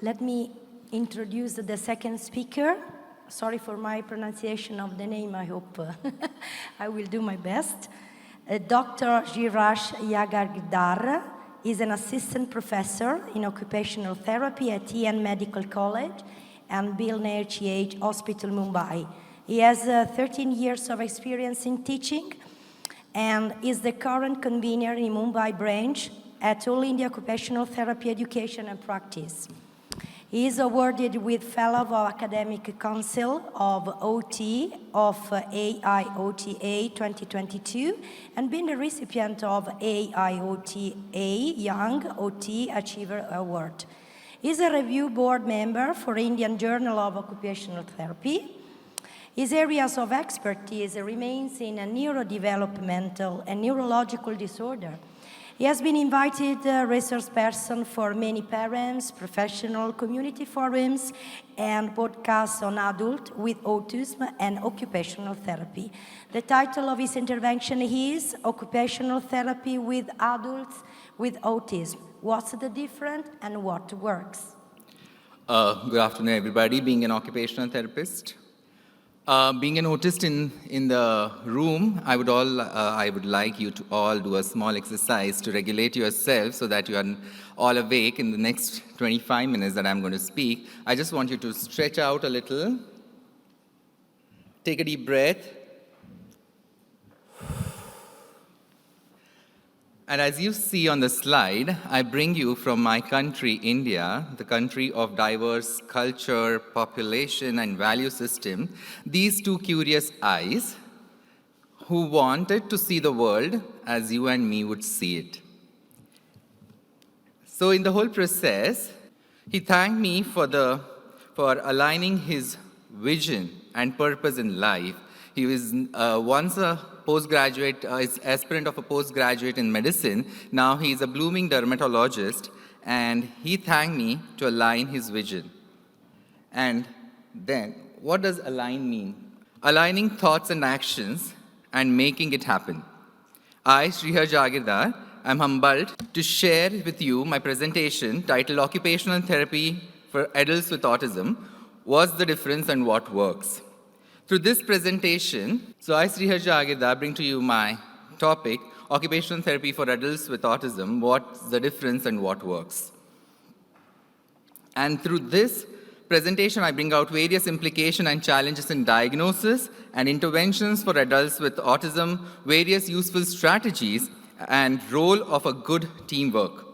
Let me introduce the second speaker. Sorry for my pronunciation of the name, I hope I will do my best. Dr. Shriharsh Jahagirdar is an assistant professor in occupational therapy at ICAN Medical College and L Nair Ch Hospital, Mumbai. He has 13 years of experience in teaching and is the current convener in Mumbai branch at All India Occupational Therapy Education and Practice. He is awarded with Fellow of Academic Council of OT of AIOTA 2022 and been the recipient of AIOTA Young OT Achiever Award. He is a review board member for Indian Journal of Occupational Therapy. His areas of expertise remains in neurodevelopmental and neurological disorder. He has been invited resource person for many parents, professional community forums, and podcasts on adult with autism and occupational therapy. The title of his intervention is Occupational Therapy with Adults with Autism. What's the difference and what works? Good afternoon, everybody. Being an occupational therapist, being an autist in the room, I would like you to all do a small exercise to regulate yourself so that you are all awake in the next 25 minutes that I'm going to speak. I just want you to stretch out a little, take a deep breath, and as you see on the slide, I bring you from my country, India, the country of diverse culture, population, and value system, these two curious eyes who wanted to see the world as you and me would see it. So in the whole process, he thanked me for aligning his vision and purpose in life. He was once a postgraduate, is aspirant of a postgraduate in medicine. Now he is a blooming dermatologist, and he thanked me to align his vision. And then, what does align mean? Aligning thoughts and actions and making it happen. I, Shriharsh Jahagirdar, am humbled to share with you my presentation titled Occupational Therapy for Adults with Autism, What's the Difference and What Works? Through this presentation, I, Shriharsh Jahagirdar, bring to you my topic, Occupational Therapy for Adults with Autism, What's the Difference and What Works? And through this presentation, I bring out various implications and challenges in diagnosis and interventions for adults with autism, various useful strategies, and role of a good teamwork.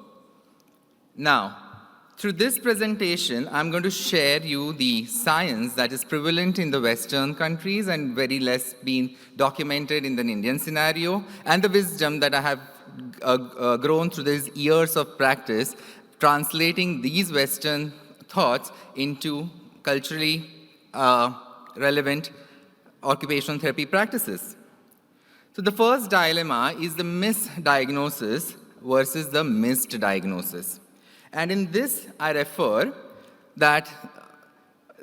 Now, through this presentation, I'm going to share you the science that is prevalent in the Western countries and very less been documented in the Indian scenario, and the wisdom that I have grown through these years of practice, translating these Western thoughts into culturally relevant occupational therapy practices. So the first dilemma is the misdiagnosis versus the missed diagnosis. And in this, I refer that,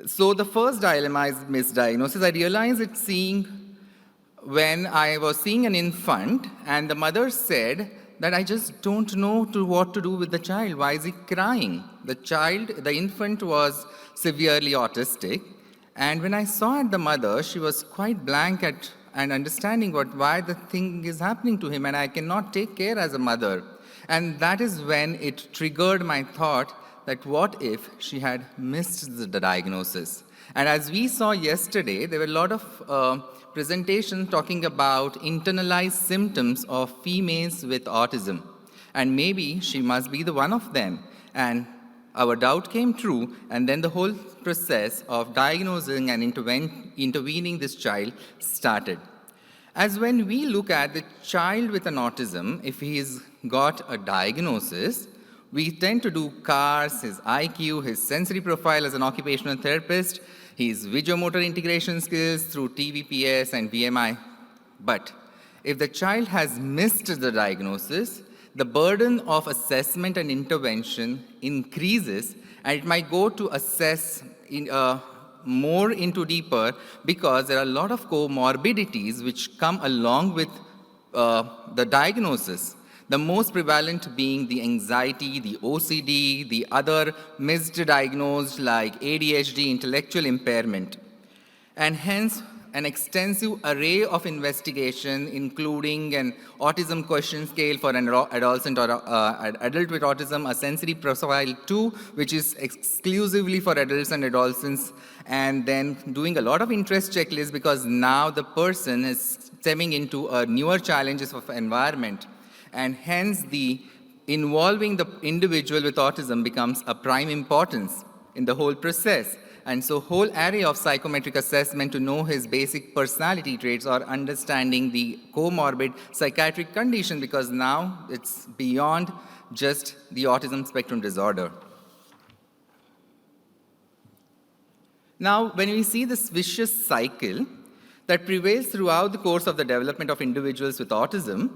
so the first dilemma is misdiagnosis. I realized it when I was seeing an infant, and the mother said that I just don't know what to do with the child. Why is he crying? The infant was severely autistic. And when I saw at the mother, she was quite blank and understanding why the thing is happening to him, and I cannot take care as a mother. And that is when it triggered my thought that what if she had missed the diagnosis? And as we saw yesterday, there were a lot of presentations talking about internalized symptoms of females with autism. And maybe she must be the one of them. And our doubt came true, and then the whole process of diagnosing and intervening this child started. As when we look at the child with an autism, if he's got a diagnosis, we tend to do CARS, his IQ, his sensory profile as an occupational therapist, his visual-motor integration skills through TVPS and VMI. But if the child has missed the diagnosis, the burden of assessment and intervention increases, and it might go to assess more into deeper, because there are a lot of comorbidities which come along with the diagnosis. The most prevalent being the anxiety, the OCD, the other misdiagnosed like ADHD, intellectual impairment. And hence, an extensive array of investigation, including an autism question scale for an adolescent or adult with autism, a sensory profile 2, which is exclusively for adults and adolescents, and then doing a lot of interest checklists because now the person is stemming into a newer challenges of environment, and hence the involving the individual with autism becomes a prime importance in the whole process. And so whole array of psychometric assessment to know his basic personality traits or understanding the comorbid psychiatric condition, because now it's beyond just the autism spectrum disorder. Now, when we see this vicious cycle that prevails throughout the course of the development of individuals with autism,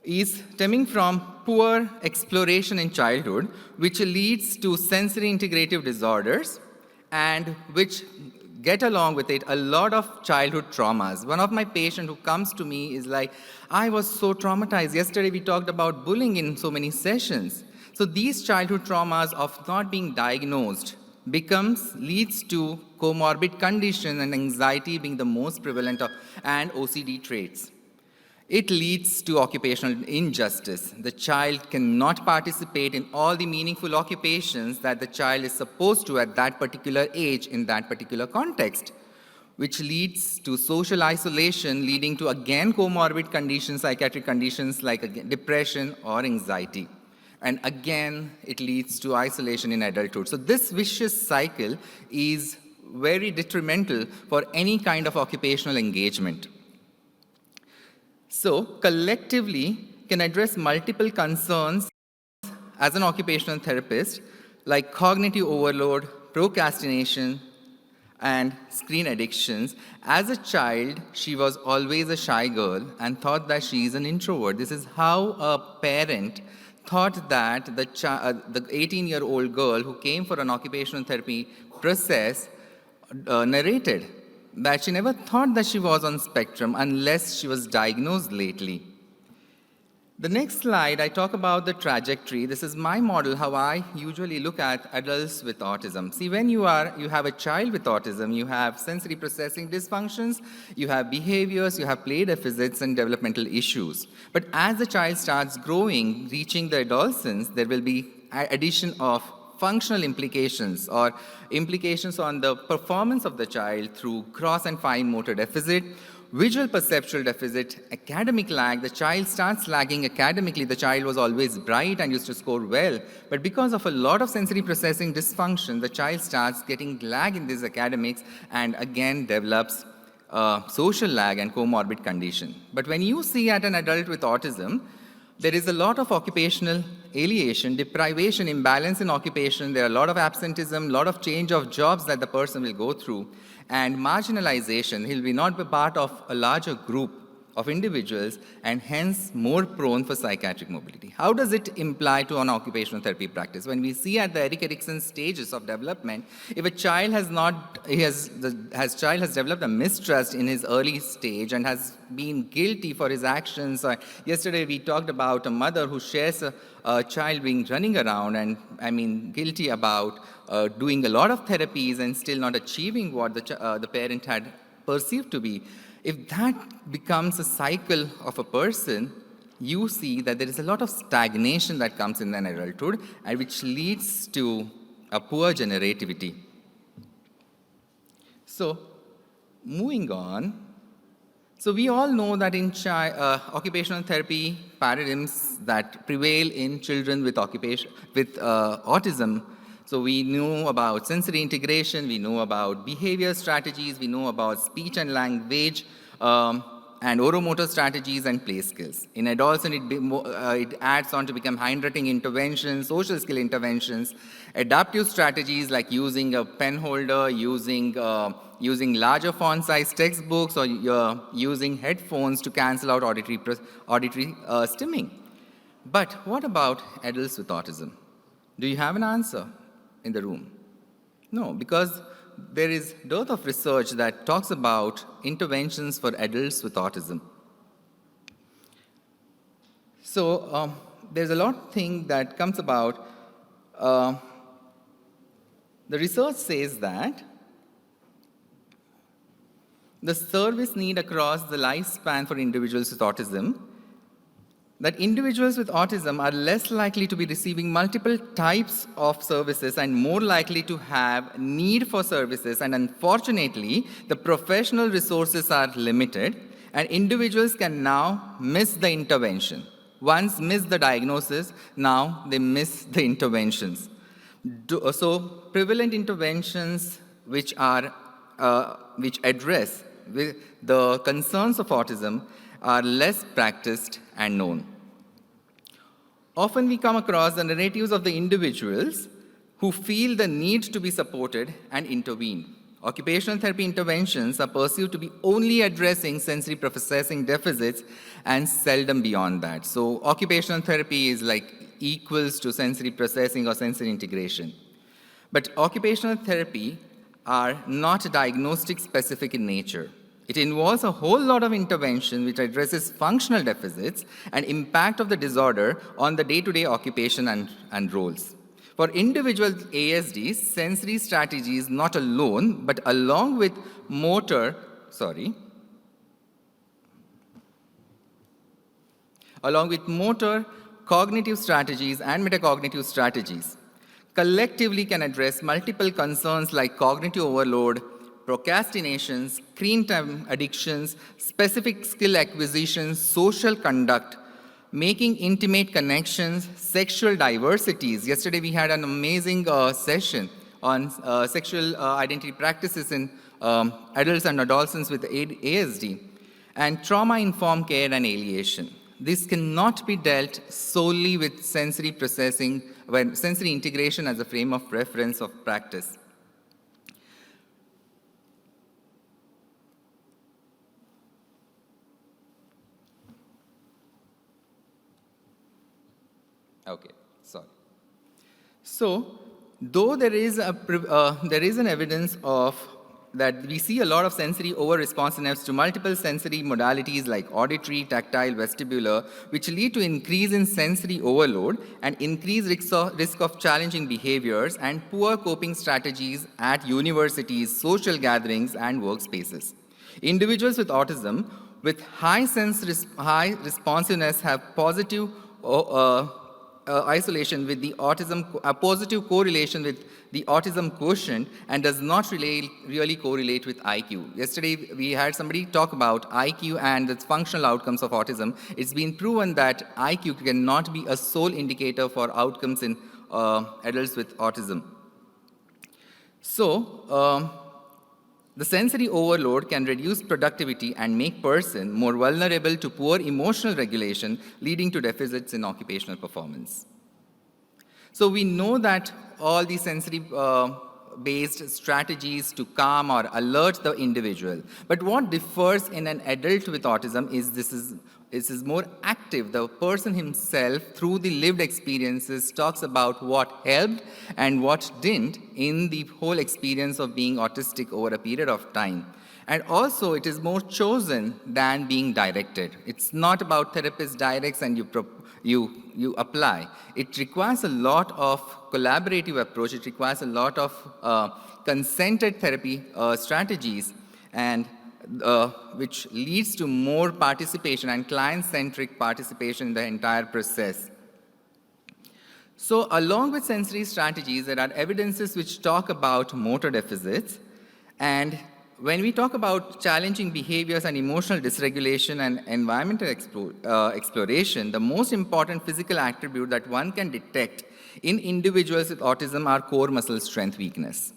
is stemming from poor exploration in childhood, which leads to sensory integrative disorders, and which get along with it a lot of childhood traumas. One of my patients who comes to me is like, I was so traumatized. Yesterday we talked about bullying in so many sessions. So these childhood traumas of not being diagnosed leads to comorbid condition and anxiety being the most prevalent and OCD traits. It leads to occupational injustice. The child cannot participate in all the meaningful occupations that the child is supposed to at that particular age in that particular context, which leads to social isolation, leading to, again, comorbid conditions, psychiatric conditions like depression or anxiety. And again, it leads to isolation in adulthood. So this vicious cycle is very detrimental for any kind of occupational engagement. So, collectively, can address multiple concerns as an occupational therapist, like cognitive overload, procrastination, and screen addictions. As a child, she was always a shy girl and thought that she is an introvert. This is how a parent thought that the 18-year-old girl who came for an occupational therapy process narrated that she never thought that she was on spectrum unless she was diagnosed lately. The next slide, I talk about the trajectory. This is my model, how I usually look at adults with autism. See, when you have a child with autism, you have sensory processing dysfunctions, you have behaviors, you have play deficits and developmental issues. But as the child starts growing, reaching the adolescence, there will be addition of functional implications or implications on the performance of the child through gross and fine motor deficit, visual perceptual deficit, academic lag. The child starts lagging academically. The child was always bright and used to score well, but because of a lot of sensory processing dysfunction, the child starts getting lag in these academics and again develops social lag and comorbid condition. But when you see at an adult with autism, there is a lot of occupational alienation, deprivation, imbalance in occupation. There are a lot of absenteeism, a lot of change of jobs that the person will go through, and marginalization. He'll be not be part of a larger group of individuals and hence more prone for psychiatric mobility. How does it imply to an occupational therapy practice? When we see at the Erik Erikson stages of development, if a child has developed a mistrust in his early stage and has been guilty for his actions. Yesterday we talked about a mother who shares a child being running around and guilty about doing a lot of therapies and still not achieving what the parent had perceived to be. If that becomes a cycle of a person, you see that there is a lot of stagnation that comes in an adulthood, and which leads to a poor generativity. So, moving on. So we all know that in occupational therapy paradigms that prevail in children with autism. So we know about sensory integration, we know about behavior strategies, we know about speech and language, and oromotor strategies and play skills. In adolescent, it adds on to become handwriting interventions, social skill interventions, adaptive strategies like using a pen holder, using larger font size textbooks, or using headphones to cancel out auditory stimming. But what about adults with autism? Do you have an answer in the room? No, because there is dearth of research that talks about interventions for adults with autism. So there's a lot thing that comes about. The research says that the service need across the lifespan for individuals with autism, that individuals with autism are less likely to be receiving multiple types of services and more likely to have need for services. And unfortunately, the professional resources are limited, and individuals can now miss the intervention. Once miss the diagnosis, now they miss the interventions. So prevalent interventions which address the concerns of autism are less practiced and known. Often we come across the narratives of the individuals who feel the need to be supported and intervene. Occupational therapy interventions are perceived to be only addressing sensory processing deficits and seldom beyond that. So occupational therapy is like equals to sensory processing or sensory integration. But occupational therapy are not diagnostic specific in nature. It involves a whole lot of intervention which addresses functional deficits and impact of the disorder on the day-to-day occupation and roles. For individual ASDs, sensory strategies not alone, but along with motor, cognitive strategies and metacognitive strategies, collectively can address multiple concerns like cognitive overload, procrastination, screen time addictions, specific skill acquisition, social conduct, making intimate connections, sexual diversities. Yesterday we had an amazing session on sexual identity practices in adults and adolescents with ASD, and trauma-informed care and alienation. This cannot be dealt solely with sensory processing, sensory integration as a frame of reference of practice. Okay, sorry. So, though there is an evidence of that we see a lot of sensory over-responsiveness to multiple sensory modalities like auditory, tactile, vestibular, which lead to increase in sensory overload and increased risk of challenging behaviors and poor coping strategies at universities, social gatherings, and workspaces. Individuals with autism with high responsiveness have positive isolation with the autism, a positive correlation with the autism quotient, and does not really correlate with IQ. Yesterday, we had somebody talk about IQ and the functional outcomes of autism. It's been proven that IQ cannot be a sole indicator for outcomes in adults with autism. So, the sensory overload can reduce productivity and make person more vulnerable to poor emotional regulation, leading to deficits in occupational performance. So we know that all these sensory-based strategies to calm or alert the individual. But what differs in an adult with autism is this is more active. The person himself, through the lived experiences, talks about what helped and what didn't in the whole experience of being autistic over a period of time. And also, it is more chosen than being directed. It's not about therapist directs and you apply. It requires a lot of collaborative approach. It requires a lot of consented therapy strategies, and which leads to more participation and client-centric participation in the entire process. So along with sensory strategies, there are evidences which talk about motor deficits. And when we talk about challenging behaviors and emotional dysregulation and environmental exploration, the most important physical attribute that one can detect in individuals with autism are core muscle strength weakness,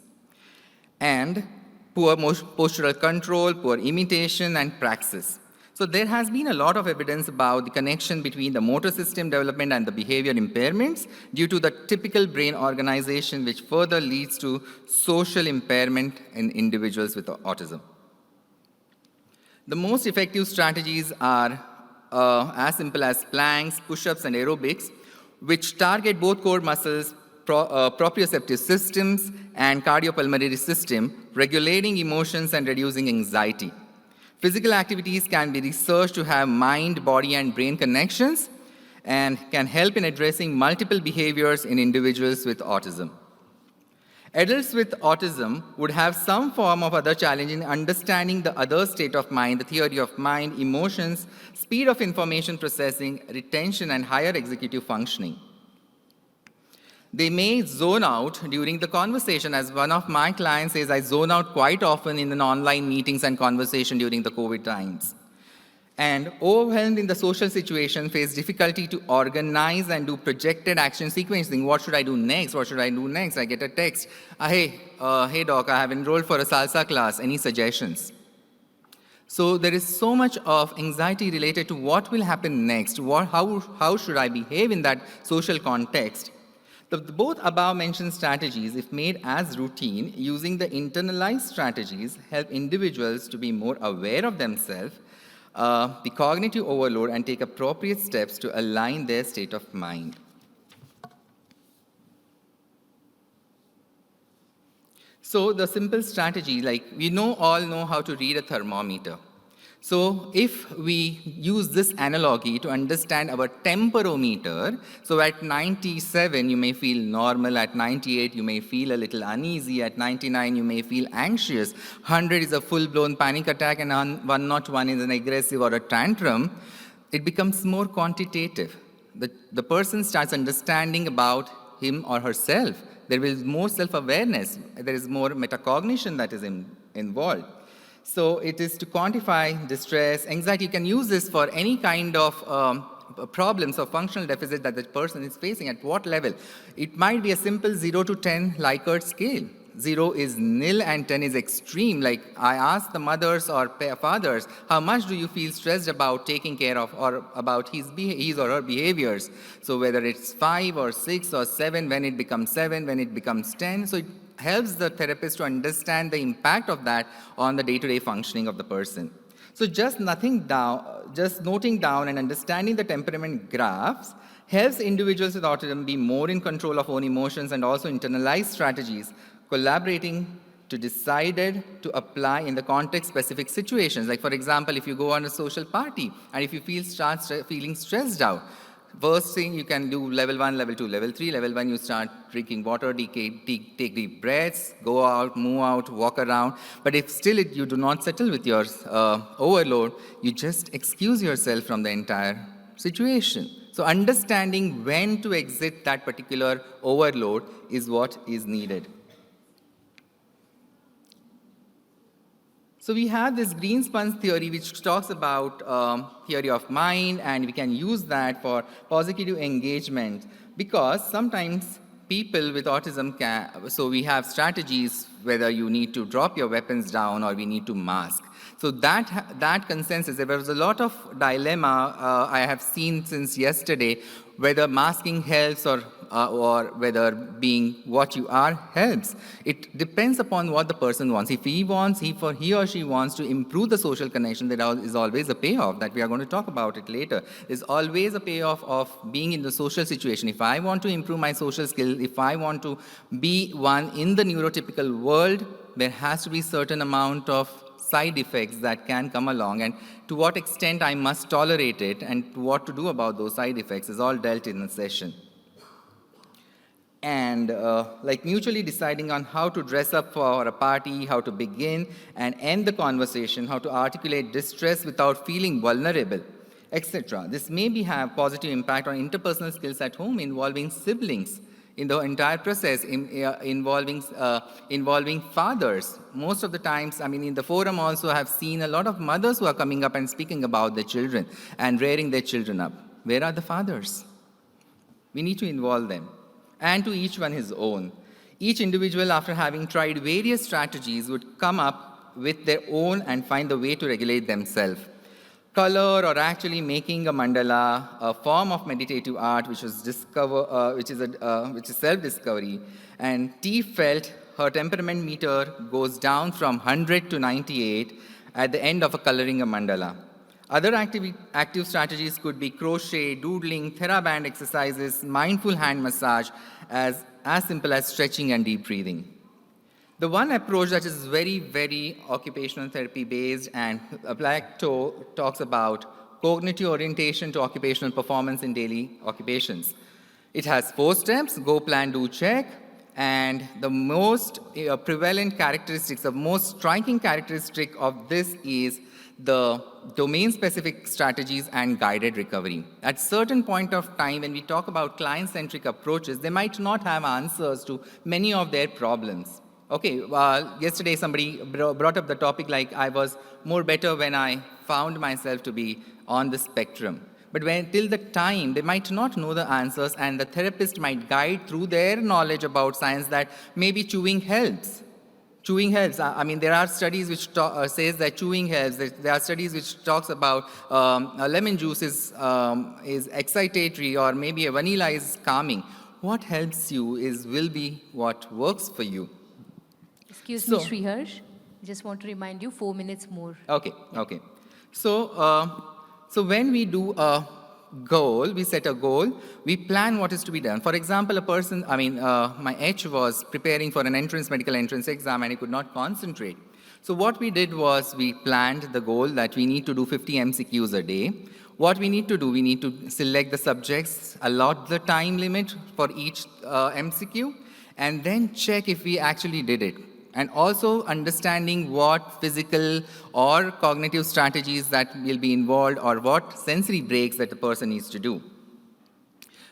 and poor postural control, poor imitation, and praxis. So there has been a lot of evidence about the connection between the motor system development and the behavior impairments due to the typical brain organization, which further leads to social impairment in individuals with autism. The most effective strategies are as simple as planks, push-ups, and aerobics, which target both core muscles, proprioceptive systems, and cardiopulmonary system, regulating emotions and reducing anxiety. Physical activities can be researched to have mind, body, and brain connections, and can help in addressing multiple behaviors in individuals with autism. Adults with autism would have some form of other challenge in understanding the other state of mind, the theory of mind, emotions, speed of information processing, retention, and higher executive functioning. They may zone out during the conversation. As one of my clients says, I zone out quite often in the online meetings and conversation during the COVID times. And overwhelmed in the social situation, face difficulty to organize and do projected action sequencing. What should I do next? What should I do next? I get a text, hey doc, I have enrolled for a salsa class. Any suggestions? So there is so much of anxiety related to what will happen next. How should I behave in that social context? Both above-mentioned strategies, if made as routine, using the internalized strategies, help individuals to be more aware of themselves, the cognitive overload, and take appropriate steps to align their state of mind. So the simple strategy, like we all know how to read a thermometer. So if we use this analogy to understand our temperometer, so at 97 you may feel normal, at 98 you may feel a little uneasy, at 99 you may feel anxious, 100 is a full-blown panic attack, and 101 is an aggressive or a tantrum, it becomes more quantitative. The person starts understanding about him or herself. There is more self-awareness. There is more metacognition that is involved. So it is to quantify distress, anxiety. You can use this for any kind of problems or functional deficit that the person is facing. At what level? It might be a simple 0 to 10 Likert scale. 0 is nil and 10 is extreme. Like I ask the mothers or fathers, how much do you feel stressed about taking care of or about his or her behaviors? So whether it's 5 or 6 or 7, when it becomes 7, when it becomes 10. So it helps the therapist to understand the impact of that on the day-to-day functioning of the person. So just noting down and understanding the temperament graphs helps individuals with autism be more in control of own emotions and also internalize strategies, collaborating to decide to apply in the context-specific situations. Like for example, if you go on a social party and if you start feeling stressed out, first thing you can do level 1, level 2, level 3. Level 1, you start drinking water, take deep breaths, go out, move out, walk around. But if still you do not settle with your overload, you just excuse yourself from the entire situation. So understanding when to exit that particular overload is what is needed. So we have this Greenspun theory which talks about theory of mind, and we can use that for positive engagement because sometimes people with autism so we have strategies whether you need to drop your weapons down or we need to mask. So that consensus, there was a lot of dilemma I have seen since yesterday, whether masking helps or whether being what you are helps. It depends upon what the person wants. If he or she wants to improve the social connection, there is always a payoff that we are going to talk about it later. There's always a payoff of being in the social situation. If I want to improve my social skills, if I want to be one in the neurotypical world, there has to be certain amount of side effects that can come along, and to what extent I must tolerate it and what to do about those side effects is all dealt in a session. And like mutually deciding on how to dress up for a party, how to begin and end the conversation, how to articulate distress without feeling vulnerable, etc. This may have positive impact on interpersonal skills at home involving siblings, in the entire process, involving fathers. Most of the times, in the forum also I have seen a lot of mothers who are coming up and speaking about their children and rearing their children up. Where are the fathers? We need to involve them. And to each one his own. Each individual, after having tried various strategies, would come up with their own and find the way to regulate themselves. Color, or actually making a mandala, a form of meditative art which is self-discovery. And T felt her temperament meter goes down from 100 to 98 at the end of coloring a mandala. Other active strategies could be crochet, doodling, TheraBand exercises, mindful hand massage, as simple as stretching and deep breathing. The one approach that is very, very occupational therapy based and Black talks about cognitive orientation to occupational performance in daily occupations. It has 4 steps: go, plan, do, check. And the most prevalent characteristics, the most striking characteristic of this is the domain-specific strategies and guided recovery. At certain point of time, when we talk about client-centric approaches, they might not have answers to many of their problems. Okay, yesterday somebody brought up the topic like I was more better when I found myself to be on the spectrum. But till the time, they might not know the answers, and the therapist might guide through their knowledge about science that maybe chewing helps. Chewing helps. I mean, there are studies which says that chewing helps. There are studies which talks about lemon juice is excitatory, or maybe a vanilla is calming. What helps you will be what works for you. Excuse me, Shriharsh. Just want to remind you, 4 minutes more. Okay. So when we do a goal, we set a goal, we plan what is to be done. For example, a person, my H was preparing for an medical entrance exam, and he could not concentrate. So what we did was we planned the goal that we need to do 50 MCQs a day. What we need to do, we need to select the subjects, allot the time limit for each MCQ, and then check if we actually did it. And also understanding what physical or cognitive strategies that will be involved, or what sensory breaks that the person needs to do.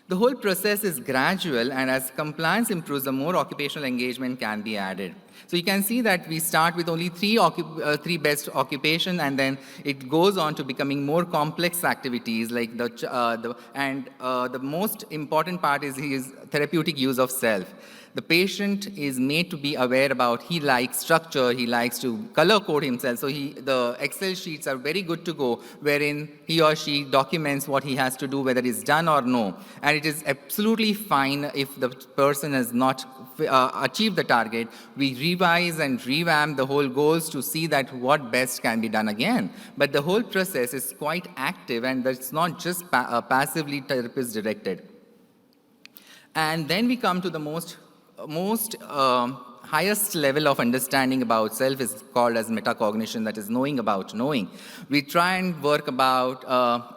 The whole process is gradual, and as compliance improves, the more occupational engagement can be added. So you can see that we start with only three best occupation, and then it goes on to becoming more complex activities like the most important part is his therapeutic use of self. The patient is made to be aware about, he likes structure, he likes to color code himself. So the Excel sheets are very good to go, wherein he or she documents what he has to do, whether it's done or no. And it is absolutely fine if the person has not achieved the target. We revise and revamp the whole goals to see that what best can be done again. But the whole process is quite active, and it's not just passively therapist directed. And then we come to the most highest level of understanding about self, is called as metacognition, that is knowing about knowing. We try and work about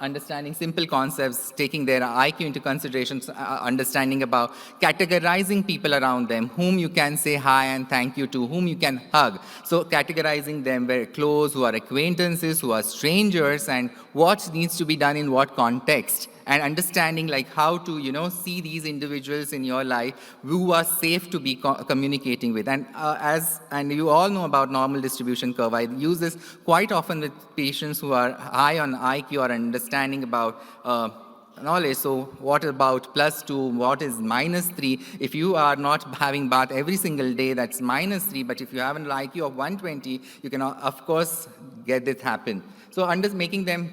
understanding simple concepts, taking their IQ into consideration, understanding about categorizing people around them, whom you can say hi and thank you to, whom you can hug. So categorizing them very close, who are acquaintances, who are strangers, and what needs to be done in what context. And understanding like how to, see these individuals in your life who are safe to be communicating with. And and you all know about normal distribution curve. I use this quite often with patients who are high on IQ or understanding about knowledge. So what about +2? What is -3? If you are not having bath every single day, that's -3. But if you have an IQ of 120, you can, of course, get this happen. So making them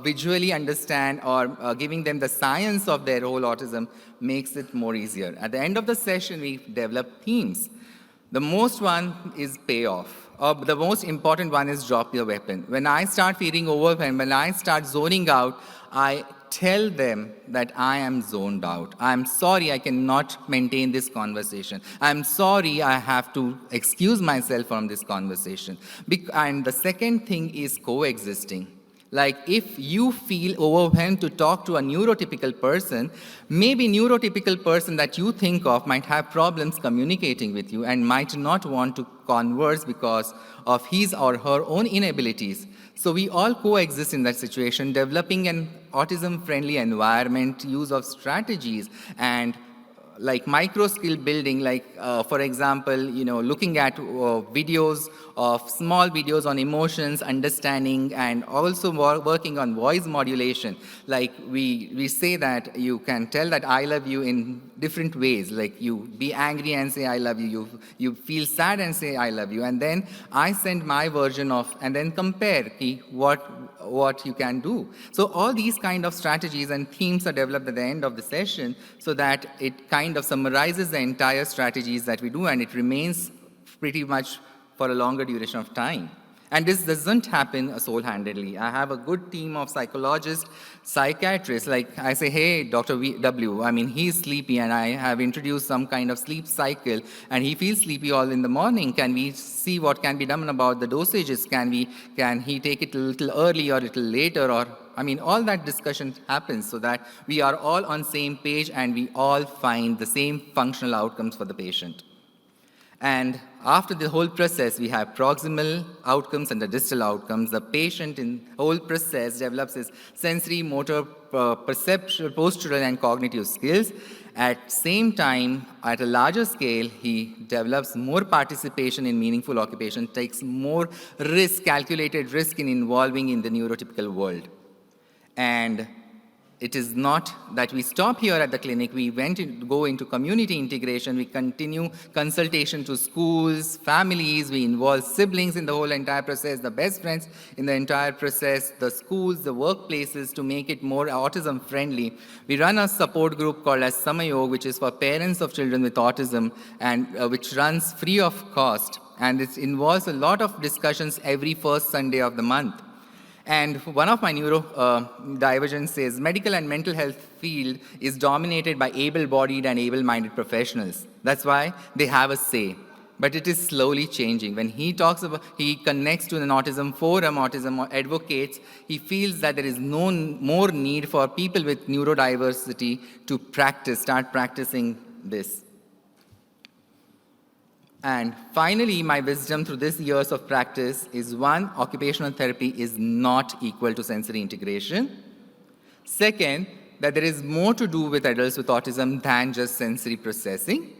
visually understand, or giving them the science of their whole autism makes it more easier. At the end of the session, we develop themes. The most one is payoff. The most important one is drop your weapon. When I start feeling overwhelmed, when I start zoning out, I tell them that I am zoned out. I'm sorry I cannot maintain this conversation. I'm sorry I have to excuse myself from this conversation. And the second thing is coexisting. Like if you feel overwhelmed to talk to a neurotypical person, maybe neurotypical person that you think of might have problems communicating with you and might not want to converse because of his or her own inabilities. So we all coexist in that situation, developing an autism-friendly environment, use of strategies, and like micro skill building, like for example, looking at small videos on emotions, understanding, and also working on voice modulation. Like we say that you can tell that I love you in different ways. Like you be angry and say I love you. You feel sad and say I love you. And then I send my version of, and then compare what you can do. So all these kind of strategies and themes are developed at the end of the session, so that it kind of summarizes the entire strategies that we do, and it remains pretty much for a longer duration of time. And this doesn't happen sole-handedly. I have a good team of psychologists, psychiatrists. Like I say, hey, Dr. W, he's sleepy, and I have introduced some kind of sleep cycle, and he feels sleepy all in the morning. Can we see what can be done about the dosages? Can he take it a little early or a little later, or I mean, all that discussion happens so that we are all on same page and we all find the same functional outcomes for the patient. And after the whole process, we have proximal outcomes and the distal outcomes. The patient in the whole process develops his sensory, motor, perceptual, postural, and cognitive skills. At same time, at a larger scale, he develops more participation in meaningful occupation, takes more risk, calculated risk in involving in the neurotypical world. And it is not that we stop here at the clinic. We go into community integration. We continue consultation to schools, families. We involve siblings in the whole entire process, the best friends in the entire process, the schools, the workplaces to make it more autism friendly. We run a support group called as Samayog, which is for parents of children with autism and which runs free of cost. And it involves a lot of discussions every first Sunday of the month. And one of my neurodivergents says medical and mental health field is dominated by able-bodied and able-minded professionals. That's why they have a say. But it is slowly changing. When he talks about, he connects to an autism forum, autism advocates, he feels that there is no more need for people with neurodiversity to start practicing this. And finally, my wisdom through these years of practice is one, occupational therapy is not equal to sensory integration. Second, that there is more to do with adults with autism than just sensory processing.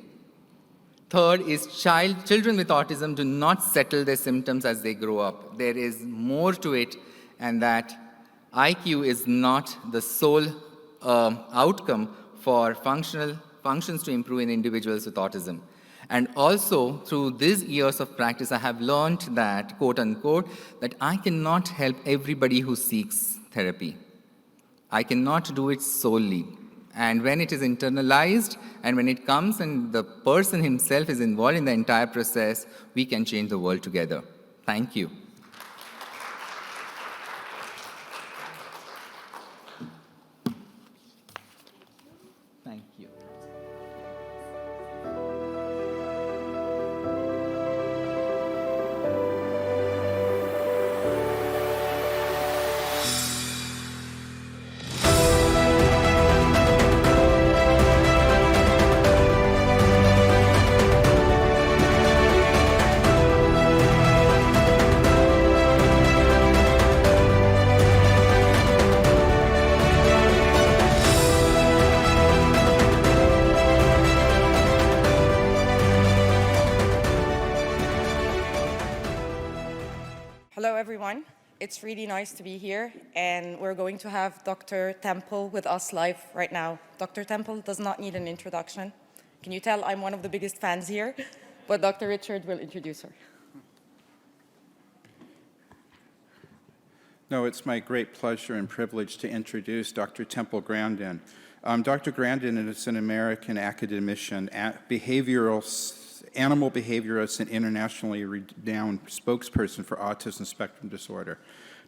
Third is children with autism do not settle their symptoms as they grow up. There is more to it, and that IQ is not the sole outcome for functions to improve in individuals with autism. And also, through these years of practice, I have learned that, quote unquote, that I cannot help everybody who seeks therapy. I cannot do it solely. And when it is internalized, and when it comes and the person himself is involved in the entire process, we can change the world together. Thank you. Thank you. Hello, everyone. It's really nice to be here, and we're going to have Dr. Temple with us live right now. Dr. Temple does not need an introduction. Can you tell I'm one of the biggest fans here? But Dr. Richard will introduce her. No, it's my great pleasure and privilege to introduce Dr. Temple Grandin. Dr. Grandin is an American academician, animal behaviorist, and internationally renowned spokesperson for autism spectrum disorder.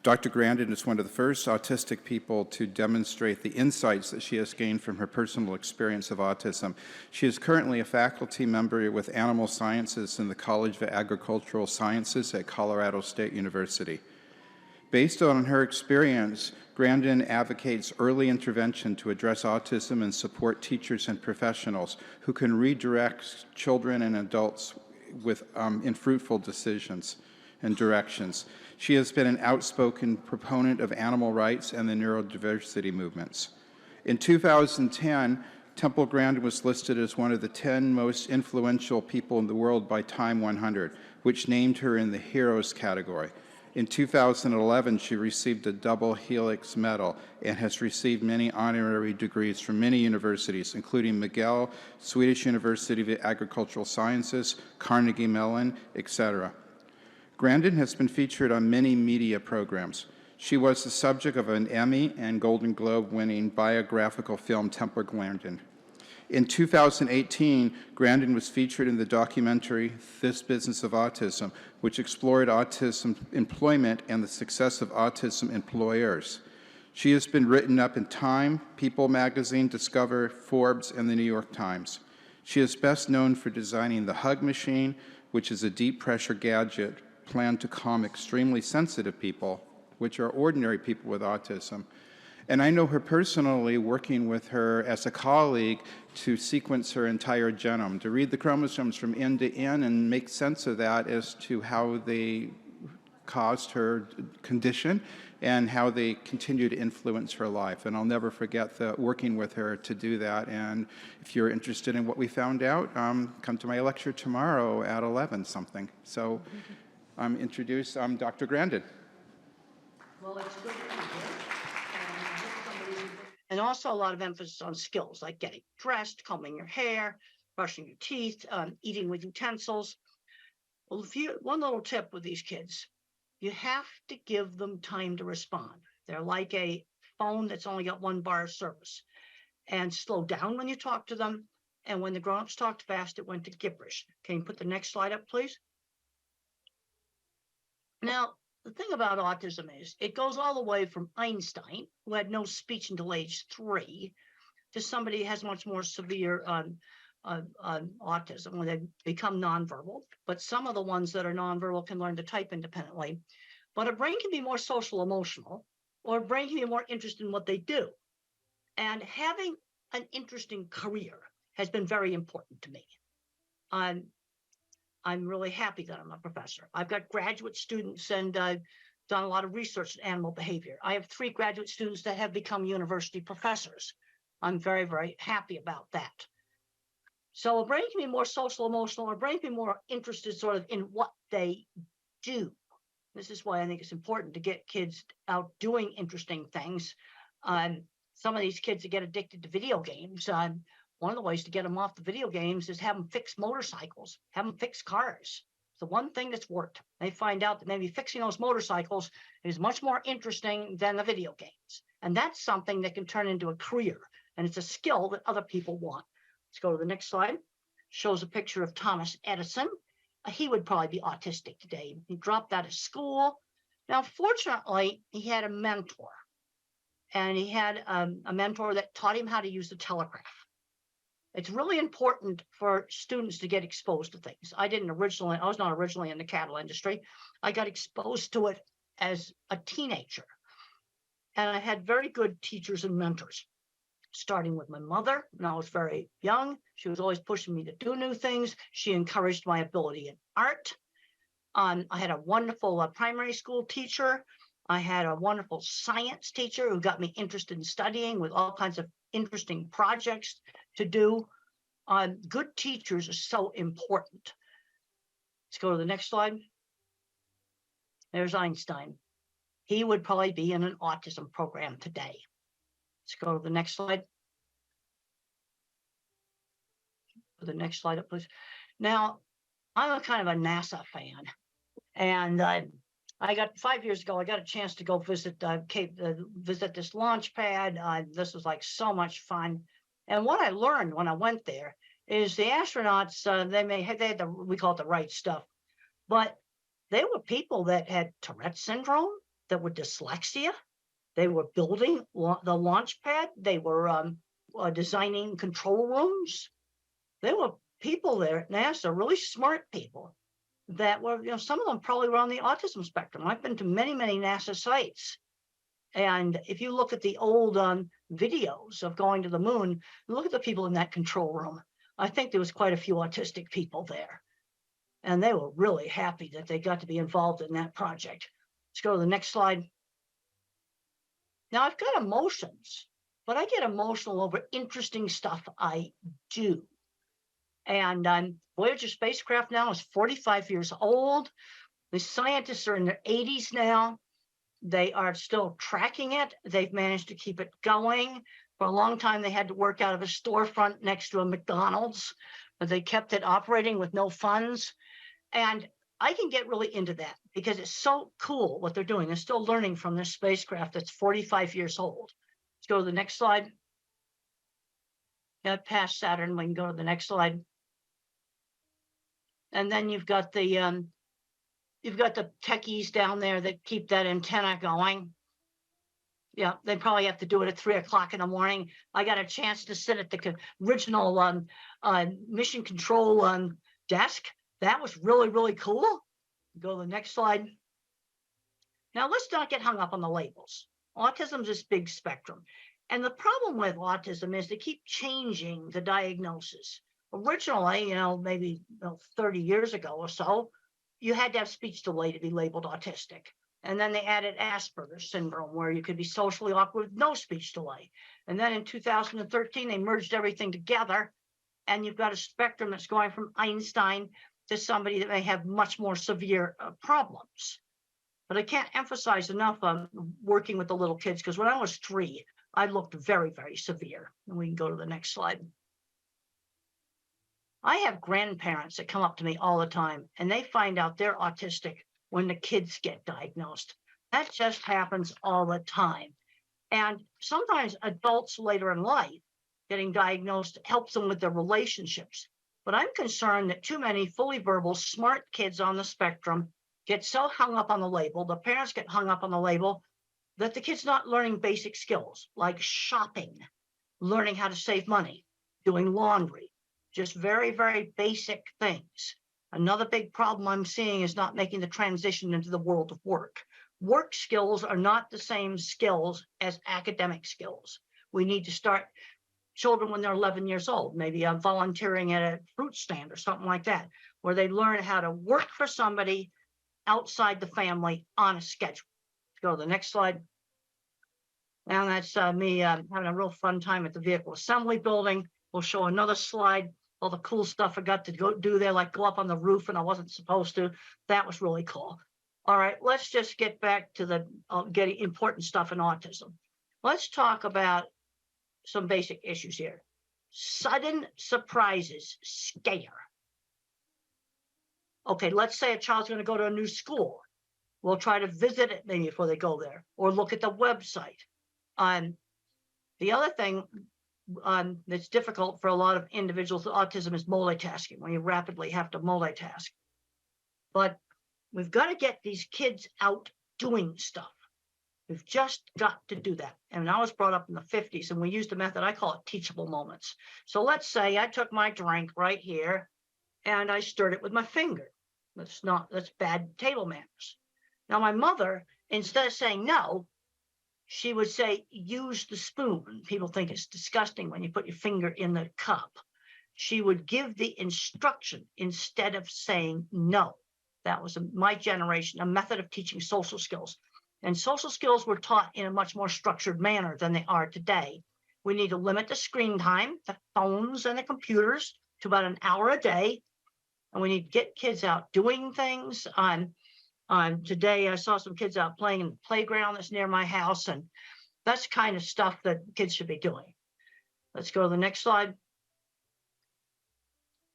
Dr. Grandin is one of the first autistic people to demonstrate the insights that she has gained from her personal experience of autism. She is currently a faculty member with animal sciences in the College of Agricultural Sciences at Colorado State University. Based on her experience, Grandin advocates early intervention to address autism and support teachers and professionals who can redirect children and adults in fruitful decisions and directions. She has been an outspoken proponent of animal rights and the neurodiversity movements. In 2010, Temple Grandin was listed as one of the 10 most influential people in the world by Time 100, which named her in the Heroes category. In 2011, she received a double Helix Medal and has received many honorary degrees from many universities, including McGill, Swedish University of Agricultural Sciences, Carnegie Mellon, etc. Grandin has been featured on many media programs. She was the subject of an Emmy and Golden Globe-winning biographical film, Temple Grandin. In 2018, Grandin was featured in the documentary This Business of Autism, which explored autism employment and the success of autism employers. She has been written up in Time, People magazine, Discover, Forbes, and the New York Times. She is best known for designing the Hug Machine, which is a deep pressure gadget planned to calm extremely sensitive people, which are ordinary people with autism. And I know her personally, working with her as a colleague to sequence her entire genome, to read the chromosomes from end to end and make sense of that as to how they caused her condition and how they continue to influence her life. And I'll never forget working with her to do that. And if you're interested in what we found out, come to my lecture tomorrow at 11 something. So introduce Dr. Grandin. Well, it's good to be here. And also a lot of emphasis on skills like getting dressed, combing your hair, brushing your teeth, eating with utensils. Well, one little tip with these kids, you have to give them time to respond. They're like a phone that's only got one bar of service. And slow down when you talk to them. And when the grown-ups talked fast, it went to gibberish. Can you put the next slide up, please? Now, the thing about autism is it goes all the way from Einstein, who had no speech until age 3, to somebody who has much more severe autism when they become nonverbal. But some of the ones that are nonverbal can learn to type independently. But a brain can be more social emotional, or a brain can be more interested in what they do. And having an interesting career has been very important to me. I'm really happy that I'm a professor. I've got graduate students and I've done a lot of research in animal behavior. I have 3 graduate students that have become university professors. I'm very, very happy about that. So a brain can be more social emotional, or a brain can be more interested sort of in what they do. This is why I think it's important to get kids out doing interesting things. Some of these kids that get addicted to video games, one of the ways to get them off the video games is have them fix motorcycles, have them fix cars. It's the one thing that's worked. They find out that maybe fixing those motorcycles is much more interesting than the video games. And that's something that can turn into a career. And it's a skill that other people want. Let's go to the next slide. Shows a picture of Thomas Edison. He would probably be autistic today. He dropped out of school. Now, fortunately, he had a mentor. And he had a mentor that taught him how to use the telegraph. It's really important for students to get exposed to things. I was not originally in the cattle industry. I got exposed to it as a teenager. And I had very good teachers and mentors, starting with my mother when I was very young. She was always pushing me to do new things. She encouraged my ability in art. I had a wonderful primary school teacher. I had a wonderful science teacher who got me interested in studying with all kinds of interesting projects to do. Good teachers are so important. Let's go to the next slide. There's Einstein. He would probably be in an autism program today. Let's go to the next slide. Put the next slide up, please. Now, I'm a kind of a NASA fan. And I got 5 years ago, I got a chance to go visit visit this launch pad. This was like so much fun. And what I learned when I went there is the astronauts, they had we call it the right stuff, but they were people that had Tourette syndrome, that were dyslexia. They were building the launch pad. They were designing control rooms. They were people there at NASA, really smart people that were, some of them probably were on the autism spectrum. I've been to many, many NASA sites. And if you look at the old videos of going to the moon, look at the people in that control room. I think there was quite a few autistic people there. And they were really happy that they got to be involved in that project. Let's go to the next slide. Now, I've got emotions, but I get emotional over interesting stuff I do. And Voyager spacecraft now is 45 years old. The scientists are in their 80s now. They are still tracking it. They've managed to keep it going. For a long time, they had to work out of a storefront next to a McDonald's, but they kept it operating with no funds. And I can get really into that because it's so cool what they're doing. They're still learning from this spacecraft that's 45 years old. Let's go to the next slide. Yeah, past Saturn, we can go to the next slide. And then you've got the techies down there that keep that antenna going. Yeah, they probably have to do it at 3 o'clock in the morning. I got a chance to sit at the original mission control desk. That was really, really cool. Go to the next slide. Now, let's not get hung up on the labels. Autism is this big spectrum. And the problem with autism is they keep changing the diagnosis. Originally, maybe 30 years ago or so, you had to have speech delay to be labeled autistic. And then they added Asperger's syndrome, where you could be socially awkward with no speech delay. And then in 2013, they merged everything together. And you've got a spectrum that's going from Einstein to somebody that may have much more severe problems. But I can't emphasize enough on working with the little kids, because when I was 3, I looked very, very severe. And we can go to the next slide. I have grandparents that come up to me all the time, and they find out they're autistic when the kids get diagnosed. That just happens all the time. And sometimes adults later in life getting diagnosed helps them with their relationships. But I'm concerned that too many fully verbal, smart kids on the spectrum get so hung up on the label, the parents get hung up on the label, that the kid's not learning basic skills like shopping, learning how to save money, doing laundry, just very, very basic things. Another big problem I'm seeing is not making the transition into the world of work. Work skills are not the same skills as academic skills. We need to start children when they're 11 years old, maybe volunteering at a fruit stand or something like that, where they learn how to work for somebody outside the family on a schedule. Let's go to the next slide. Now that's me having a real fun time at the vehicle assembly building. We'll show another slide. All the cool stuff I got to go do there, like go up on the roof and I wasn't supposed to. That was really cool. All right, let's just get back to the getting important stuff in autism. Let's talk about some basic issues here. Sudden surprises scare. Okay, let's say a child's going to go to a new school. We'll try to visit it maybe before they go there, or look at the website. The other thing that's difficult for a lot of individuals with autism is multitasking, when you rapidly have to multitask. But we've got to get these kids out doing stuff. We've just got to do that. And I was brought up in the 50s, and we used a method, I call it teachable moments. So let's say I took my drink right here, and I stirred it with my finger. That's bad table manners. Now, my mother, instead of saying no, she would say, use the spoon. People think it's disgusting when you put your finger in the cup. She would give the instruction instead of saying no. That was my generation, a method of teaching social skills. And social skills were taught in a much more structured manner than they are today. We need to limit the screen time, the phones and the computers, to about an hour a day. And we need to get kids out doing things. Today, I saw some kids out playing in the playground that's near my house, and that's the kind of stuff that kids should be doing. Let's go to the next slide.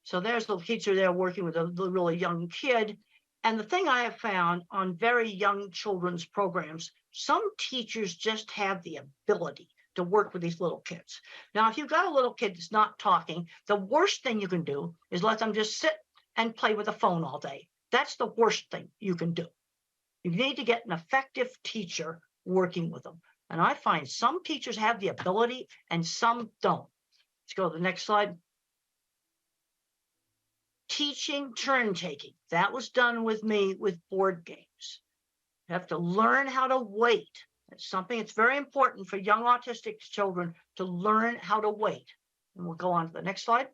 So there's the teacher there working with a really young kid. And the thing I have found on very young children's programs, some teachers just have the ability to work with these little kids. Now, if you've got a little kid that's not talking, the worst thing you can do is let them just sit and play with a phone all day. That's the worst thing you can do. You need to get an effective teacher working with them. And I find some teachers have the ability and some don't. Let's go to the next slide. Teaching turn taking. That was done with me with board games. You have to learn how to wait. It's something that's very important for young autistic children to learn how to wait. And we'll go on to the next slide.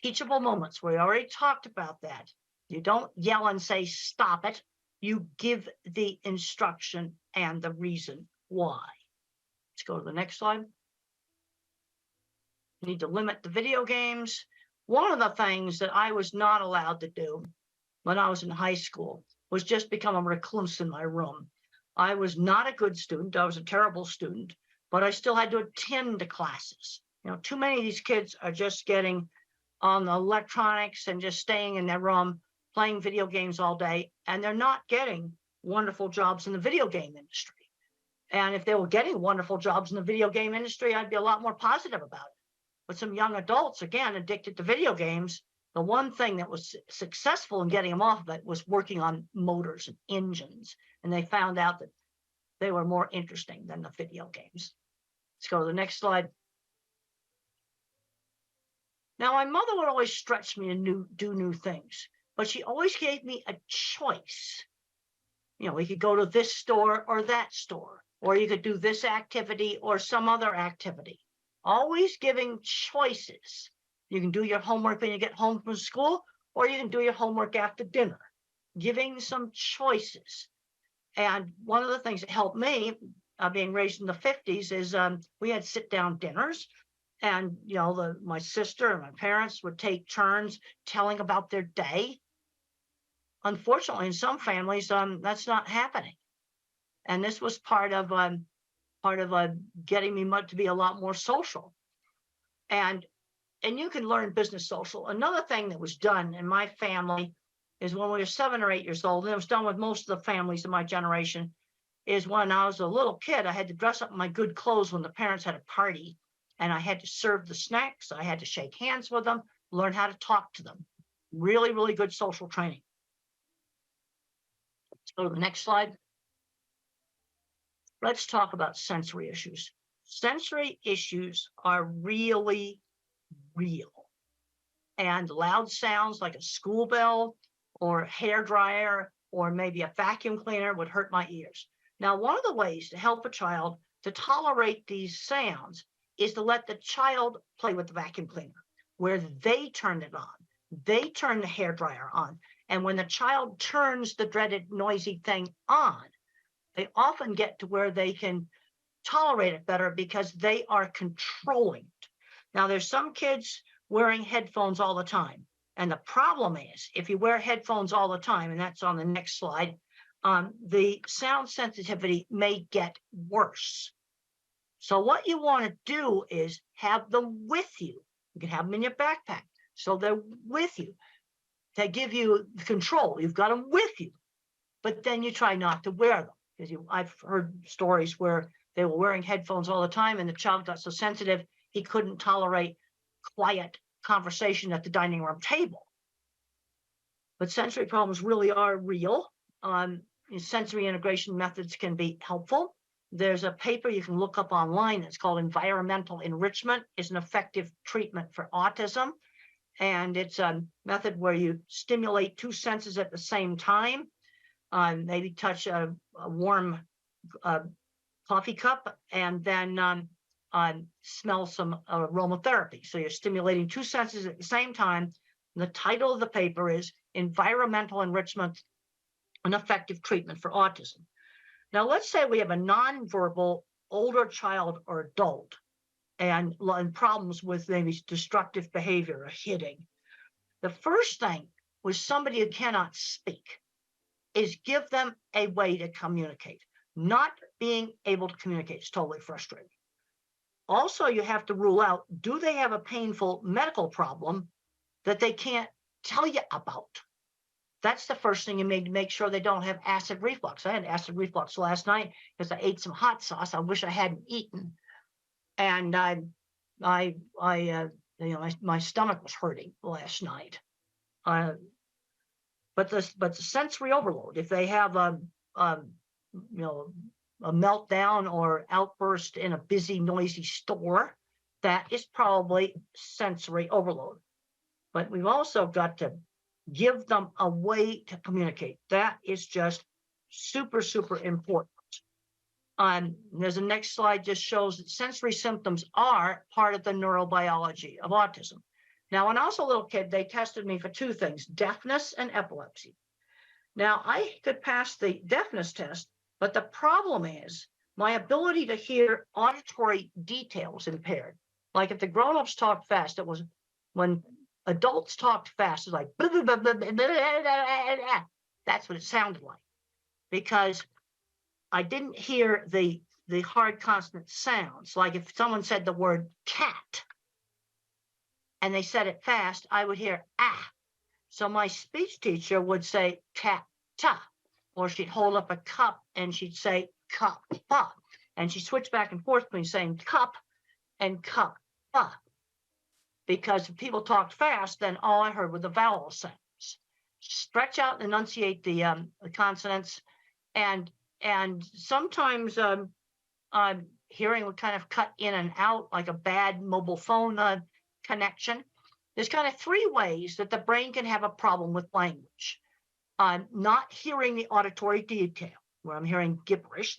Teachable moments. We already talked about that. You don't yell and say, stop it. You give the instruction and the reason why. Let's go to the next slide. You need to limit the video games. One of the things that I was not allowed to do when I was in high school was just become a recluse in my room. I was not a good student. I was a terrible student, but I still had to attend to classes. Too many of these kids are just getting on the electronics and just staying in their room, playing video games all day, and they're not getting wonderful jobs in the video game industry. And if they were getting wonderful jobs in the video game industry, I'd be a lot more positive about it. But some young adults, again, addicted to video games, the one thing that was successful in getting them off of it was working on motors and engines. And they found out that they were more interesting than the video games. Let's go to the next slide. Now, my mother would always stretch me to do new things, but she always gave me a choice. we could go to this store or that store, or you could do this activity or some other activity. Always giving choices. You can do your homework when you get home from school, or you can do your homework after dinner. Giving some choices. And one of the things that helped me, being raised in the 50s, is we had sit-down dinners. And, my sister and my parents would take turns telling about their day. Unfortunately, in some families, that's not happening. And this was part of getting me to be a lot more social. And you can learn business social. Another thing that was done in my family is when we were 7 or 8 years old, and it was done with most of the families of my generation, is when I was a little kid, I had to dress up in my good clothes when the parents had a party, and I had to serve the snacks. I had to shake hands with them, learn how to talk to them. Really, really good social training. Let's go to the next slide. Let's talk about sensory issues. Sensory issues are really real. And loud sounds like a school bell or a hair dryer or maybe a vacuum cleaner would hurt my ears. Now, one of the ways to help a child to tolerate these sounds is to let the child play with the vacuum cleaner, where they turn it on. They turn the hair dryer on. And when the child turns the dreaded noisy thing on, they often get to where they can tolerate it better because they are controlling it. Now, there's some kids wearing headphones all the time. And the problem is, if you wear headphones all the time, and that's on the next slide, the sound sensitivity may get worse. So what you want to do is have them with you. You can have them in your backpack. So they're with you. They give you control. You've got them with you. But then you try not to wear them. Because I've heard stories where they were wearing headphones all the time and the child got so sensitive, he couldn't tolerate quiet conversation at the dining room table. But sensory problems really are real. Sensory integration methods can be helpful. There's a paper you can look up online that's called Environmental Enrichment is an Effective Treatment for Autism. And it's a method where you stimulate 2 senses at the same time. Maybe touch a warm coffee cup and then smell some aromatherapy. So you're stimulating 2 senses at the same time. And the title of the paper is Environmental Enrichment, an Effective Treatment for Autism. Now, let's say we have a nonverbal older child or adult and problems with maybe destructive behavior or hitting. The first thing with somebody who cannot speak is give them a way to communicate. Not being able to communicate is totally frustrating. Also, you have to rule out, do they have a painful medical problem that they can't tell you about? That's the first thing you make sure they don't have acid reflux. I had acid reflux last night because I ate some hot sauce I wish I hadn't eaten. And my stomach was hurting last night. But the sensory overload, if they have a meltdown or outburst in a busy, noisy store, that is probably sensory overload. But we've also got to give them a way to communicate. That is just super, super important. There's a next slide just shows that sensory symptoms are part of the neurobiology of autism. Now, when I was a little kid, they tested me for 2 things, deafness and epilepsy. Now, I could pass the deafness test, but the problem is my ability to hear auditory details impaired. Like if the grown-ups talked fast, it was when adults talked fast, it's like, that's what it sounded like. Because I didn't hear the hard consonant sounds. Like if someone said the word cat and they said it fast, I would hear ah. So my speech teacher would say cat ta, or she'd hold up a cup and she'd say cup pa. And she switched back and forth between saying cup and cup pa. Because if people talked fast, then all I heard were the vowel sounds. Stretch out and enunciate the consonants. And sometimes hearing would kind of cut in and out like a bad mobile phone connection. There's kind of 3 ways that the brain can have a problem with language. not hearing the auditory detail, where I'm hearing gibberish,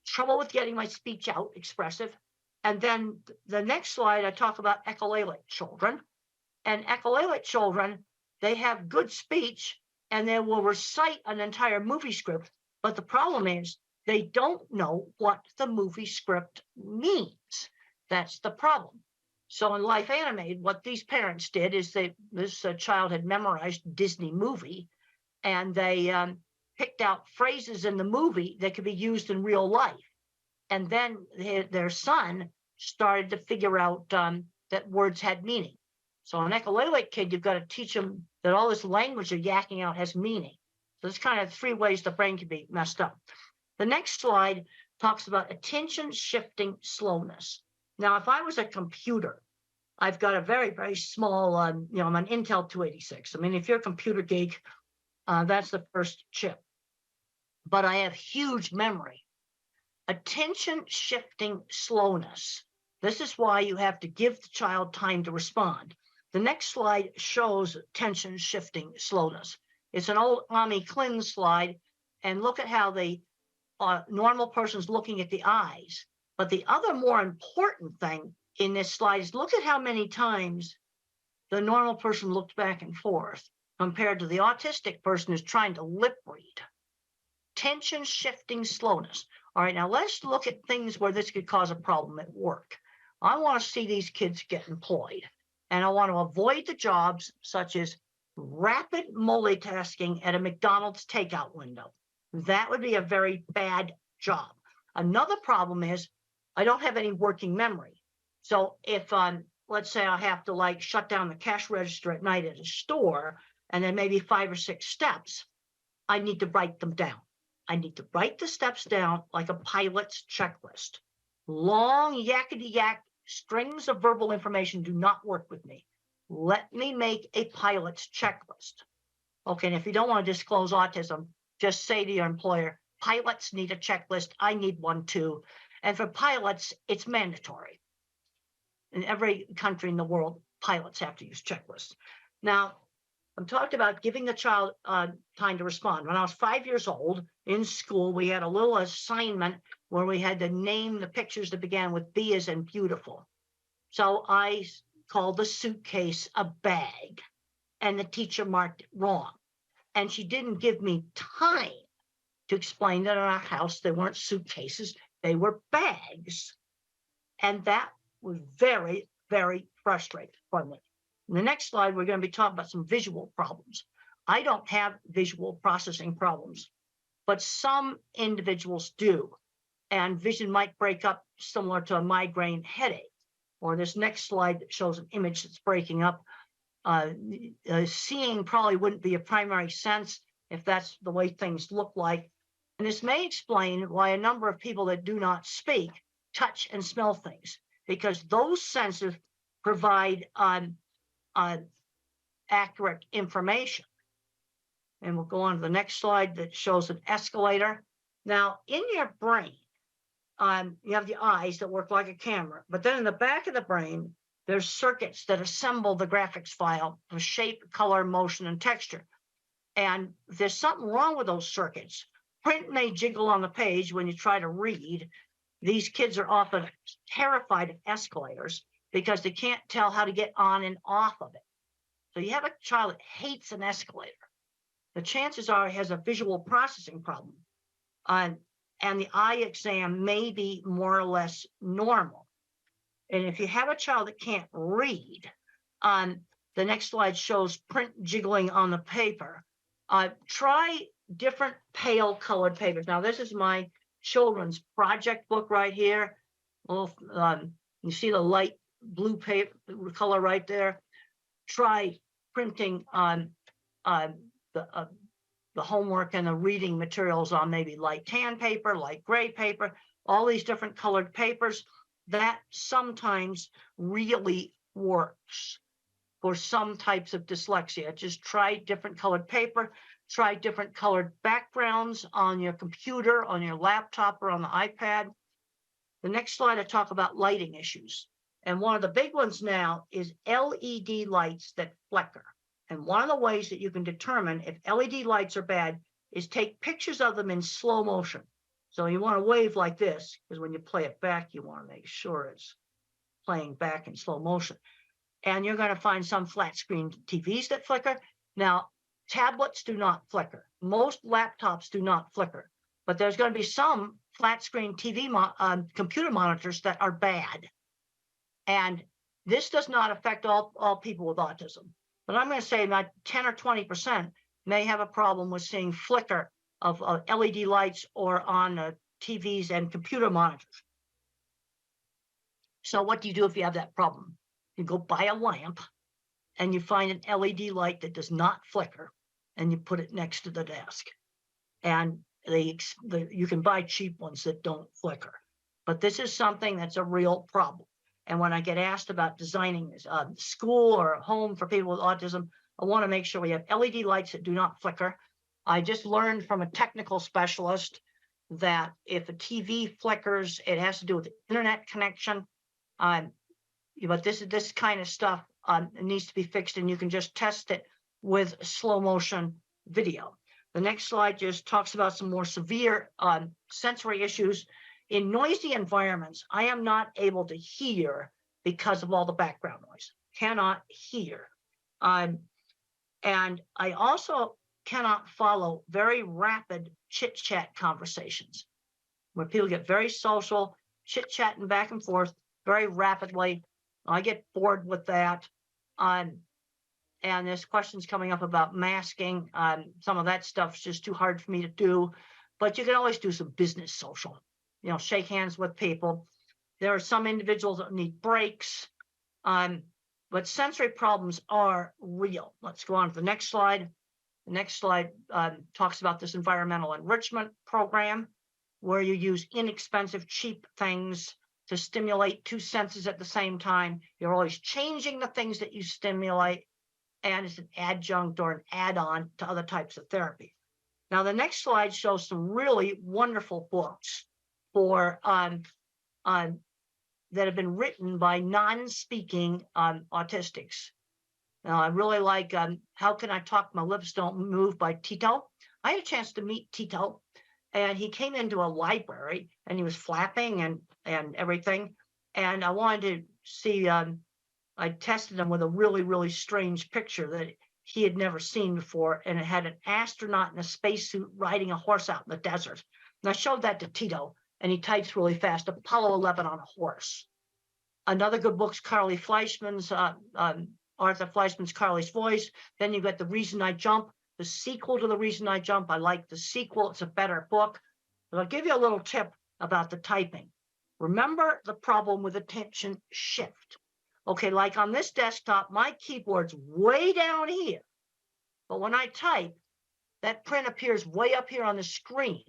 trouble with getting my speech out, expressive. And then the next slide, I talk about echolalic children. And echolalic children, they have good speech and they will recite an entire movie script. But the problem is they don't know what the movie script means. That's the problem. So in Life Animated, what these parents did is this child had memorized Disney movie, and they picked out phrases in the movie that could be used in real life. And then their son started to figure out that words had meaning. So an echolalic kid, you've got to teach them that all this language they're yakking out has meaning. So there's kind of 3 ways the brain can be messed up. The next slide talks about attention shifting slowness. Now, if I was a computer, I've got a very, very small, I'm an Intel 286. I mean, if you're a computer geek, that's the first chip. But I have huge memory. Attention shifting slowness. This is why you have to give the child time to respond. The next slide shows attention shifting slowness. It's an old Ami Klin slide, and look at how the normal person's looking at the eyes. But the other more important thing in this slide is look at how many times the normal person looked back and forth compared to the autistic person who's trying to lip read. Attention shifting slowness. All right, now let's look at things where this could cause a problem at work. I want to see these kids get employed, and I want to avoid the jobs such as rapid multitasking at a McDonald's takeout window. That would be a very bad job. Another problem is I don't have any working memory. So if let's say I have to shut down the cash register at night at a store, and then maybe 5 or 6 steps, I need to write them down. I need to write the steps down like a pilot's checklist. Long yakety-yak strings of verbal information do not work with me. Let me make a pilot's checklist. Okay, and if you don't want to disclose autism, just say to your employer, pilots need a checklist. I need one too. And for pilots, it's mandatory. In every country in the world, pilots have to use checklists. Now, I'm talking about giving the child time to respond. When I was 5 years old in school, we had a little assignment where we had to name the pictures that began with B as in beautiful. So I called the suitcase a bag, and the teacher marked it wrong. And she didn't give me time to explain that in our house, they weren't suitcases, they were bags. And that was very, very frustrating for me. In the next slide, we're going to be talking about some visual problems. I don't have visual processing problems, but some individuals do. And vision might break up similar to a migraine headache. Or this next slide that shows an image that's breaking up. Seeing probably wouldn't be a primary sense if that's the way things look like. And this may explain why a number of people that do not speak touch and smell things, because those senses provide accurate information. And we'll go on to the next slide that shows an escalator. Now, in your brain, you have the eyes that work like a camera, but then in the back of the brain, there's circuits that assemble the graphics file for shape, color, motion, and texture. And if there's something wrong with those circuits, print may jiggle on the page when you try to read. These kids are often terrified of escalators because they can't tell how to get on and off of it. So you have a child that hates an escalator. The chances are he has a visual processing problem. And the eye exam may be more or less normal. And if you have a child that can't read, the next slide shows print jiggling on the paper. Try different pale colored papers. Now, this is my children's project book right here. Well, you see the light blue paper color right there. Try printing on the homework and the reading materials on maybe light tan paper, light gray paper, all these different colored papers. That sometimes really works for some types of dyslexia. Just try different colored paper, try different colored backgrounds on your computer, on your laptop, or on the iPad. The next slide, I talk about lighting issues. And one of the big ones now is LED lights that flicker. And one of the ways that you can determine if LED lights are bad is take pictures of them in slow motion. So you want to wave like this, because when you play it back, you want to make sure it's playing back in slow motion. And you're going to find some flat screen TVs that flicker. Now, tablets do not flicker. Most laptops do not flicker. But there's going to be some flat screen TV computer monitors that are bad. And this does not affect all people with autism. But I'm going to say about 10 or 20% may have a problem with seeing flicker of LED lights or on TVs and computer monitors. So what do you do if you have that problem? You go buy a lamp and you find an LED light that does not flicker and you put it next to the desk. And you can buy cheap ones that don't flicker. But this is something that's a real problem. And when I get asked about designing a school or a home for people with autism, I want to make sure we have LED lights that do not flicker. I just learned from a technical specialist that if a TV flickers, it has to do with the internet connection. But this kind of stuff needs to be fixed, and you can just test it with slow motion video. The next slide just talks about some more severe sensory issues. In noisy environments, I am not able to hear because of all the background noise. Cannot hear. And I also cannot follow very rapid chit-chat conversations where people get very social, chit-chatting back and forth very rapidly. I get bored with that. And there's questions coming up about masking. Some of that stuff's just too hard for me to do. But you can always do some business social. You know, shake hands with people. There are some individuals that need breaks, but sensory problems are real. Let's go on to the next slide. The next slide talks about this environmental enrichment program, where you use inexpensive, cheap things to stimulate two senses at the same time. You're always changing the things that you stimulate, and it's an adjunct or an add-on to other types of therapy. Now, the next slide shows some really wonderful books for that have been written by non-speaking autistics. Now, I really like How Can I Talk My Lips Don't Move by Tito. I had a chance to meet Tito, and he came into a library, and he was flapping and everything. And I wanted to see, I tested him with a really, really strange picture that he had never seen before, and it had an astronaut in a spacesuit riding a horse out in the desert. And I showed that to Tito, and he types really fast, Apollo 11 on a horse. Another good book's Carly Fleischman's, Arthur Fleischman's Carly's Voice. Then you got The Reason I Jump, the sequel to The Reason I Jump. I like the sequel. It's a better book. But I'll give you a little tip about the typing. Remember the problem with attention shift. Okay, like on this desktop, my keyboard's way down here. But when I type, that print appears way up here on the screen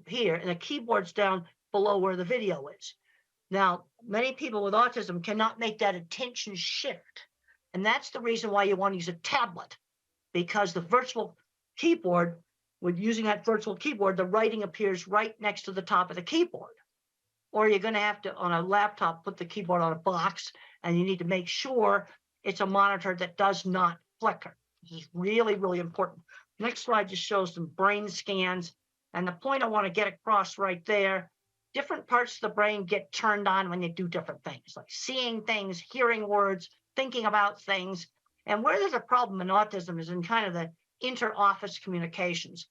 here, and the keyboard's down below where the video is. Now, many people with autism cannot make that attention shift. And that's the reason why you want to use a tablet, because the virtual keyboard, with using that virtual keyboard, the writing appears right next to the top of the keyboard. Or you're going to have to, on a laptop, put the keyboard on a box, and you need to make sure it's a monitor that does not flicker. This is really, really important. Next slide just shows some brain scans. And the point I want to get across right there, different parts of the brain get turned on when you do different things, like seeing things, hearing words, thinking about things. And where there's a problem in autism is in kind of the inter-office communications.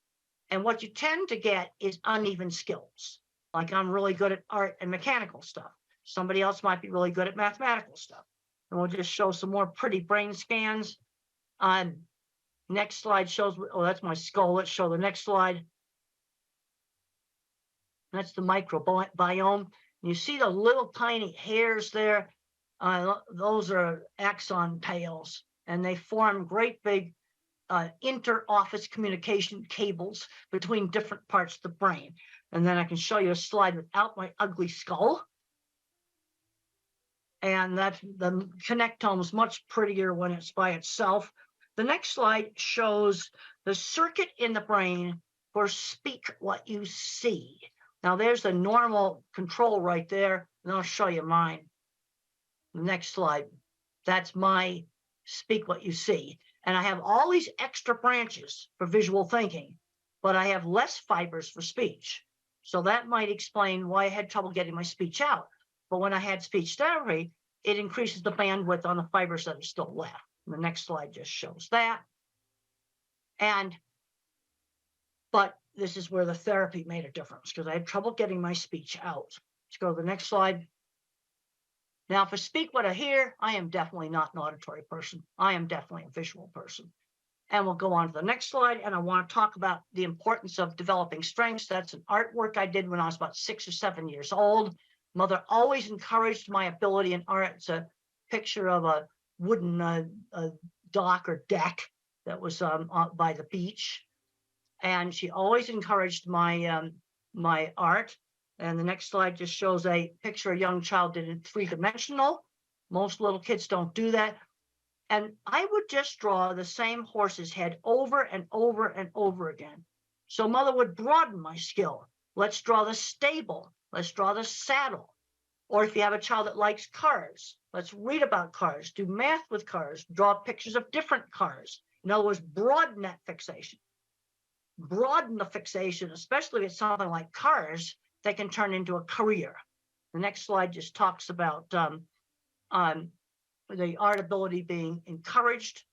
And what you tend to get is uneven skills. Like I'm really good at art and mechanical stuff. Somebody else might be really good at mathematical stuff. And we'll just show some more pretty brain scans. Next slide shows, oh, that's my skull. Let's show the next slide. That's the microbiome. You see the little tiny hairs there. Those are axon tails, and they form great big inter-office communication cables between different parts of the brain. And then I can show you a slide without my ugly skull. And that's the connectome is much prettier when it's by itself. The next slide shows the circuit in the brain for speak what you see. Now there's the normal control right there, and I'll show you mine. The next slide, that's my speak what you see. And I have all these extra branches for visual thinking, but I have less fibers for speech. So that might explain why I had trouble getting my speech out. But when I had speech therapy, it increases the bandwidth on the fibers that are still left. And the next slide just shows that. But this is where the therapy made a difference, because I had trouble getting my speech out. Let's go to the next slide. Now, if I speak what I hear, I am definitely not an auditory person. I am definitely a visual person. And we'll go on to the next slide. And I want to talk about the importance of developing strengths. That's an artwork I did when I was about 6 or 7 years old. Mother always encouraged my ability in art. It's a picture of a wooden dock or deck that was by the beach. And she always encouraged my my art. And the next slide just shows a picture a young child did in 3-dimensional. Most little kids don't do that. And I would just draw the same horse's head over and over and over again. So mother would broaden my skill. Let's draw the stable. Let's draw the saddle. Or if you have a child that likes cars, let's read about cars, do math with cars, draw pictures of different cars. In other words, broaden that fixation. Broaden the fixation, especially if it's something like cars, that can turn into a career. The next slide just talks about the art ability being encouraged.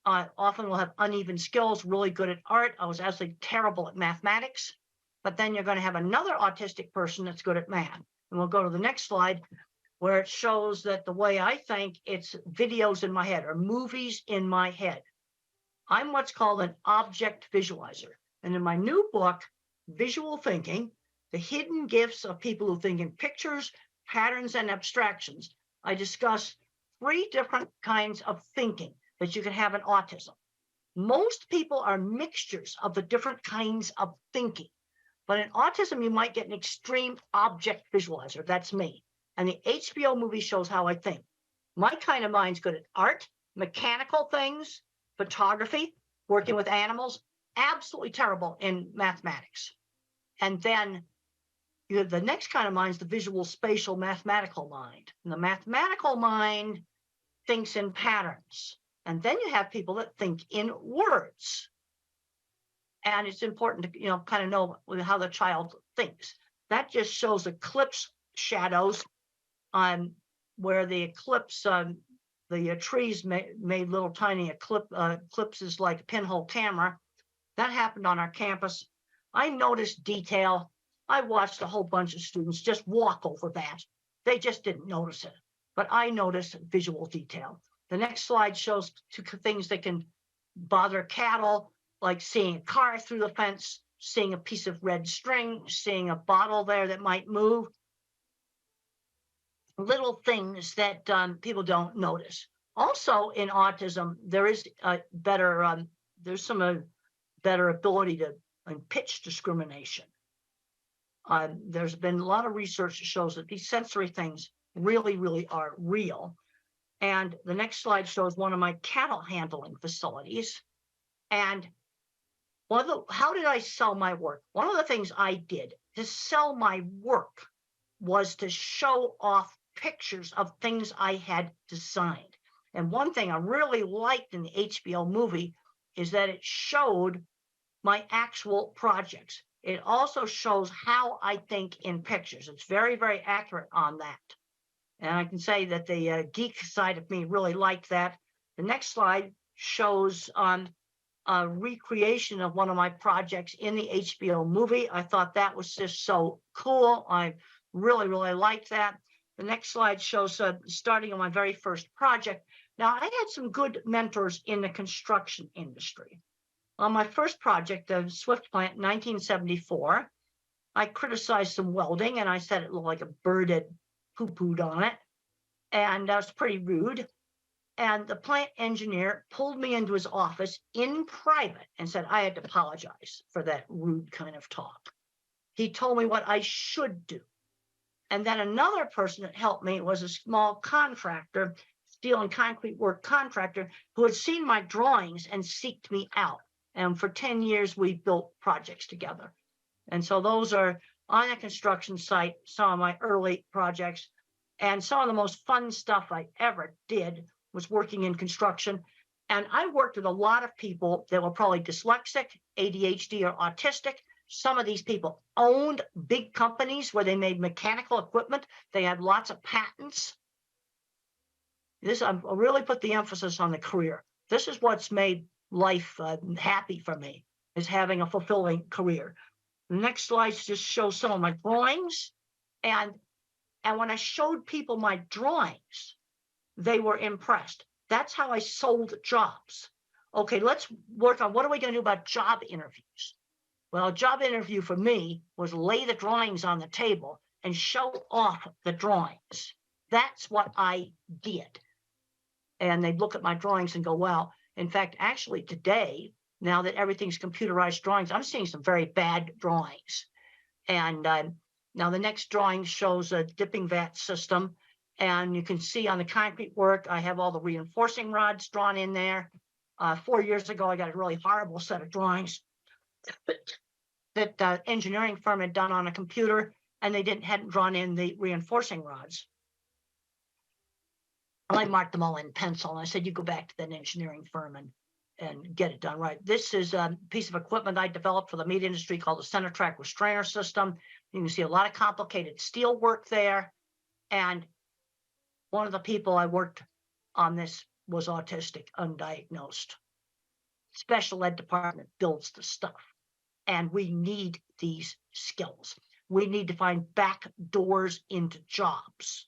Often we'll have uneven skills, really good at art. I was actually terrible at mathematics, but then you're going to have another autistic person that's good at math. And we'll go to the next slide where it shows that the way I think, it's videos in my head or movies in my head. I'm what's called an object visualizer. And in my new book, Visual Thinking, The Hidden Gifts of People Who Think in Pictures, Patterns, and Abstractions, I discuss 3 different kinds of thinking that you can have in autism. Most people are mixtures of the different kinds of thinking. But in autism, you might get an extreme object visualizer. That's me. And the HBO movie shows how I think. My kind of mind's good at art, mechanical things, photography, working with animals, absolutely terrible in mathematics. And then you have the next kind of mind is the visual, spatial, mathematical mind. And the mathematical mind thinks in patterns. And then you have people that think in words. And it's important to, kind of know how the child thinks. That just shows eclipse shadows on where the eclipse, the trees made little tiny eclipses like a pinhole camera. That happened on our campus. I noticed detail. I watched a whole bunch of students just walk over that. They just didn't notice it. But I noticed visual detail. The next slide shows 2 things that can bother cattle, like seeing a car through the fence, seeing a piece of red string, seeing a bottle there that might move. Little things that people don't notice. Also in autism, there is there's some better ability to pitch discrimination. There's been a lot of research that shows that these sensory things really, really are real. And the next slide shows one of my cattle handling facilities. And how did I sell my work? One of the things I did to sell my work was to show off pictures of things I had designed. And one thing I really liked in the HBO movie is that it showed my actual projects. It also shows how I think in pictures. It's very, very accurate on that. And I can say that the geek side of me really liked that. The next slide shows a recreation of one of my projects in the HBO movie. I thought that was just so cool. I really, really liked that. The next slide shows starting on my very first project. Now, I had some good mentors in the construction industry. On my first project, the Swift plant, 1974, I criticized some welding, and I said it looked like a bird had poo-pooed on it, and that was pretty rude. And the plant engineer pulled me into his office in private and said I had to apologize for that rude kind of talk. He told me what I should do. And then another person that helped me was a small contractor, steel and concrete work contractor, who had seen my drawings and seeked me out. And for 10 years, we built projects together. And so those are on a construction site, some of my early projects. And some of the most fun stuff I ever did was working in construction. And I worked with a lot of people that were probably dyslexic, ADHD, or autistic. Some of these people owned big companies where they made mechanical equipment. They had lots of patents. I really put the emphasis on the career. This is what's made life happy for me, is having a fulfilling career. The next slide just shows some of my drawings. And when I showed people my drawings, they were impressed. That's how I sold jobs. Okay, let's work on what are we going to do about job interviews? Well, a job interview for me was lay the drawings on the table and show off the drawings. That's what I did. And they'd look at my drawings and go, wow. In fact, actually today, now that everything's computerized drawings, I'm seeing some very bad drawings. And now the next drawing shows a dipping vat system. And you can see on the concrete work, I have all the reinforcing rods drawn in there. 4 years ago, I got a really horrible set of drawings that the engineering firm had done on a computer, and they hadn't drawn in the reinforcing rods. I marked them all in pencil, and I said, you go back to that engineering firm and get it done right. This is a piece of equipment I developed for the meat industry called the center track restrainer system. You can see a lot of complicated steel work there. And one of the people I worked on this was autistic, undiagnosed. Special ed department builds the stuff. And we need these skills. We need to find back doors into jobs,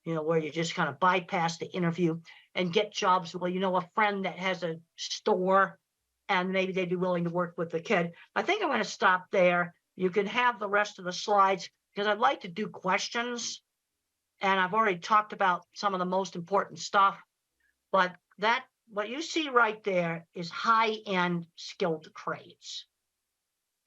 where you just kind of bypass the interview and get jobs. Well, a friend that has a store, and maybe they'd be willing to work with the kid. I think I'm going to stop there. You can have the rest of the slides because I'd like to do questions. And I've already talked about some of the most important stuff, but what you see right there is high-end skilled trades.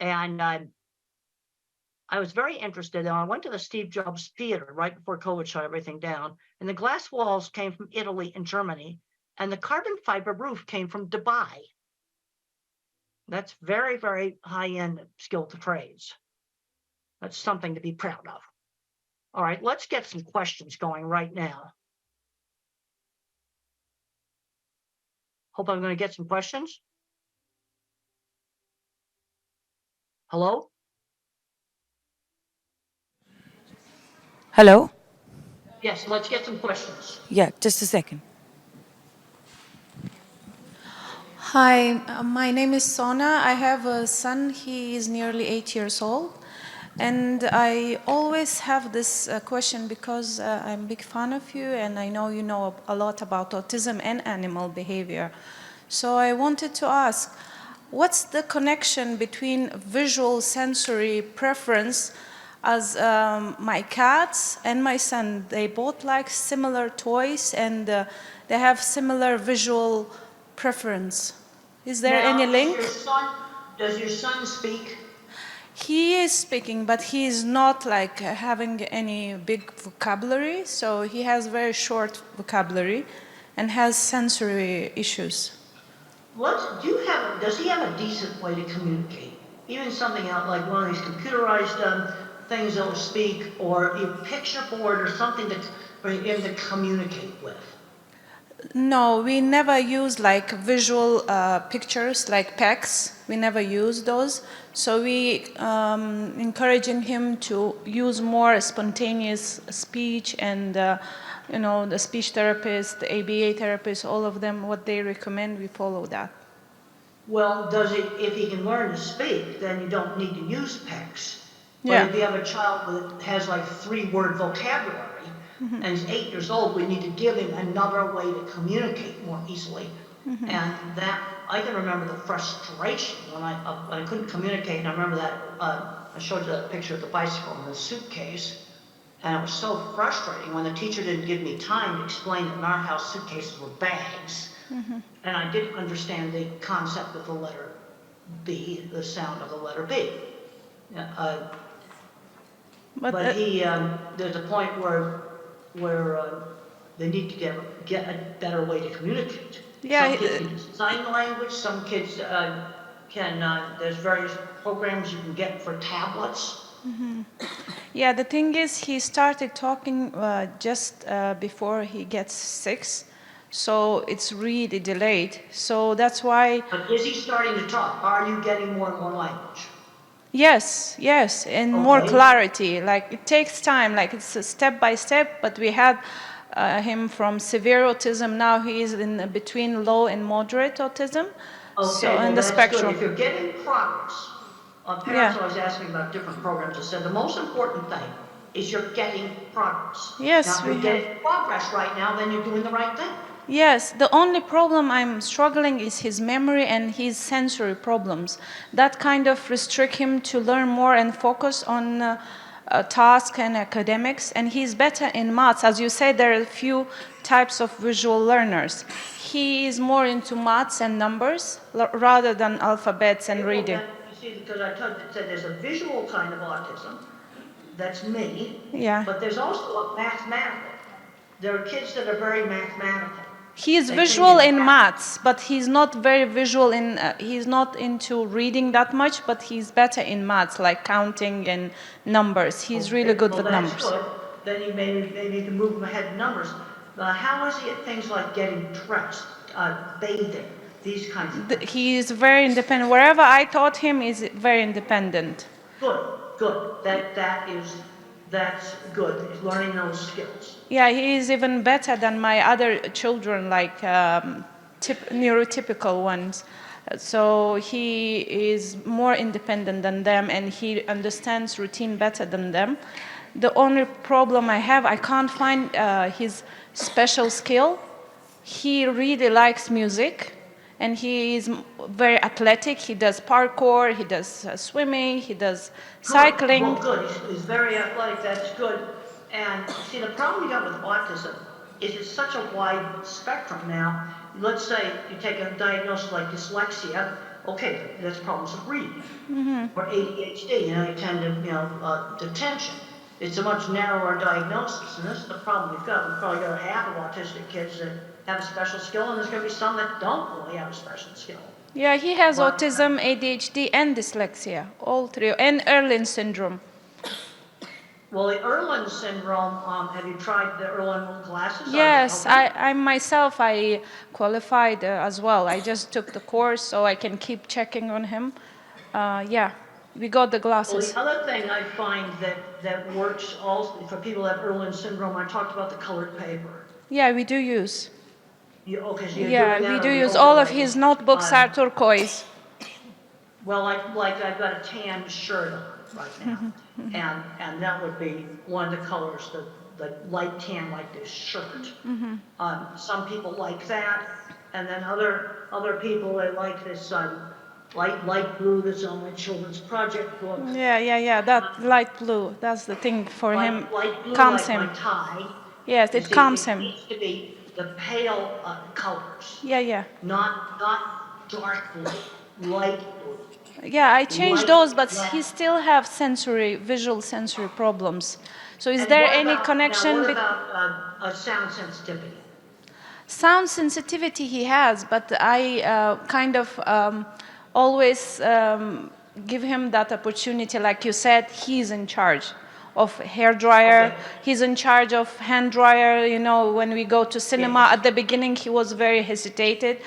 And I was very interested. I went to the Steve Jobs Theater right before COVID shut everything down. And the glass walls came from Italy and Germany. And the carbon fiber roof came from Dubai. That's very, very high-end skilled trades. That's something to be proud of. All right, let's get some questions going right now. Hope I'm going to get some questions. Hello? Hello? Yes, let's get some questions. Yeah, just a second. Hi, my name is Sona. I have a son. He is nearly 8 years old. And I always have this question because I'm a big fan of you and I know you know a lot about autism and animal behavior. So I wanted to ask, what's the connection between visual sensory preference as my cats and my son? They both like similar toys and they have similar visual preference. Is there any link? Does your son speak? He is speaking, but he is not like having any big vocabulary. So he has very short vocabulary and has sensory issues. Does he have a decent way to communicate? Even something out like one of these computerized things that will speak, or a picture board or something for him to communicate with? No, we never use like visual pictures like PECs. We never use those. So we encouraging him to use more spontaneous speech and the speech therapist, the ABA therapist, all of them, what they recommend, we follow that. Well, if he can learn to speak, then you don't need to use PECs. Yeah. But if you have a child that has like 3-word vocabulary, and he's 8 years old, we need to give him another way to communicate more easily. And that, I can remember the frustration when I couldn't communicate. And I remember that, I showed you that picture of the bicycle in the suitcase. And it was so frustrating when the teacher didn't give me time to explain that in our house suitcases were bags. And I didn't understand the concept of the letter B, the sound of the letter B. But there's a point where they need to get a better way to communicate. Yeah, some kids can do sign language, some kids there's various programs you can get for tablets. Yeah, the thing is he started talking just before he gets 6. So it's really delayed. So that's why, But is he starting to talk? Are you getting more and more language? yes, yes, and more Okay. clarity. Like it takes time, like it's a step by step, but we had him from severe autism. Now he is in between low and moderate autism. Okay, So well, in the that's spectrum. good. If you're getting progress, parents always ask me about different programs. I said the most important thing is you're getting progress. Yes, now, if we you're getting progress right now, then you're doing the right thing. Yes, the only problem I'm struggling is his memory and his sensory problems. That kind of restrict him to learn more and focus on task and academics. And he's better in maths. As you said, there are a few types of visual learners. He is more into maths and numbers rather than alphabets and reading. You see, because I said there's a visual kind of autism, that's me, Yeah. but there's also a mathematical. There are kids that are very mathematical. He is visual in maths, but he's not very visual in, he's not into reading that much, but he's better in maths, like counting and numbers. He's really good with numbers. That's good. Then you maybe you can move him ahead in numbers. How is he at things like getting dressed, bathing, these kinds of things? He is very independent. Wherever I taught him, is very independent. Good, good. That's good, learning those skills. Yeah, he is even better than my other children, like neurotypical ones. So he is more independent than them, and he understands routine better than them. The only problem I have, I can't find his special skill. He really likes music, and he is very athletic. He does parkour, he does swimming, he does cycling. Well, good. He's very athletic. That's good. And see, the problem you got with autism is it's such a wide spectrum now. Let's say you take a diagnosis like dyslexia. Okay, that's problems with reading. Or ADHD, you tend to, detention. It's a much narrower diagnosis, and this is the problem we've got. We've probably got half of autistic kids that have a special skill, and there's going to be some that don't really have a special skill. Yeah, he has autism, ADHD, and dyslexia, all three, and Erlin syndrome. Well, the Erlin syndrome, have you tried the Erlin classes? Yes, I myself, I qualified as well. I just took the course, so I can keep checking on him. Yeah, we got the glasses. Well, the other thing I find that works also for people that have Erlin syndrome, I talked about the colored paper. Yeah, we do use. Yeah, we do use. All of his notebooks are turquoise. Well, like I've got a tan shirt on right now, and that would be one of the colors, the light tan like this shirt. Some people like that, and then other people, they like this light blue that's on my children's project book. Yeah, that light blue, that's the thing for him, Light blue, calms like him. my tie. Yes, it calms him. It needs to be the pale colors. Yeah. Not dark blue, light blue. Yeah, I changed those, but he still have visual sensory problems. So is there any connection? What about sound sensitivity? Sound sensitivity he has, but I kind of always give him that opportunity. Like you said, he's in charge of hair dryer. Okay. He's in charge of hand dryer. When we go to cinema, at the beginning he was very hesitated,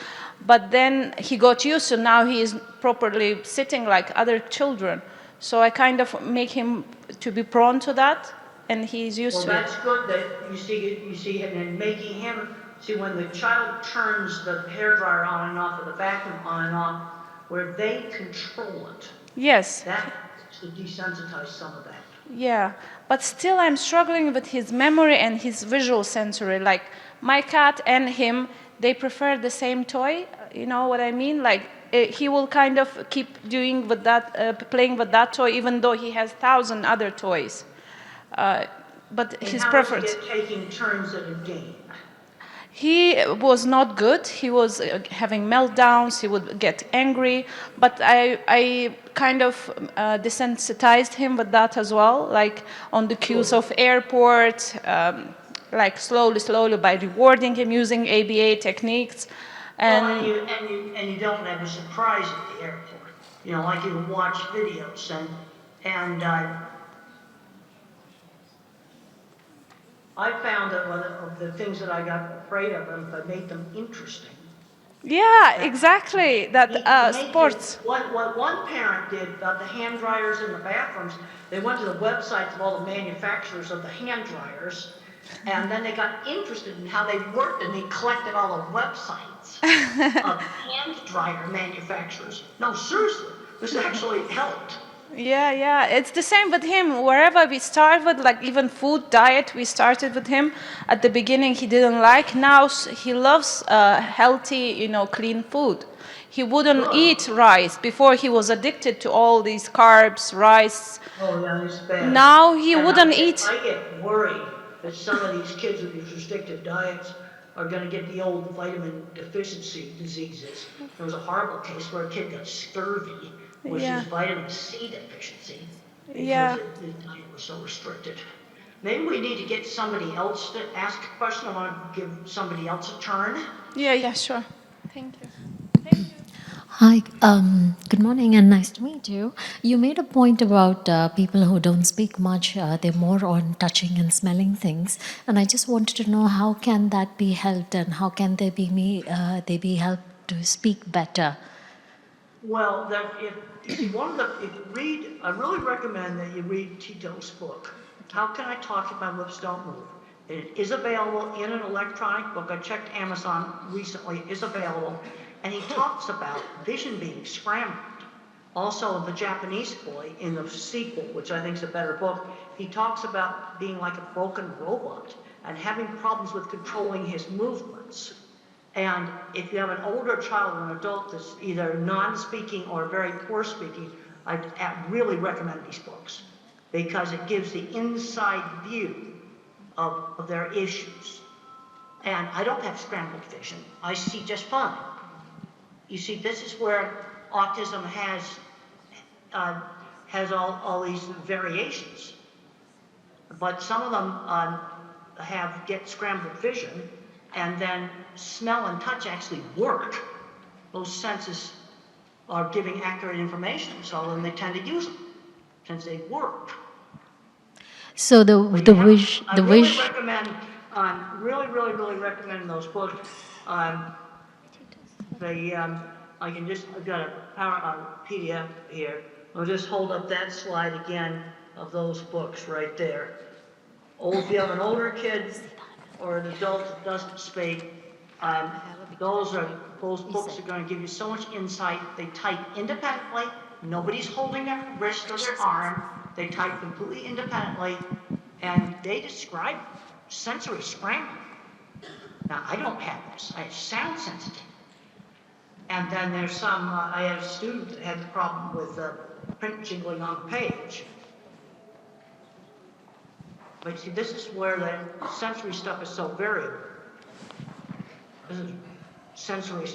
but then he got used to. Now he is properly sitting like other children. So I kind of make him to be prone to that, and he's used to it. Well, that's good that you see him and making him see when the child turns the hair dryer on and off or the vacuum on and off, where they control it. Yes. That to desensitize some of that. Yeah, but still I'm struggling with his memory and his visual sensory. Like my cat and him, they prefer the same toy. You know what I mean? Like he will kind of keep doing with that, playing with that toy, even though he has 1,000 other toys. But his preference. How was he taking turns at a game? He was not good. He was having meltdowns. He would get angry. But I kind of desensitized him with that as well, like on the cues of airport, like slowly by rewarding him using ABA techniques. And you don't have a surprise at the airport. Like you watch videos and I found that one of the things that I got afraid of them, if I made them interesting. Yeah, exactly. That sports. What one parent did about the hand dryers in the bathrooms, they went to the websites of all the manufacturers of the hand dryers, and then they got interested in how they worked, and they collected all the websites of hand dryer manufacturers. No, seriously, this actually helped. Yeah, it's the same with him. Wherever we start with, like even food diet, we started with him. At the beginning, he didn't like. Now he loves healthy, clean food. He wouldn't eat rice. Before, he was addicted to all these carbs, rice. Oh, yeah, it's bad. Now he And wouldn't eat. I get worried that some of these kids with these restricted diets are going to get the old vitamin deficiency diseases. There was a horrible case where a kid got scurvy, which Yeah. is vitamin C deficiency, because Yeah. the diet was so restricted. Maybe we need to get somebody else to ask a question. I want to give somebody else a turn. Yeah, sure. Thank you. Hi, good morning and nice to meet you. You made a point about people who don't speak much, they're more on touching and smelling things. And I just wanted to know how can that be helped and how can they be helped to speak better? Well, if you read, I really recommend that you read Tito's book, How Can I Talk If My Lips Don't Move? It is available in an electronic book. I checked Amazon recently, it is available. And he talks about vision being scrambled. Also, the Japanese boy in the sequel, which I think is a better book, he talks about being like a broken robot and having problems with controlling his movements. And if you have an older child or an adult that's either non-speaking or very poor speaking, I really recommend these books because it gives the inside view of their issues. And I don't have scrambled vision. I see just fine. You see, this is where autism has all these variations. But some of them get scrambled vision, and then smell and touch actually work. Those senses are giving accurate information, so then they tend to use them since they work. So I really recommend, really recommend those books. I've got a PDF here. I'll just hold up that slide again of those books right there. If you have an older kid or an adult that doesn't speak, those books are going to give you so much insight. They type independently. Nobody's holding their wrist or their arm. They type completely independently, and they describe sensory scrambling. Now, I don't have this. I have sound sensitive. And then there's some, I had a student that had the problem with print jingling on the page. But see, this is where the sensory stuff is so variable. This is sensory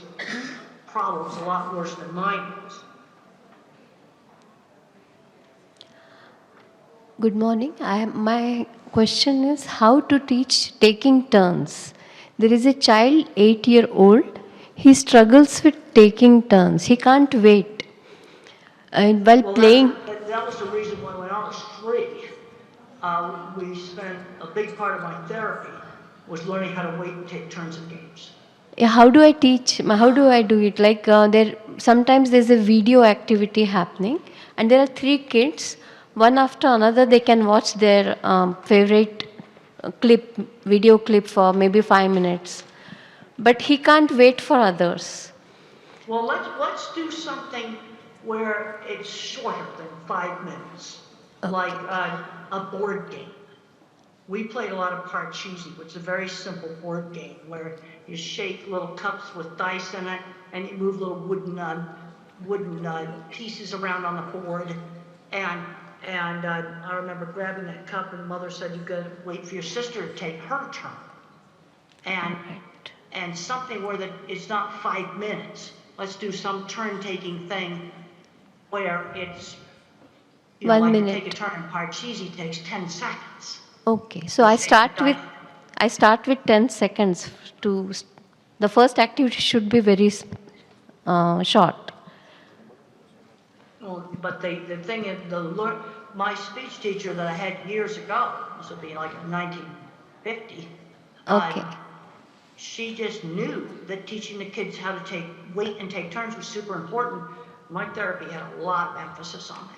problems a lot worse than mine is. Good morning. My question is how to teach taking turns. There is a child, 8-year-old. He struggles with taking turns. He can't wait. And while playing... That was the reason why when I was 3, we spent a big part of my therapy was learning how to wait and take turns in games. How do I teach? How do I do it? Like sometimes there's a video activity happening and there are 3 kids. One after another, they can watch their favorite video clip for maybe 5 minutes. But he can't wait for others. Well, let's do something where it's shorter than 5 minutes, okay. Like a board game. We played a lot of Parcheesi, which is a very simple board game where you shake little cups with dice in it, and you move little wooden pieces around on the board. And I remember grabbing that cup, and Mother said, "You've got to wait for your sister to take her turn." And something where it's not 5 minutes. Let's do some turn-taking thing where it's 1 minute. Take a turn in Parcheesi takes 10 seconds. Okay, so I start with 10 seconds. The first activity should be very short. Well, but the thing is, my speech teacher that I had years ago, this would be like 50. Okay. She just knew that teaching the kids how to wait and take turns was super important. My therapy had a lot of emphasis on that.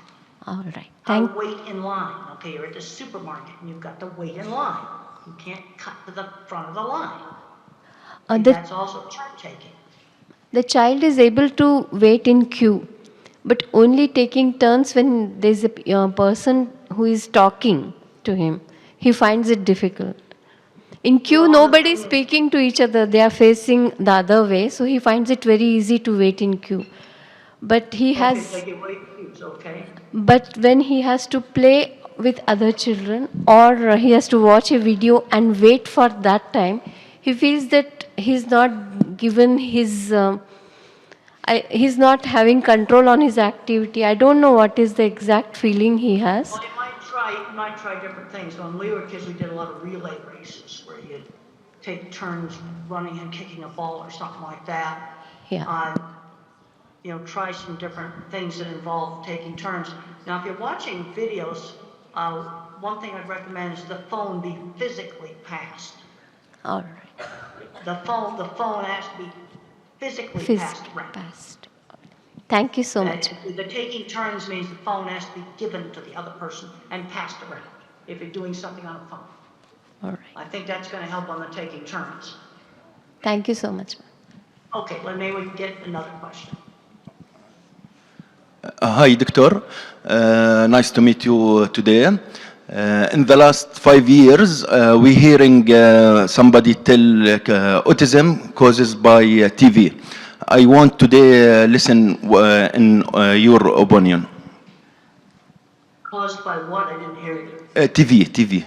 All right. How to wait in line. Okay, you're at the supermarket and you've got to wait in line. You can't cut to the front of the line. That's also turn taking. The child is able to wait in queue, but only taking turns when there's a person who is talking to him. He finds it difficult. In queue, nobody is speaking to each other. They are facing the other way, so he finds it very easy to wait in queue. But he has. Okay, wait queues, okay. But when he has to play with other children or he has to watch a video and wait for that time, he feels that he's not given his. He's not having control on his activity. I don't know what is the exact feeling he has. Well, you might try different things. When we were kids, we did a lot of relay races where you'd take turns running and kicking a ball or something like that. Yeah. Try some different things that involve taking turns. Now, if you're watching videos, one thing I'd recommend is the phone be physically passed. All right. The phone has to be physically passed around. Thank you so much. The taking turns means the phone has to be given to the other person and passed around if you're doing something on a phone. All right. I think that's going to help on the taking turns. Thank you so much. Okay, well, maybe we can get another question. Hi, Doctor. Nice to meet you today. In the last 5 years, we're hearing somebody tell autism causes by TV. I want today listen in your opinion. Caused by what? I didn't hear you. TV.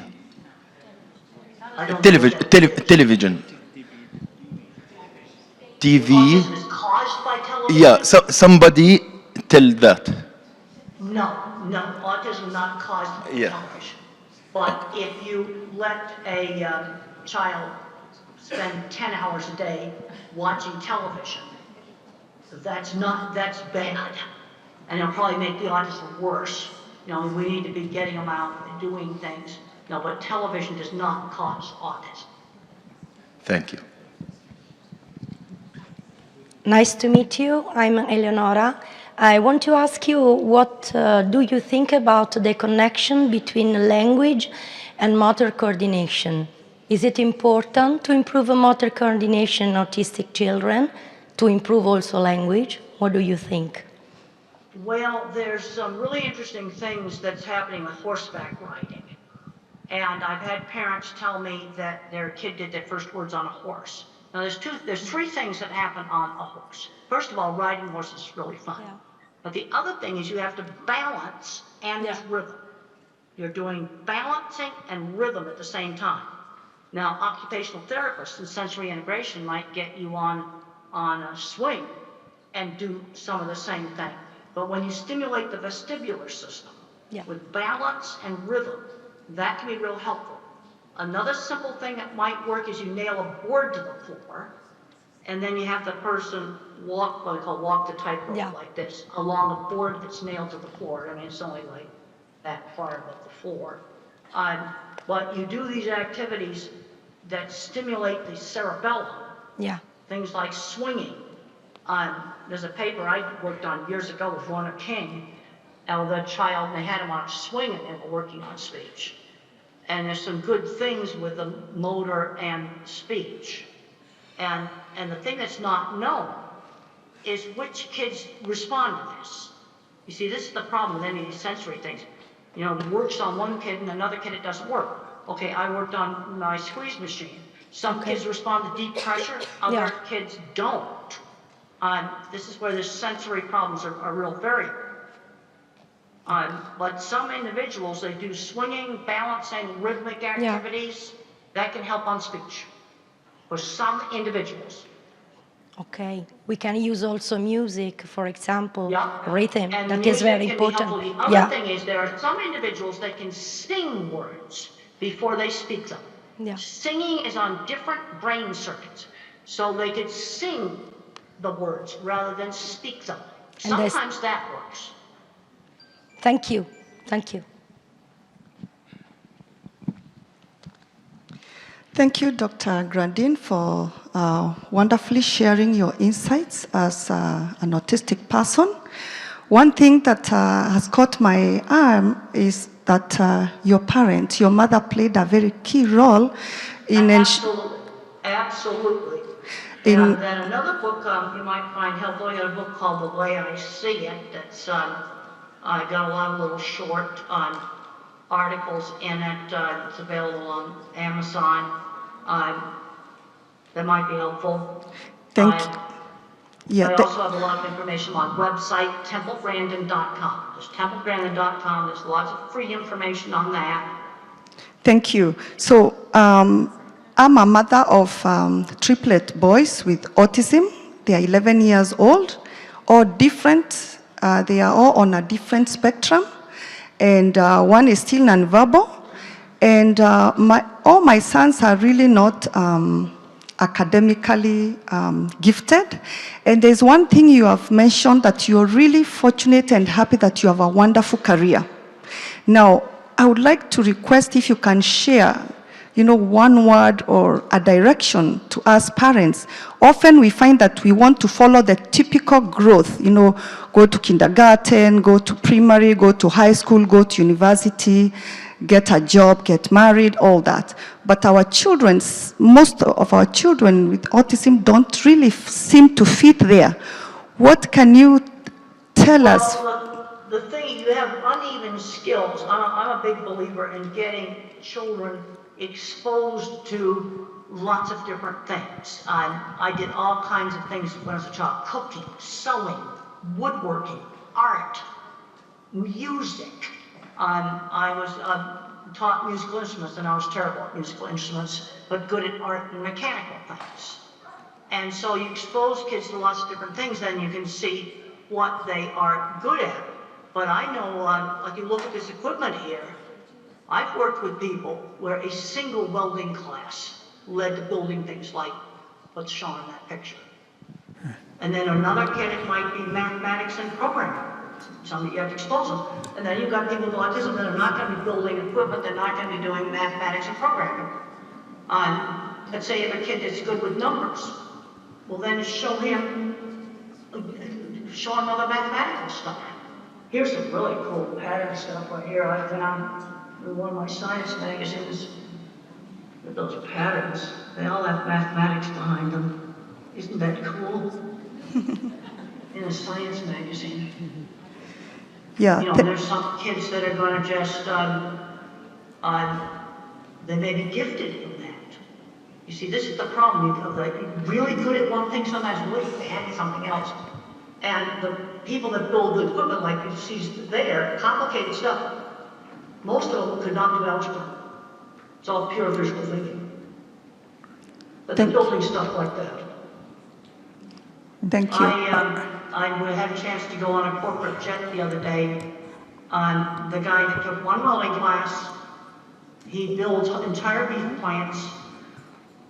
Television. TV. Autism is caused by television? Yeah, somebody tell that. No, autism not caused by television. But if you let a child spend 10 hours a day watching television, that's bad. And it'll probably make the autism worse. We need to be getting them out and doing things. No, but television does not cause autism. Thank you. Nice to meet you. I'm Eleonora. I want to ask you, what do you think about the connection between language and motor coordination? Is it important to improve motor coordination in autistic children, to improve also language? What do you think? Well, there's some really interesting things that's happening with horseback riding. And I've had parents tell me that their kid did their first words on a horse. Now, there's three things that happen on a horse. First of all, riding horses is really fun. Yeah. But the other thing is you have to balance and there's rhythm. You're doing balancing and rhythm at the same time. Now, occupational therapists and sensory integration might get you on a swing and do some of the same thing. But when you stimulate the vestibular system with balance and rhythm, that can be real helpful. Another simple thing that might work is you nail a board to the floor, and then you have the person walk, what we call walk the tightrope like this, along a board that's nailed to the floor. I mean, it's only like that far above the floor. But you do these activities that stimulate the cerebellum. Yeah. Things like swinging. There's a paper I worked on years ago with Warner King. Now the child, they had him on a swing and they were working on speech. And there's some good things with the motor and speech. And the thing that's not known is which kids respond to this. You see, this is the problem with any of these sensory things. It works on one kid and another kid it doesn't work. Okay, I worked on my squeeze machine. Some kids respond to deep pressure, other kids don't. This is where the sensory problems are real variable. But some individuals, they do swinging, balancing, rhythmic activities. That can help on speech for some individuals. Okay. We can use also music, for example, rhythm. And that is very important. The other thing is there are some individuals that can sing words before they speak them. Yeah. Singing is on different brain circuits. So they could sing the words rather than speak them. Sometimes that works. Thank you. Thank you. Thank you, Dr. Grandin, for wonderfully sharing your insights as an autistic person. One thing that has caught my eye is that your parent, your mother, played a very key role in Absolutely. And then another book you might find helpful, I got a book called The Way I See It. That's I got a lot of little short articles in it. It's available on Amazon. That might be helpful. Thank you. Yeah, I also have a lot of information on my website, templegrandin.com. There's templegrandin.com. There's lots of free information on that. Thank you. So I'm a mother of triplet boys with autism. They are 11 years old, all different. They are all on a different spectrum. And one is still nonverbal. And all my sons are really not academically gifted. And there's one thing you have mentioned, that you're really fortunate and happy that you have a wonderful career. Now, I would like to request if you can share, one word or a direction to us parents. Often we find that we want to follow the typical growth, go to kindergarten, go to primary, go to high school, go to university, get a job, get married, all that. But our children, most of our children with autism don't really seem to fit there. What can you tell us? The thing, you have uneven skills. I'm a big believer in getting children exposed to lots of different things. I did all kinds of things when I was a child: cooking, sewing, woodworking, art, music. I was taught musical instruments, and I was terrible at musical instruments, but good at art and mechanical things. And so you expose kids to lots of different things, then you can see what they are good at. But I know, like you look at this equipment here, I've worked with people where a single welding class led to building things like what's shown in that picture. And then another kid, it might be mathematics and programming. Some you have to expose them. And then you've got people with autism that are not going to be building equipment, they're not going to be doing mathematics and programming. Let's say you have a kid that's good with numbers. Well, then show him other mathematical stuff. Here's some really cool pattern stuff right here. I found in one of my science magazines with those patterns. They all have mathematics behind them. Isn't that cool? In a science magazine. Yeah. There's some kids that are going to just, they may be gifted in that. You see, this is the problem. You're really good at one thing, sometimes really bad at something else. And the people that build good equipment, like you see there, complicated stuff, most of them could not do algebra. It's all pure visual thinking. But they're building stuff like that. Thank you. I had a chance to go on a corporate jet the other day. The guy that took one welding class, he builds entire beef plants,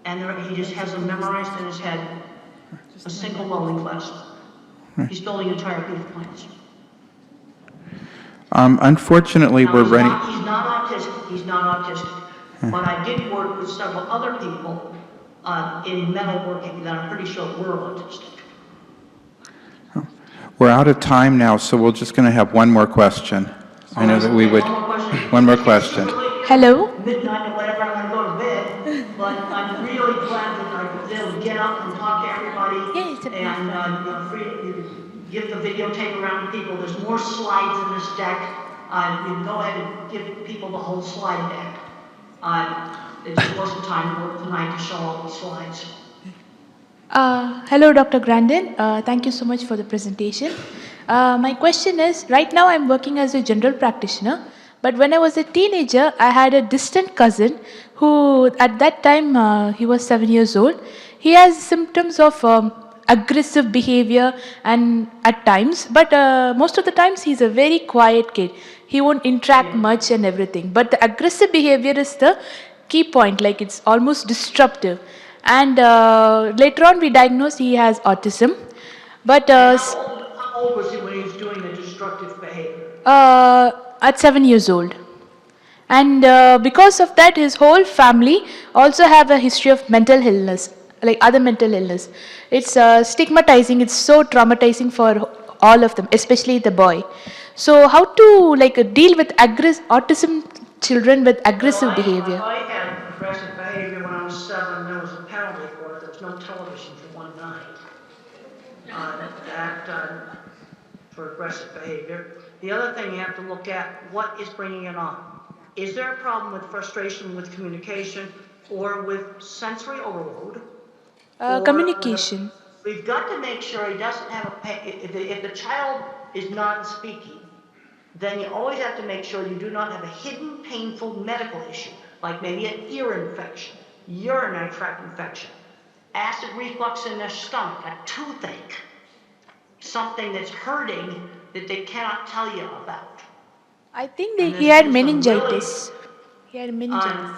and he just has them memorized in his head. A single welding class. He's building entire beef plants. Unfortunately, we're running. He's not autistic. He's not autistic. But I did work with several other people in metalworking that I'm pretty sure were autistic. We're out of time now, so we're just going to have one more question. I know that we would. One more question. Hello. Midnight or whatever, I'm going to go to bed. But I'm really glad that I was able to get up and talk to everybody. And free to give the videotape around to people. There's more slides in this deck. You can go ahead and give people the whole slide deck. It just wasn't time to work tonight to show all the slides. Hello, Dr. Grandin. Thank you so much for the presentation. My question is, right now I'm working as a general practitioner, but when I was a teenager, I had a distant cousin who, at that time, he was 7 years old. He has symptoms of aggressive behavior and at times, but most of the times he's a very quiet kid. He won't interact much and everything, but the aggressive behavior is the key point, like it's almost disruptive. And later on we diagnosed he has autism. But how old was he when he was doing the destructive behavior? At 7 years old. And because of that, his whole family also have a history of mental illness, like other mental illness. It's stigmatizing, it's so traumatizing for all of them, especially the boy. So how to deal with autism children with aggressive behavior? I had aggressive behavior when I was 7. There was a penalty for it. There was no television for one night. For aggressive behavior. The other thing you have to look at, what is bringing it on? Is there a problem with frustration with communication or with sensory overload? Communication. We've got to make sure he doesn't have if the child is non-speaking, then you always have to make sure you do not have a hidden painful medical issue, like maybe an ear infection, urinary tract infection, acid reflux in their stomach, a toothache, something that's hurting that they cannot tell you about. I think he had meningitis. He had meningitis.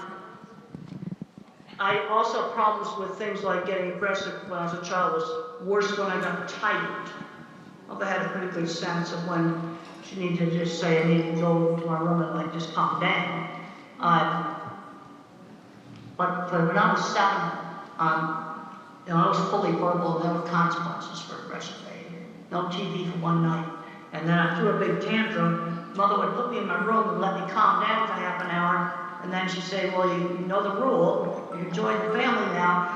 I also had problems with things like getting aggressive when I was a child was worse when I got tired. Mother had a pretty good sense of when she needed to just say, I need to go to my room and just calm down. But when I was 7, I was fully verbal, there were consequences for aggressive behavior. No TV for one night. And then I threw a big tantrum. Mother would put me in my room and let me calm down for half an hour. And then she'd say, well, you know the rule. You join the family now.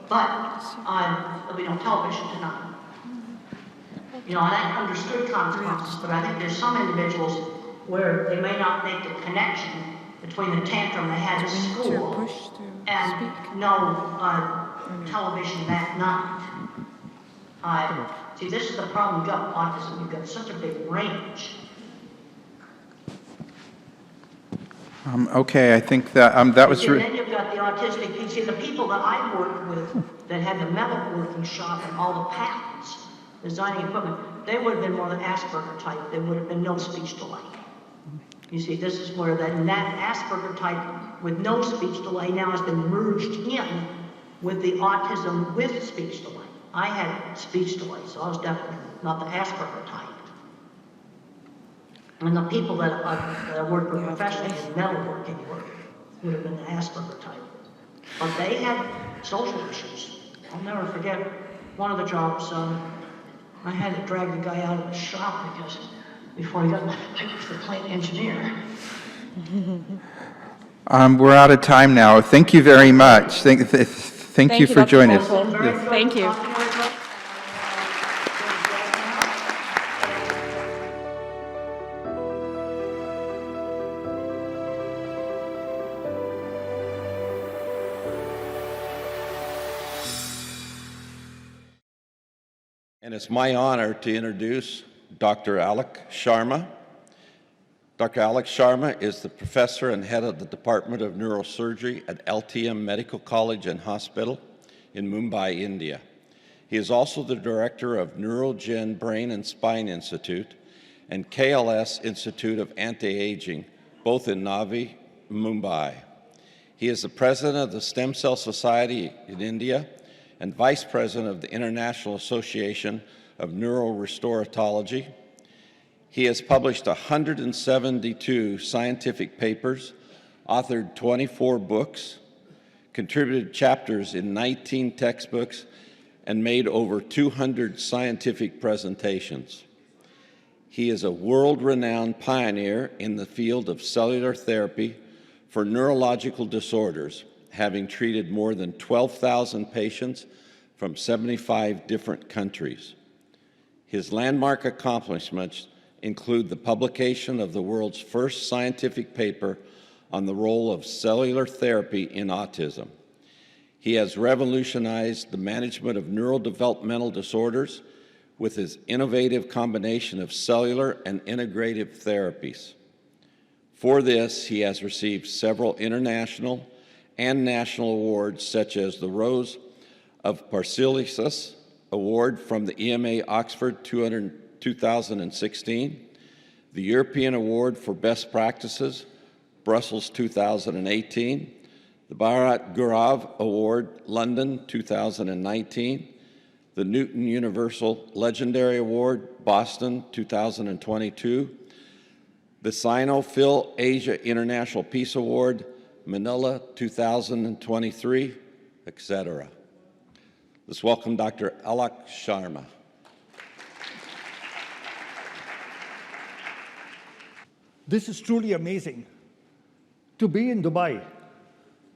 But there'll be no television tonight. And I understood consequences, but I think there's some individuals where they may not make the connection between the tantrum they had at school and no television that night. See, this is the problem you've got with autism. You've got such a big range. Okay, I think that was... And then you've got the autistic, you see, the people that I worked with that had the metal working shop and all the patents, designing equipment, they would have been more the Asperger type. There would have been no speech delay. You see, this is where that Asperger type with no speech delay now has been merged in with the autism with speech delay. I had speech delay, so I was definitely not the Asperger type. And the people that I worked with professionally in metalworking work would have been the Asperger type. But they had social issues. I'll never forget one of the jobs, I had to drag the guy out of the shop because before he got picked for plant engineer. We're out of time now. Thank you very much. Thank you for joining us. Yes. Thank you. And it's my honor to introduce Dr. Alok Sharma. Dr. Alok Sharma is the professor and head of the Department of Neurosurgery at LTM Medical College and Hospital in Mumbai, India. He is also the director of Neurogen Brain and Spine Institute and KLS Institute of Anti-Aging, both in Navi, Mumbai. He is the president of the Stem Cell Society in India and vice president of the International Association of Neurorestoratology. He has published 172 scientific papers, authored 24 books, contributed chapters in 19 textbooks, and made over 200 scientific presentations. He is a world-renowned pioneer in the field of cellular therapy for neurological disorders, having treated more than 12,000 patients from 75 different countries. His landmark accomplishments include the publication of the world's first scientific paper on the role of cellular therapy in autism. He has revolutionized the management of neurodevelopmental disorders with his innovative combination of cellular and integrative therapies. For this, he has received several international and national awards, such as the Rose of Paracelsus Award from the EMA Oxford 2016, the European Award for Best Practices, Brussels 2018, the Bharat Gaurav Award, London 2019, the Newton Universal Legendary Award, Boston 2022, the Sino-Phil Asia International Peace Award, Manila 2023, etc. Let's welcome Dr. Alok Sharma. This is truly amazing. To be in Dubai,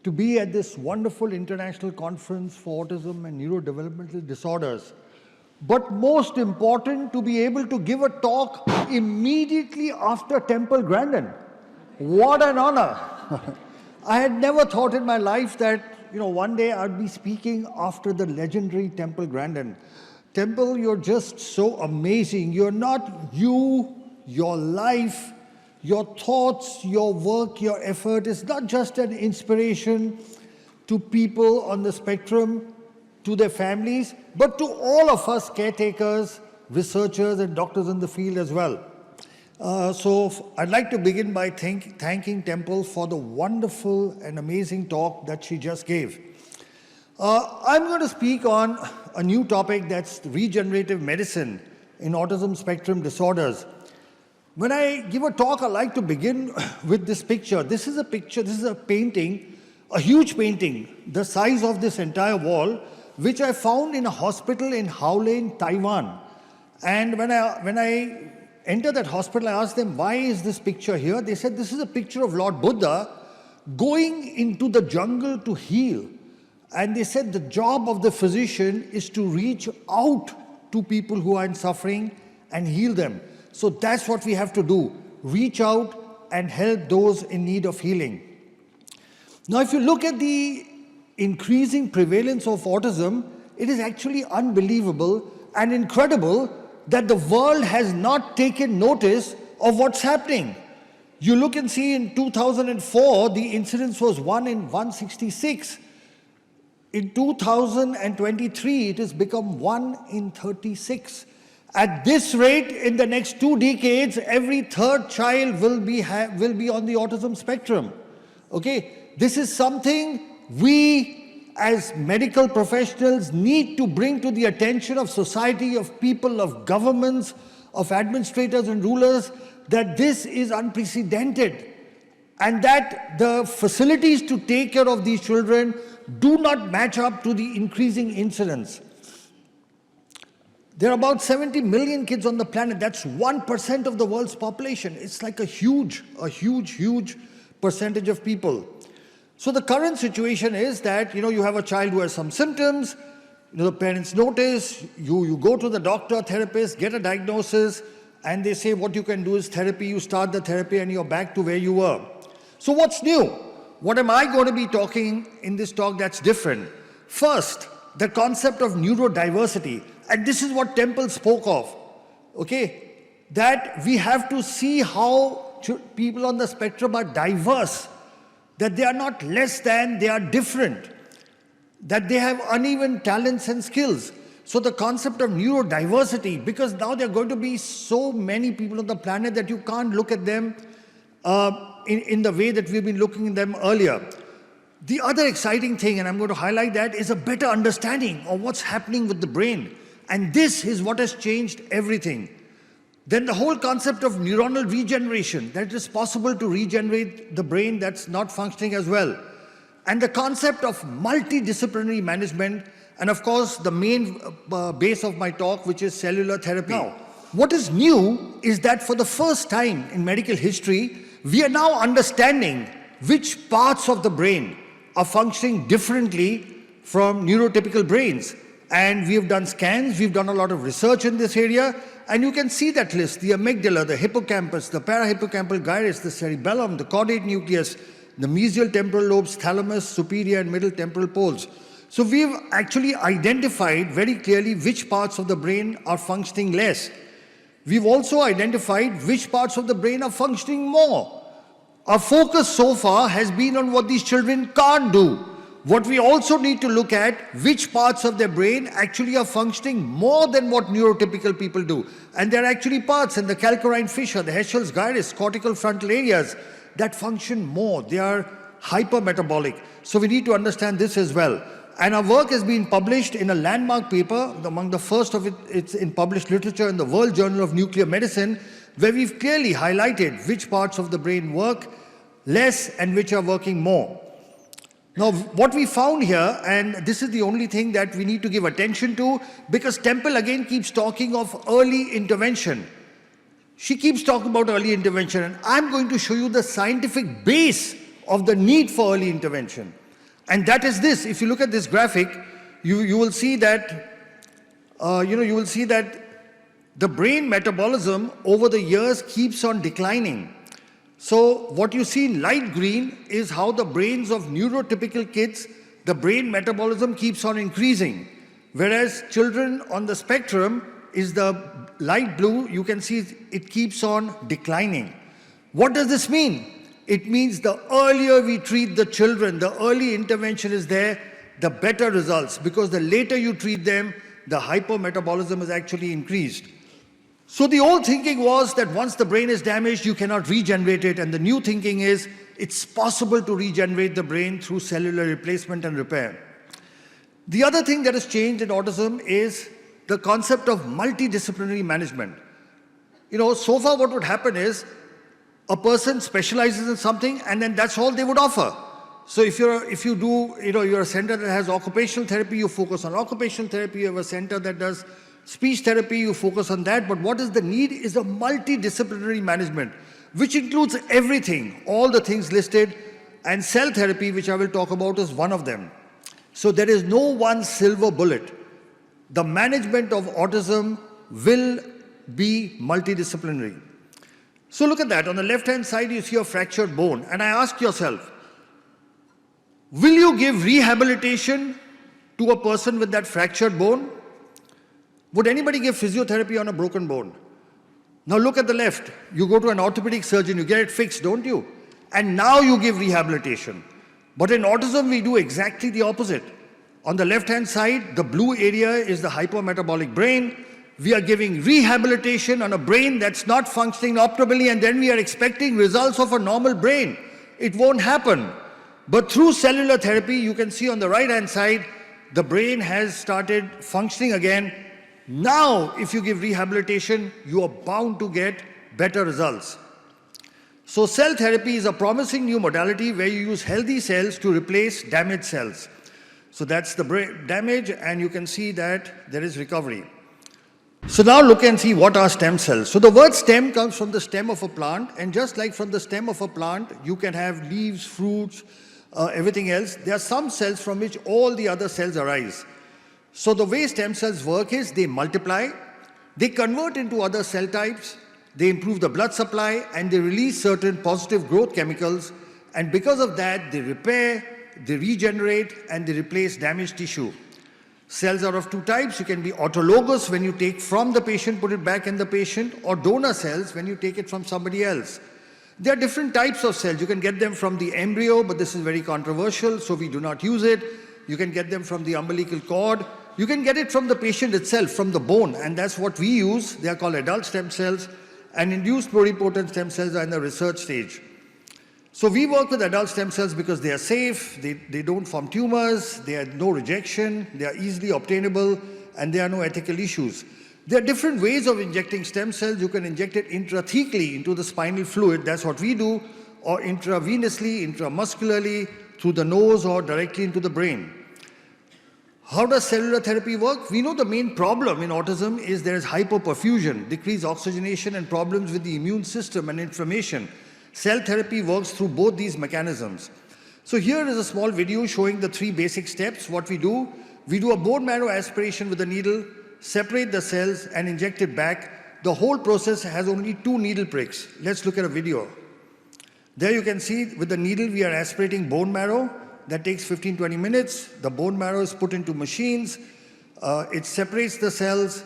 to be at this wonderful international conference for autism and neurodevelopmental disorders, but most important, to be able to give a talk immediately after Temple Grandin. What an honor. I had never thought in my life that, one day I'd be speaking after the legendary Temple Grandin. Temple, you're just so amazing. You're not you, your life, your thoughts, your work, your effort is not just an inspiration to people on the spectrum, to their families, but to all of us caretakers, researchers, and doctors in the field as well. So I'd like to begin by thanking Temple for the wonderful and amazing talk that she just gave. I'm going to speak on a new topic, that's regenerative medicine in autism spectrum disorders. When I give a talk, I like to begin with this picture. This is a picture, this is a painting, a huge painting, the size of this entire wall, which I found in a hospital in Howlin, Taiwan. And when I entered that hospital, I asked them, why is this picture here? They said, this is a picture of Lord Buddha going into the jungle to heal. And they said the job of the physician is to reach out to people who are in suffering and heal them. So that's what we have to do, reach out and help those in need of healing. Now, if you look at the increasing prevalence of autism, it is actually unbelievable and incredible that the world has not taken notice of what's happening. You look and see in 2004, the incidence was 1 in 166. In 2023, it has become 1 in 36. At this rate, in the next 2 decades, every third child will be on the autism spectrum. Okay, this is something we as medical professionals need to bring to the attention of society, of people, of governments, of administrators and rulers, that this is unprecedented and that the facilities to take care of these children do not match up to the increasing incidence. There are about 70 million kids on the planet. That's 1% of the world's population. It's like a huge percentage of people. So the current situation is that, you have a child who has some symptoms, the parents notice, you go to the doctor, therapist, get a diagnosis, and they say what you can do is therapy. You start the therapy and you're back to where you were. So what's new? What am I going to be talking in this talk that's different? First, the concept of neurodiversity. And this is what Temple spoke of, okay? That we have to see how people on the spectrum are diverse, that they are not less than, they are different, that they have uneven talents and skills. So the concept of neurodiversity, because now there are going to be so many people on the planet that you can't look at them in the way that we've been looking at them earlier. The other exciting thing, and I'm going to highlight that, is a better understanding of what's happening with the brain. And this is what has changed everything. Then the whole concept of neuronal regeneration, that it is possible to regenerate the brain that's not functioning as well. And the concept of multidisciplinary management, and of course the main base of my talk, which is cellular therapy. Now, what is new is that for the first time in medical history, we are now understanding which parts of the brain are functioning differently from neurotypical brains. And we have done scans, we've done a lot of research in this area, and you can see that list: the amygdala, the hippocampus, the parahippocampal gyrus, the cerebellum, the caudate nucleus, the mesial temporal lobes, thalamus, superior and middle temporal poles. So we've actually identified very clearly which parts of the brain are functioning less. We've also identified which parts of the brain are functioning more. Our focus so far has been on what these children can't do. What we also need to look at, which parts of their brain actually are functioning more than what neurotypical people do. And there are actually parts in the calcarine fissure, the Heschel's gyrus, cortical frontal areas that function more. They are hypermetabolic. So we need to understand this as well. And our work has been published in a landmark paper, among the first of it's in published literature in the World Journal of Nuclear Medicine, where we've clearly highlighted which parts of the brain work less and which are working more. Now, what we found here, and this is the only thing that we need to give attention to, because Temple again keeps talking of early intervention. She keeps talking about early intervention, and I'm going to show you the scientific base of the need for early intervention. And that is this. If you look at this graphic, you will see that, you will see that the brain metabolism over the years keeps on declining. So what you see in light green is how the brains of neurotypical kids, the brain metabolism keeps on increasing. Whereas children on the spectrum is the light blue, you can see it keeps on declining. What does this mean? It means the earlier we treat the children, the early intervention is there, the better results, because the later you treat them, the hypermetabolism is actually increased. So the old thinking was that once the brain is damaged, you cannot regenerate it, and the new thinking is it's possible to regenerate the brain through cellular replacement and repair. The other thing that has changed in autism is the concept of multidisciplinary management. So far what would happen is a person specializes in something and then that's all they would offer. So if you're a center that has occupational therapy, you focus on occupational therapy. You have a center that does speech therapy, you focus on that. But what is the need is a multidisciplinary management, which includes everything, all the things listed, and cell therapy, which I will talk about, is one of them. So there is no one silver bullet. The management of autism will be multidisciplinary. So look at that. On the left-hand side, you see a fractured bone. And I ask yourself, will you give rehabilitation to a person with that fractured bone? Would anybody give physiotherapy on a broken bone? Now look at the left. You go to an orthopedic surgeon, you get it fixed, don't you? And now you give rehabilitation. But in autism, we do exactly the opposite. On the left-hand side, the blue area is the hypermetabolic brain. We are giving rehabilitation on a brain that's not functioning optimally, and then we are expecting results of a normal brain. It won't happen. But through cellular therapy, you can see on the right-hand side, the brain has started functioning again. Now, if you give rehabilitation, you are bound to get better results. So cell therapy is a promising new modality where you use healthy cells to replace damaged cells. So that's the brain damage, and you can see that there is recovery. So now look and see what are stem cells. So the word stem comes from the stem of a plant, and just like from the stem of a plant, you can have leaves, fruits, everything else. There are some cells from which all the other cells arise. So the way stem cells work is they multiply, they convert into other cell types, they improve the blood supply, and they release certain positive growth chemicals. And because of that, they repair, they regenerate, and they replace damaged tissue. Cells are of two types. You can be autologous, when you take from the patient, put it back in the patient, or donor cells, when you take it from somebody else. There are different types of cells. You can get them from the embryo, but this is very controversial, so we do not use it. You can get them from the umbilical cord. You can get it from the patient itself, from the bone, and that's what we use. They are called adult stem cells, and induced pluripotent stem cells are in the research stage. So we work with adult stem cells because they are safe, they don't form tumors, they have no rejection, they are easily obtainable, and there are no ethical issues. There are different ways of injecting stem cells. You can inject it intrathecally into the spinal fluid, that's what we do, or intravenously, intramuscularly, through the nose, or directly into the brain. How does cellular therapy work? We know the main problem in autism is there is hypoperfusion, decreased oxygenation, and problems with the immune system and inflammation. Cell therapy works through both these mechanisms. So here is a small video showing the three basic steps. What we do a bone marrow aspiration with a needle, separate the cells, and inject it back. The whole process has only 2 needle pricks. Let's look at a video. There you can see with the needle we are aspirating bone marrow. That takes 15-20 minutes. The bone marrow is put into machines. It separates the cells,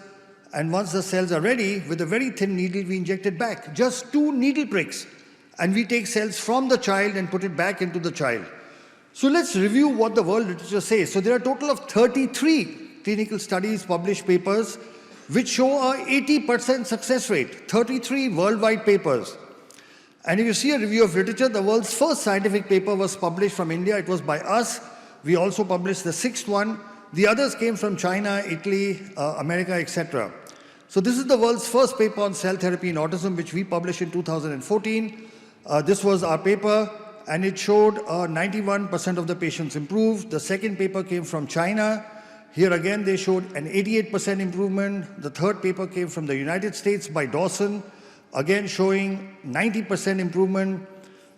and once the cells are ready, with a very thin needle, we inject it back. Just 2 needle pricks. And we take cells from the child and put it back into the child. So let's review what the world literature says. So there are a total of 33 clinical studies, published papers, which show a 80% success rate. 33 worldwide papers. And if you see a review of literature, the world's first scientific paper was published from India. It was by us. We also published the 6th one. The others came from China, Italy, America, etc. So this is the world's first paper on cell therapy in autism, which we published in 2014. This was our paper, and it showed 91% of the patients improved. The second paper came from China. Here again, they showed an 88% improvement. The third paper came from the United States by Dawson, again showing 90% improvement.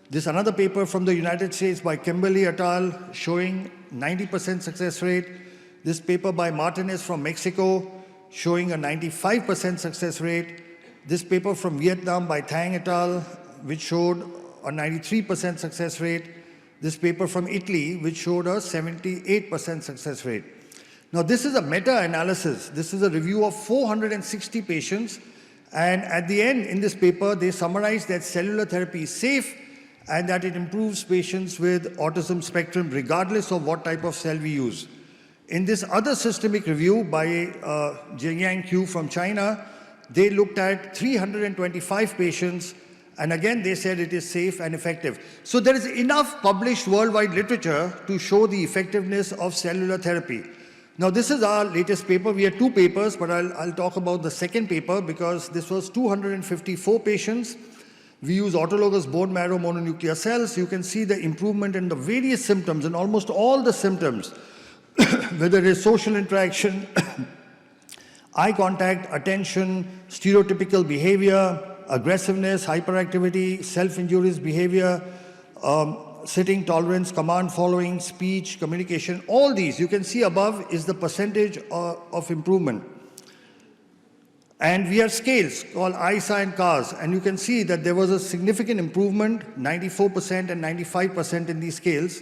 This another paper from the United States by Kimberly et al. Showing 90% success rate. This paper by Martinez from Mexico showing a 95% success rate. This paper from Vietnam by Thang et al. Which showed a 93% success rate. This paper from Italy, which showed a 78% success rate. Now this is a meta-analysis. This is a review of 460 patients. And at the end, in this paper, they summarize that cellular therapy is safe and that it improves patients with autism spectrum regardless of what type of cell we use. In this other systemic review by Jingyang Q from China, they looked at 325 patients, and again they said it is safe and effective. So there is enough published worldwide literature to show the effectiveness of cellular therapy. Now this is our latest paper. We had two papers, but I'll talk about the second paper because this was 254 patients. We use autologous bone marrow mononuclear cells. You can see the improvement in the various symptoms, and almost all the symptoms, whether it is social interaction, eye contact, attention, stereotypical behavior, aggressiveness, hyperactivity, self-injurious behavior, sitting tolerance, command following, speech, communication, all these you can see above is the percentage of improvement. And we have scales called ICAN and CARS, and you can see that there was a significant improvement, 94% and 95% in these scales.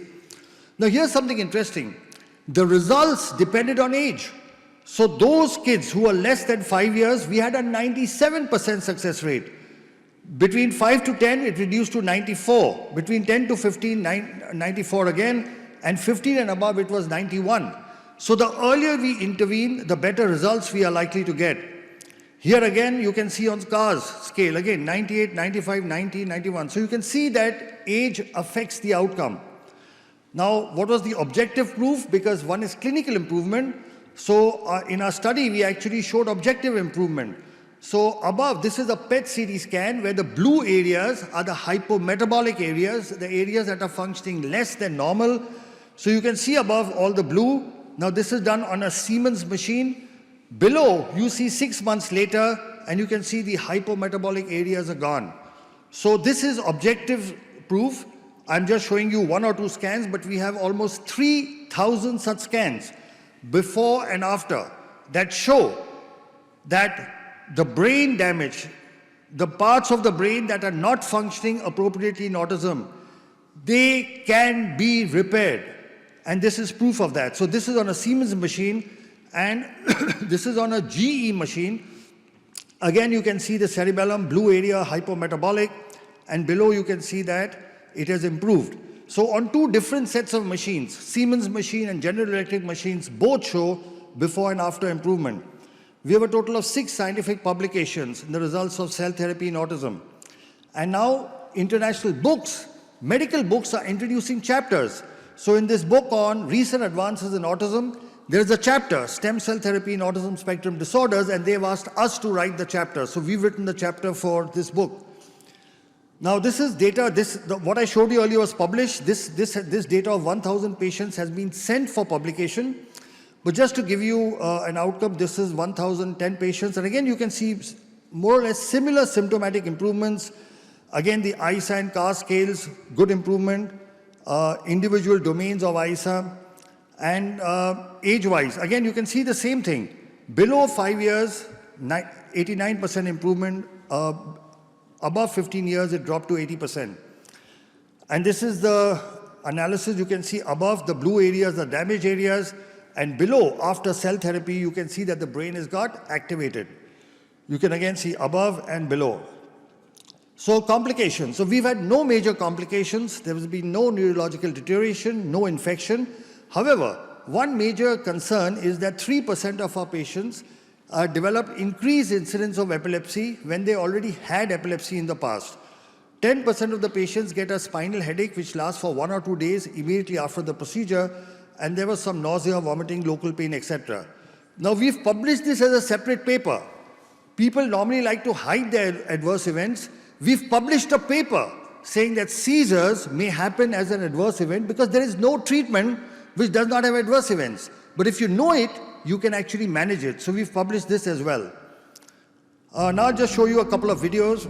Now here's something interesting. The results depended on age. So those kids who were less than 5 years, we had a 97% success rate. Between 5 to 10, it reduced to 94. Between 10 to 15, 94 again. And 15 and above, it was 91. So the earlier we intervene, the better results we are likely to get. Here again, you can see on CARS scale, again, 98, 95, 90, 91. So you can see that age affects the outcome. Now, what was the objective proof? Because one is clinical improvement. So in our study, we actually showed objective improvement. So above, this is a PET CT scan where the blue areas are the hypometabolic areas, the areas that are functioning less than normal. So you can see above all the blue. Now this is done on a Siemens machine. Below, you see 6 months later, and you can see the hypometabolic areas are gone. So this is objective proof. I'm just showing you 1 or 2 scans, but we have almost 3,000 such scans before and after that show that the brain damage, the parts of the brain that are not functioning appropriately in autism, they can be repaired. And this is proof of that. So this is on a Siemens machine, and this is on a GE machine. Again, you can see the cerebellum, blue area, hypometabolic, and below you can see that it has improved. So on 2 different sets of machines, Siemens machine and General Electric machines, both show before and after improvement. We have a total of 6 scientific publications in the results of cell therapy in autism. And now international books, medical books are introducing chapters. So in this book on recent advances in autism, there is a chapter, Stem Cell Therapy in Autism Spectrum Disorders, and they've asked us to write the chapter. So we've written the chapter for this book. Now this is data, what I showed you earlier was published. This data of 1,000 patients has been sent for publication. But just to give you an outcome, this is 1,010 patients. And again, you can see more or less similar symptomatic improvements. Again, the ISA and CAR scales, good improvement. Individual domains of ISA. And age-wise, again, you can see the same thing. Below 5 years, 89% improvement. Above 15 years, it dropped to 80%. And this is the analysis. You can see above the blue areas, the damaged areas, and below, after cell therapy, you can see that the brain has got activated. You can again see above and below. So complications. So we've had no major complications. There has been no neurological deterioration, no infection. However, one major concern is that 3% of our patients developed increased incidence of epilepsy when they already had epilepsy in the past. 10% of the patients get a spinal headache which lasts for 1 or 2 days immediately after the procedure, and there was some nausea, vomiting, local pain, etc. Now we've published this as a separate paper. People normally like to hide their adverse events. We've published a paper saying that seizures may happen as an adverse event because there is no treatment which does not have adverse events. But if you know it, you can actually manage it. So we've published this as well. Now I'll just show you a couple of videos.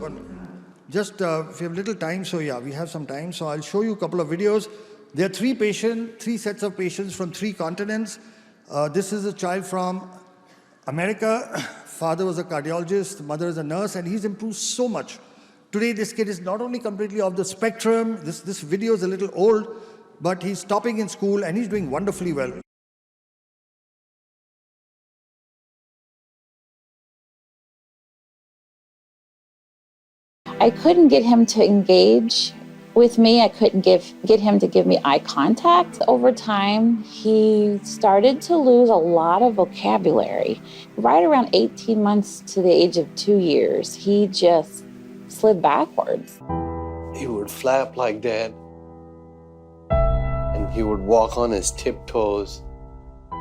Just if you have little time, so yeah, we have some time. So I'll show you a couple of videos. There are three sets of patients from 3 continents. This is a child from America. Father was a cardiologist, mother is a nurse, and he's improved so much. Today, this kid is not only completely off the spectrum, this video is a little old, but he's topping in school and he's doing wonderfully well. I couldn't get him to engage with me. I couldn't get him to give me eye contact. Over time, he started to lose a lot of vocabulary. Right around 18 months to the age of 2 years, he just slid backwards. He would flap like that, and he would walk on his tiptoes,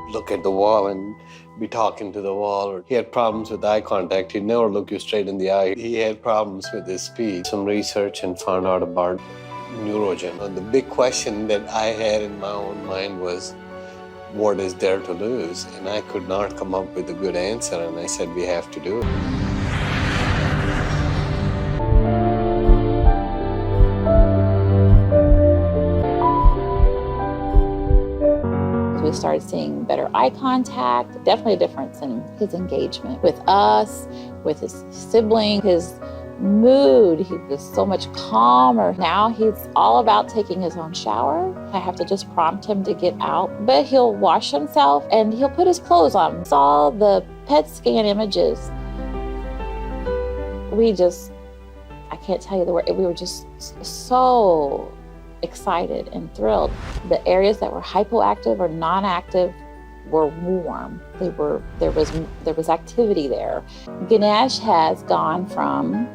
look at the wall and be talking to the wall. He had problems with eye contact. He'd never look you straight in the eye. He had problems with his speech. Some research and found out about neurogen. And the big question that I had in my own mind was, what is there to lose? And I could not come up with a good answer, and I said, we have to do it. We started seeing better eye contact, definitely a difference in his engagement with us, with his sibling, his mood. He was so much calmer. Now he's all about taking his own shower. I have to just prompt him to get out, but he'll wash himself and he'll put his clothes on. Saw the PET scan images. I can't tell you the word, we were just so excited and thrilled. The areas that were hypoactive or non-active were warm. There was activity there. Ganesh has gone from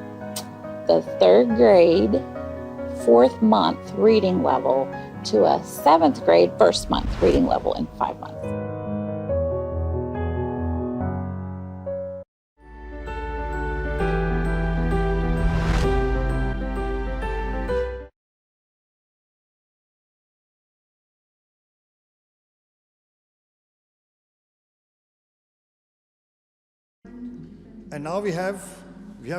the 3rd grade, 4th month reading level to a 7th grade, 1st month reading level in 5 months. And now we have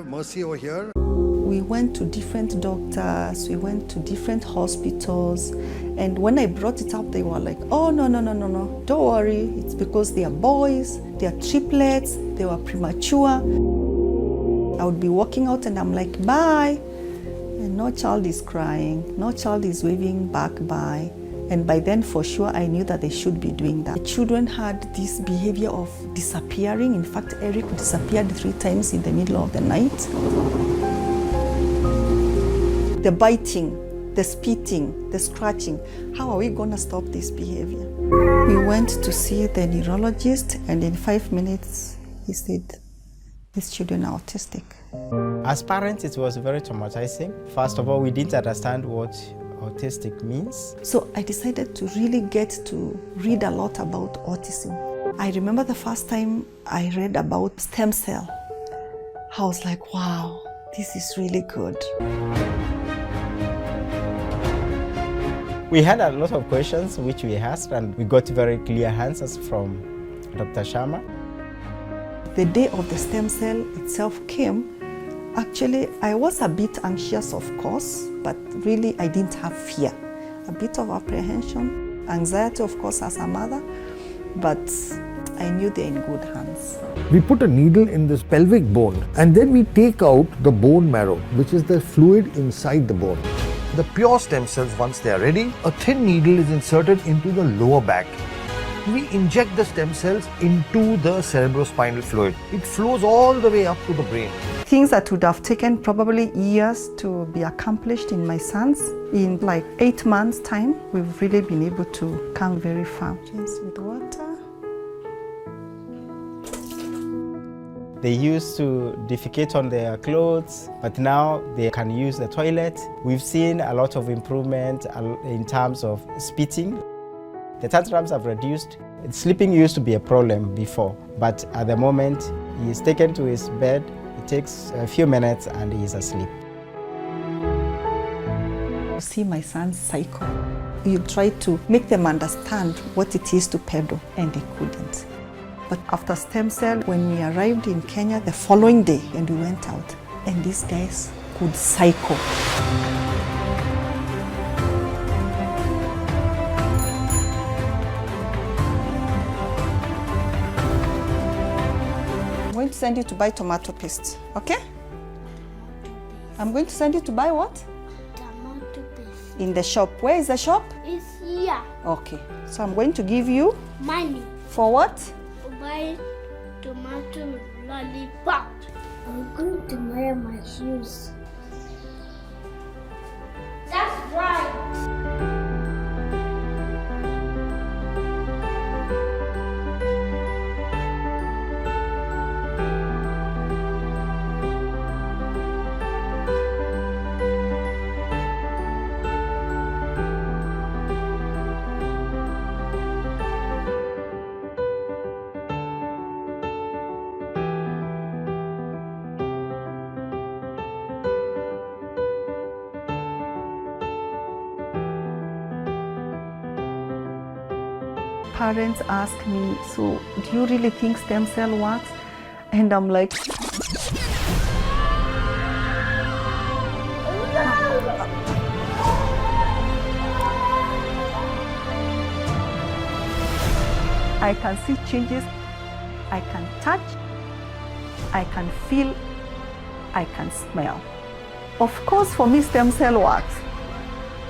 Mercy over here. We went to different doctors, we went to different hospitals, and when I brought it up, they were like, oh, no, don't worry, it's because they are boys, they are triplets, they were premature. I would be walking out and I'm like, bye, and no child is crying, no child is waving back bye. And by then, for sure, I knew that they should be doing that. The children had this behavior of disappearing. In fact, Eric disappeared 3 times in the middle of the night. The biting, the spitting, the scratching. How are we going to stop this behavior? We went to see the neurologist, and in 5 minutes, he said, these children are autistic. As parents, it was very traumatizing. First of all, we didn't understand what autistic means. So I decided to really get to read a lot about autism. I remember the first time I read about stem cell. I was like, wow, this is really good. We had a lot of questions which we asked, and we got very clear answers from Dr. Sharma. The day of the stem cell itself came. Actually, I was a bit anxious, of course, but really I didn't have fear. A bit of apprehension, anxiety, of course, as a mother, but I knew they're in good hands. We put a needle in this pelvic bone, and then we take out the bone marrow, which is the fluid inside the bone. The pure stem cells, once they are ready, a thin needle is inserted into the lower back. We inject the stem cells into the cerebrospinal fluid. It flows all the way up to the brain. Things that would have taken probably years to be accomplished in my sons, in like 8 months' time, we've really been able to come very far. Just with water. They used to defecate on their clothes, but now they can use the toilet. We've seen a lot of improvement in terms of spitting. The tantrums have reduced. Sleeping used to be a problem before, but at the moment, He is taken to his bed, it takes a few minutes and he is asleep. You see my son's cycle. You try to make them understand what it is to pedal, and they couldn't. But after stem cell, when we arrived in Kenya the following day and we went out, and these guys could cycle. I'm going to send you to buy tomato paste, okay? I'm going to send you to buy what? Tomato paste. In the shop. Where is the shop? It's here. Okay. So I'm going to give you Money. for what? Buy tomato lollipop. I'm going to wear my shoes. That's right. Parents ask me, so do you really think stem cell works? And I'm like, I can see changes, I can touch, I can feel, I can smell. Of course, for me, stem cell works.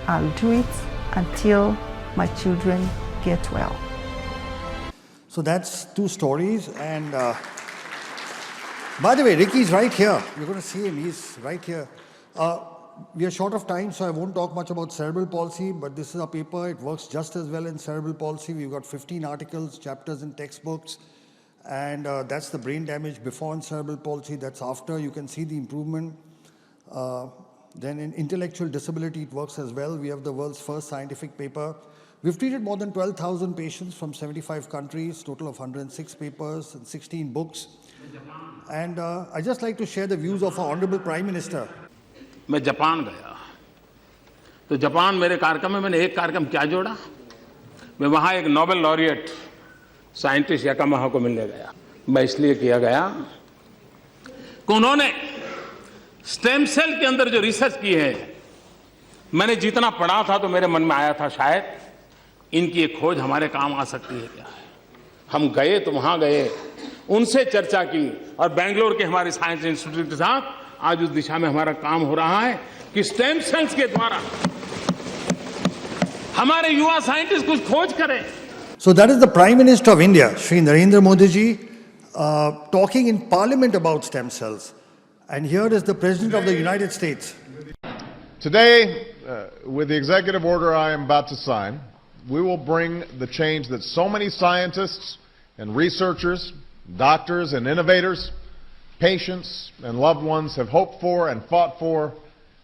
I'll do it until my children get well. So that's two stories. And by the way, Ricky's right here. You're going to see him. He's right here. We are short of time, so I won't talk much about cerebral palsy, but this is a paper. It works just as well in cerebral palsy. We've got 15 articles, chapters in textbooks. And that's the brain damage before in cerebral palsy. That's after. You can see the improvement. Then in intellectual disability, it works as well. We have the world's first scientific paper. We've treated more than 12,000 patients from 75 countries, total of 106 papers and 16 books. And I'd just like to share the views of our Honorable Prime Minister. मैं Japan गया तो Japan मेरे कार्यक्रम में मैंने एक कार्यक्रम क्या जोड़ा मैं वहाँ एक नोबेल लॉरिएट साइंटिस्ट याकामाहा को मिलने गया मैं इसलिए किया गया कि उन्होंने स्टेम सेल के अंदर जो रिसर्च की है मैंने जितना पढ़ा था तो मेरे मन में आया था शायद इनकी एक खोज हमारे काम आ सकती है क्या हम गए तो वहाँ गए उनसे चर्चा की और बेंगलोर के हमारे साइंस इंस्टीट्यूट के साथ आज उस दिशा में हमारा काम हो रहा है कि स्टेम सेल्स के द्वारा हमारे युवा साइंटिस्ट कुछ खोज करें. So that is the Prime Minister of India, Shri Narendra Modi ji, talking in Parliament about stem cells. And here is the President of the United States. Today, with the executive order I am about to sign, we will bring the change that so many scientists and researchers, doctors and innovators, patients and loved ones have hoped for and fought for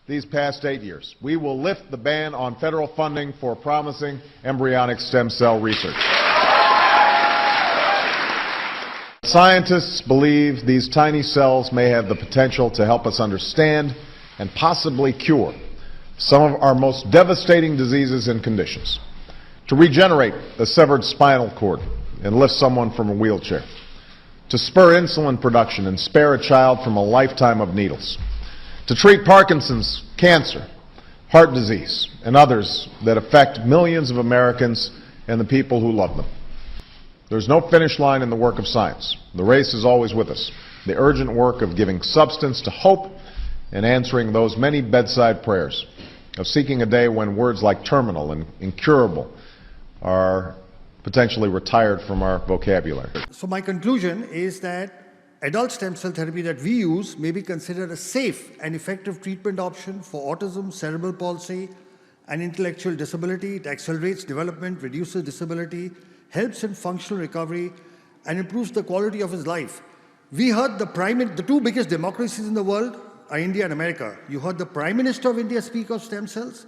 these past 8 years. We will lift the ban on federal funding for promising embryonic stem cell research. Scientists believe these tiny cells may have the potential to help us understand and possibly cure some of our most devastating diseases and conditions, to regenerate a severed spinal cord and lift someone from a wheelchair, to spur insulin production and spare a child from a lifetime of needles, to treat Parkinson's, cancer, heart disease, and others that affect millions of Americans and the people who love them. There's no finish line in the work of science. The race is always with us. The urgent work of giving substance to hope and answering those many bedside prayers, of seeking a day when words like terminal and incurable are potentially retired from our vocabulary. So my conclusion is that adult stem cell therapy that we use may be considered a safe and effective treatment option for autism, cerebral palsy, and intellectual disability. It accelerates development, reduces disability, helps in functional recovery, and improves the quality of his life. We heard the two biggest democracies in the world are India and America. You heard the Prime Minister of India speak of stem cells.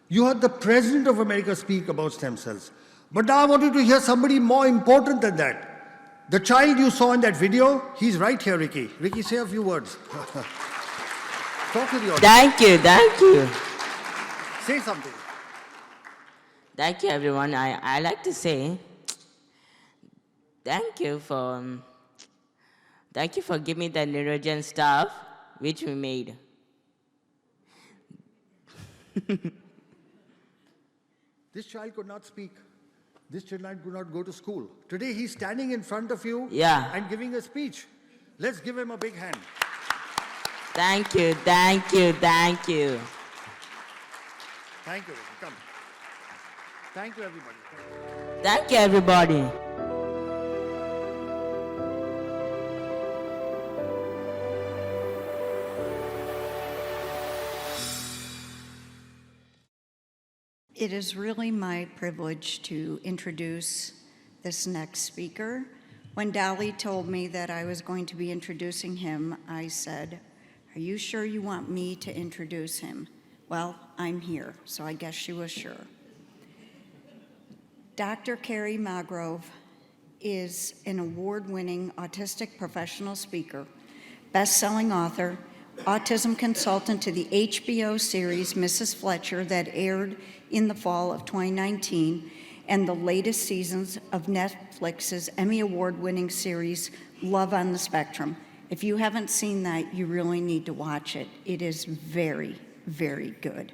You heard the President of America speak about stem cells. But now I want you to hear somebody more important than that. The child you saw in that video, he's right here, Ricky. Ricky, say a few words. Talk to the audience. Thank you. Say something. Thank you, everyone. I like to say thank you for giving me the neurogen stuff which we made. This child could not speak. This child could not go to school. Today he's standing in front of you and giving a speech. Let's give him a big hand. Thank you. Thank you, Ricky. Come. Thank you, everybody. Thank you, everybody. It is really my privilege to introduce this next speaker. When Dolly told me that I was going to be introducing him, I said, "Are you sure you want me to introduce him?" Well, I'm here, so I guess she was sure. Dr. Kerry Magro is an award-winning autistic professional speaker, best-selling author, autism consultant to the HBO series Mrs. Fletcher that aired in the fall of 2019, and the latest seasons of Netflix's Emmy Award-winning series Love on the Spectrum. If you haven't seen that, you really need to watch it. It is very, very good.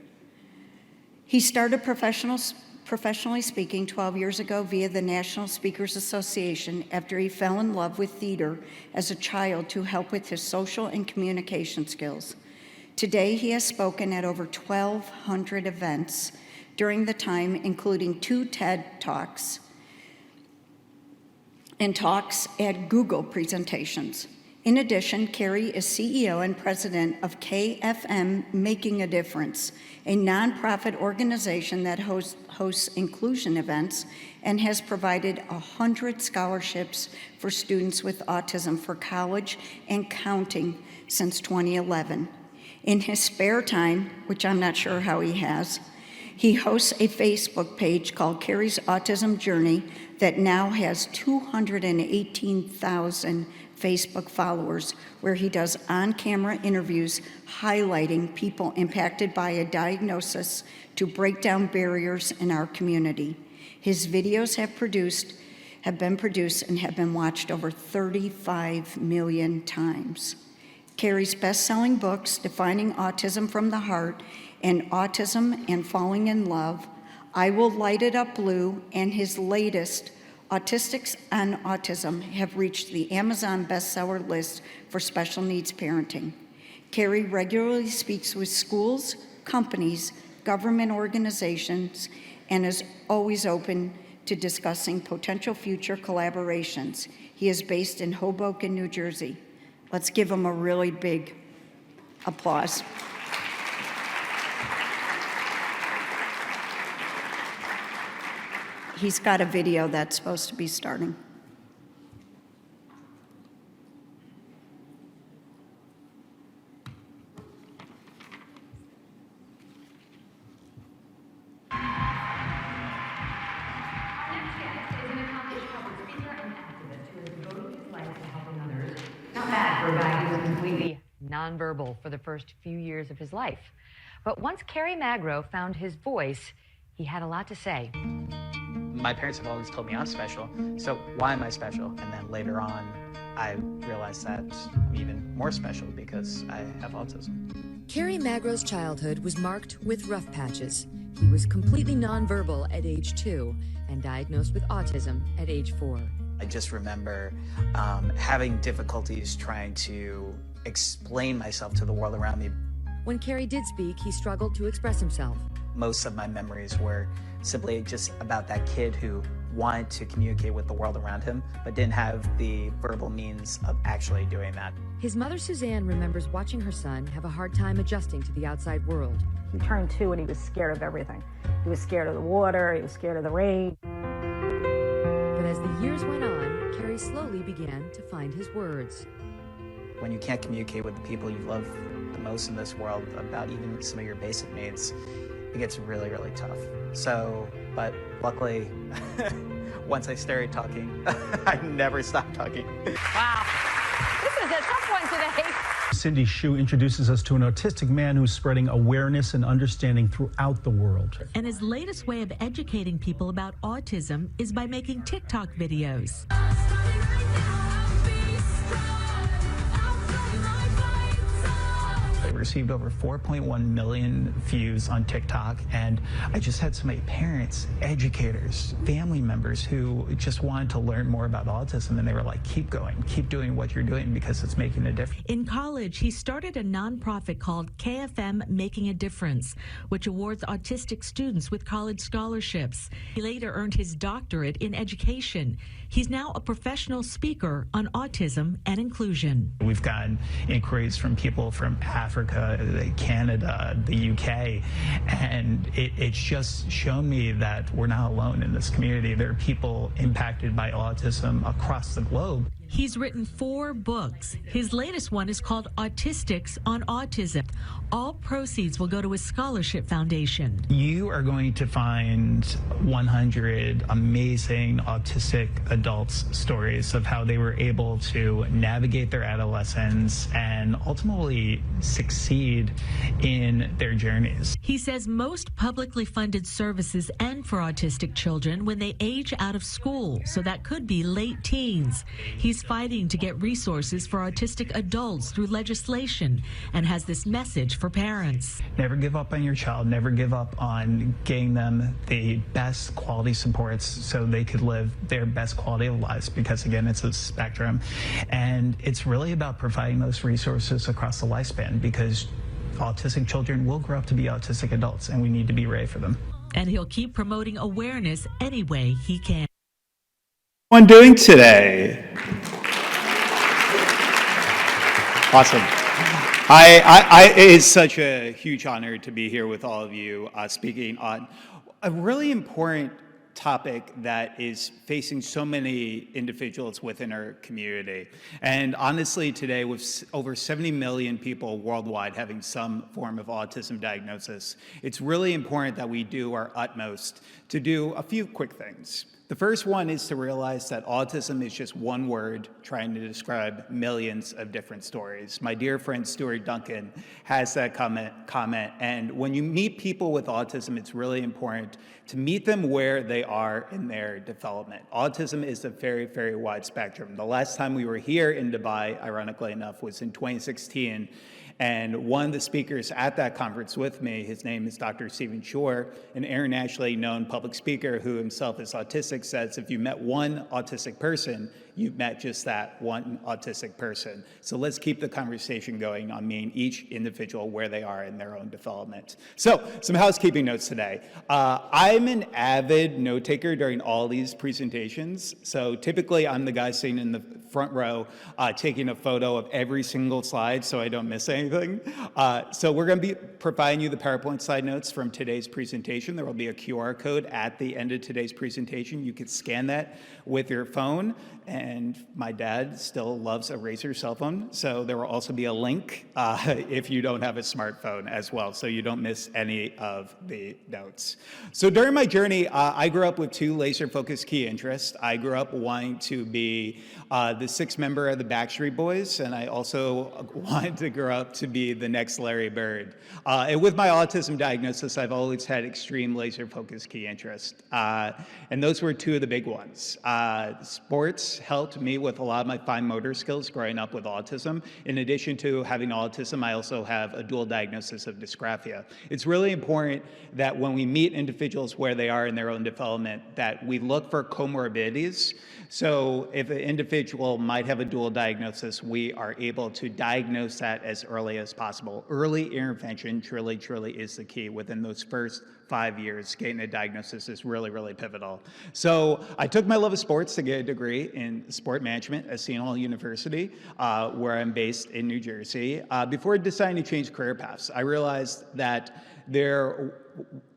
He started professionally speaking 12 years ago via the National Speakers Association after he fell in love with theater as a child to help with his social and communication skills. Today, he has spoken at over 1,200 events during the time, including 2 TED Talks and talks at Google presentations. In addition, Kerry is CEO and president of KFM Making a Difference, a nonprofit organization that hosts inclusion events and has provided 100 scholarships for students with autism for college and counting since 2011. In his spare time, which I'm not sure how he has, he hosts a Facebook page called Kerry's Autism Journey that now has 218,000 Facebook followers, where he does on-camera interviews highlighting people impacted by a diagnosis to break down barriers in our community. His videos have been produced and have been watched over 35 million times. Kerry's best-selling books, Defining Autism from the Heart and Autism and Falling in Love, I Will Light It Up Blue, and his latest, Autistics on Autism, have reached the Amazon bestseller list for special needs parenting. Kerry regularly speaks with schools, companies, government organizations, and is always open to discussing potential future collaborations. He is based in Hoboken, New Jersey. Let's give him a really big applause. He's got a video that's supposed to be starting. Not bad for a guy who was completely nonverbal for the first few years of his life. But once Kerry Magro found his voice, he had a lot to say. My parents have always told me I'm special, so why am I special? And then later on, I realized that I'm even more special because I have autism. Kerry Magro's childhood was marked with rough patches. He was completely nonverbal at age 2 and diagnosed with autism at age 4. I just remember having difficulties trying to explain myself to the world around me. When Kerry did speak, he struggled to express himself. Most of my memories were simply just about that kid who wanted to communicate with the world around him, but didn't have the verbal means of actually doing that. His mother, Suzanne, remembers watching her son have a hard time adjusting to the outside world. He turned 2 and he was scared of everything. He was scared of the water, he was scared of the rain. But as the years went on, Kerry slowly began to find his words. When you can't communicate with the people you love the most in this world about even some of your basic needs, it gets really, really tough. So, but luckily, once I started talking, I never stopped talking. Wow. This is a tough one today. Cindy Hsu introduces us to an autistic man who's spreading awareness and understanding throughout the world. And his latest way of educating people about autism is by making TikTok videos. I received over 4.1 million views on TikTok, and I just had so many parents, educators, family members who just wanted to learn more about autism, and they were like, keep going, keep doing what you're doing because it's making a difference. In college, he started a nonprofit called KFM Making a Difference, which awards autistic students with college scholarships. He later earned his doctorate in education. He's now a professional speaker on autism and inclusion. We've gotten inquiries from people from Africa, Canada, the UK, and it's just shown me that we're not alone in this community. There are people impacted by autism across the globe. He's written 4 books. His latest one is called Autistics on Autism. All proceeds will go to his scholarship foundation. You are going to find 100 amazing autistic adults' stories of how they were able to navigate their adolescence and ultimately succeed in their journeys. He says most publicly funded services end for autistic children when they age out of school, so that could be late teens. He's fighting to get resources for autistic adults through legislation and has this message for parents. Never give up on your child. Never give up on getting them the best quality supports so they could live their best quality of lives, because again, it's a spectrum. And it's really about providing those resources across the lifespan, because autistic children will grow up to be autistic adults, and we need to be ready for them. And he'll keep promoting awareness any way he can. What doing today? Awesome. It's such a huge honor to be here with all of you speaking on a really important topic that is facing so many individuals within our community. And honestly, today, with over 70 million people worldwide having some form of autism diagnosis, it's really important that we do our utmost to do a few quick things. The first one is to realize that autism is just one word trying to describe millions of different stories. My dear friend Stuart Duncan has that comment, and when you meet people with autism, it's really important to meet them where they are in their development. Autism is a very, very wide spectrum. The last time we were here in Dubai, ironically enough, was in 2016. And one of the speakers at that conference with me, his name is Dr. Stephen Shore, an internationally known public speaker who himself is autistic, says if you met one autistic person, you've met just that one autistic person. So let's keep the conversation going on meeting each individual where they are in their own development. So some housekeeping notes today. I'm an avid note taker during all these presentations. So typically I'm the guy sitting in the front row taking a photo of every single slide so I don't miss anything. So we're going to be providing you the PowerPoint slide notes from today's presentation. There will be a QR code at the end of today's presentation. You can scan that with your phone. And my dad still loves a Razr cell phone, so there will also be a link if you don't have a smartphone as well, so you don't miss any of the notes. So during my journey, I grew up with 2 laser-focused key interests. I grew up wanting to be the 6th member of the Backstreet Boys, and I also wanted to grow up to be the next Larry Bird. And with my autism diagnosis, I've always had extreme laser-focused key interests, and those were 2 of the big ones. Sports helped me with a lot of my fine motor skills growing up with autism. In addition to having autism, I also have a dual diagnosis of dysgraphia. It's really important that when we meet individuals where they are in their own development, that we look for comorbidities. So if an individual might have a dual diagnosis, we are able to diagnose that as early as possible. Early intervention truly is the key. Within those first 5 years, getting a diagnosis is really pivotal. So I took my love of sports to get a degree in sport management at Seton Hall University, where I'm based in New Jersey. Before deciding to change career paths, I realized that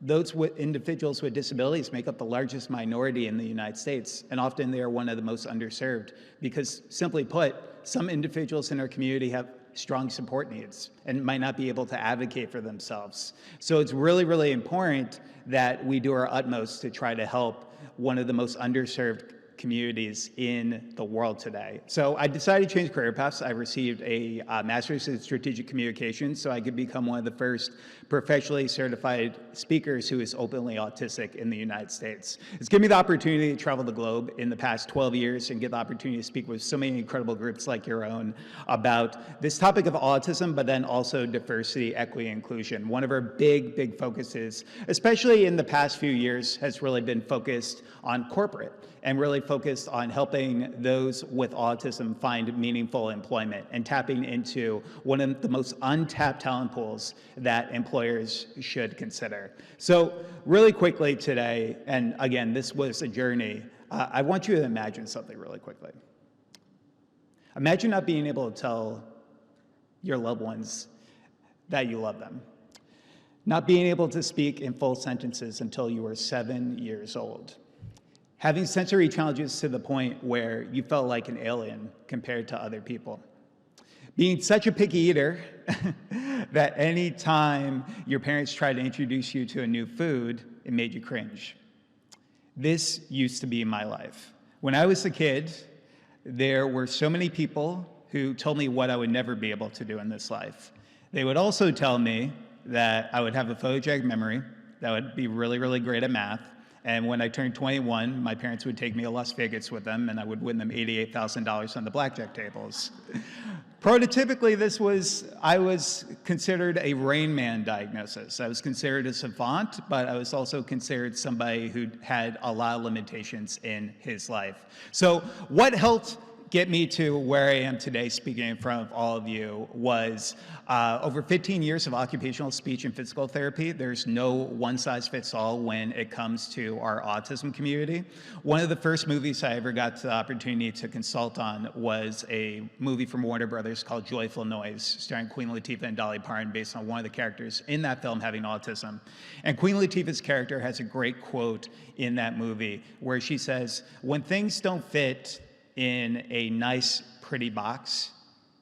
those individuals with disabilities make up the largest minority in the United States, and often they are one of the most underserved because, simply put, some individuals in our community have strong support needs and might not be able to advocate for themselves. So it's really important that we do our utmost to try to help one of the most underserved communities in the world today. So I decided to change career paths. I received a master's in strategic communications so I could become one of the first professionally certified speakers who is openly autistic in the United States. It's given me the opportunity to travel the globe in the past 12 years and get the opportunity to speak with so many incredible groups like your own about this topic of autism, but then also diversity, equity, inclusion. One of our big focuses, especially in the past few years, has really been focused on corporate and really focused on helping those with autism find meaningful employment and tapping into one of the most untapped talent pools that employers should consider. So really quickly today, and again, this was a journey, I want you to imagine something really quickly. Imagine not being able to tell your loved ones that you love them. Not being able to speak in full sentences until you were 7 years old. Having sensory challenges to the point where you felt like an alien compared to other people. Being such a picky eater that any time your parents tried to introduce you to a new food, it made you cringe. This used to be my life. When I was a kid, there were so many people who told me what I would never be able to do in this life. They would also tell me that I would have a photogenic memory, that I would be really great at math, and when I turned 21, my parents would take me to Las Vegas with them, and I would win them $88,000 on the blackjack tables. Prototypically, I was considered a Rain Man diagnosis. I was considered a savant, but I was also considered somebody who had a lot of limitations in his life. So what helped get me to where I am today speaking in front of all of you was over 15 years of occupational speech and physical therapy. There's no one-size-fits-all when it comes to our autism community. One of the first movies I ever got the opportunity to consult on was a movie from Warner Brothers called Joyful Noise, starring Queen Latifah and Dolly Parton, based on one of the characters in that film having autism. And Queen Latifah's character has a great quote in that movie where she says, "When things don't fit in a nice, pretty box,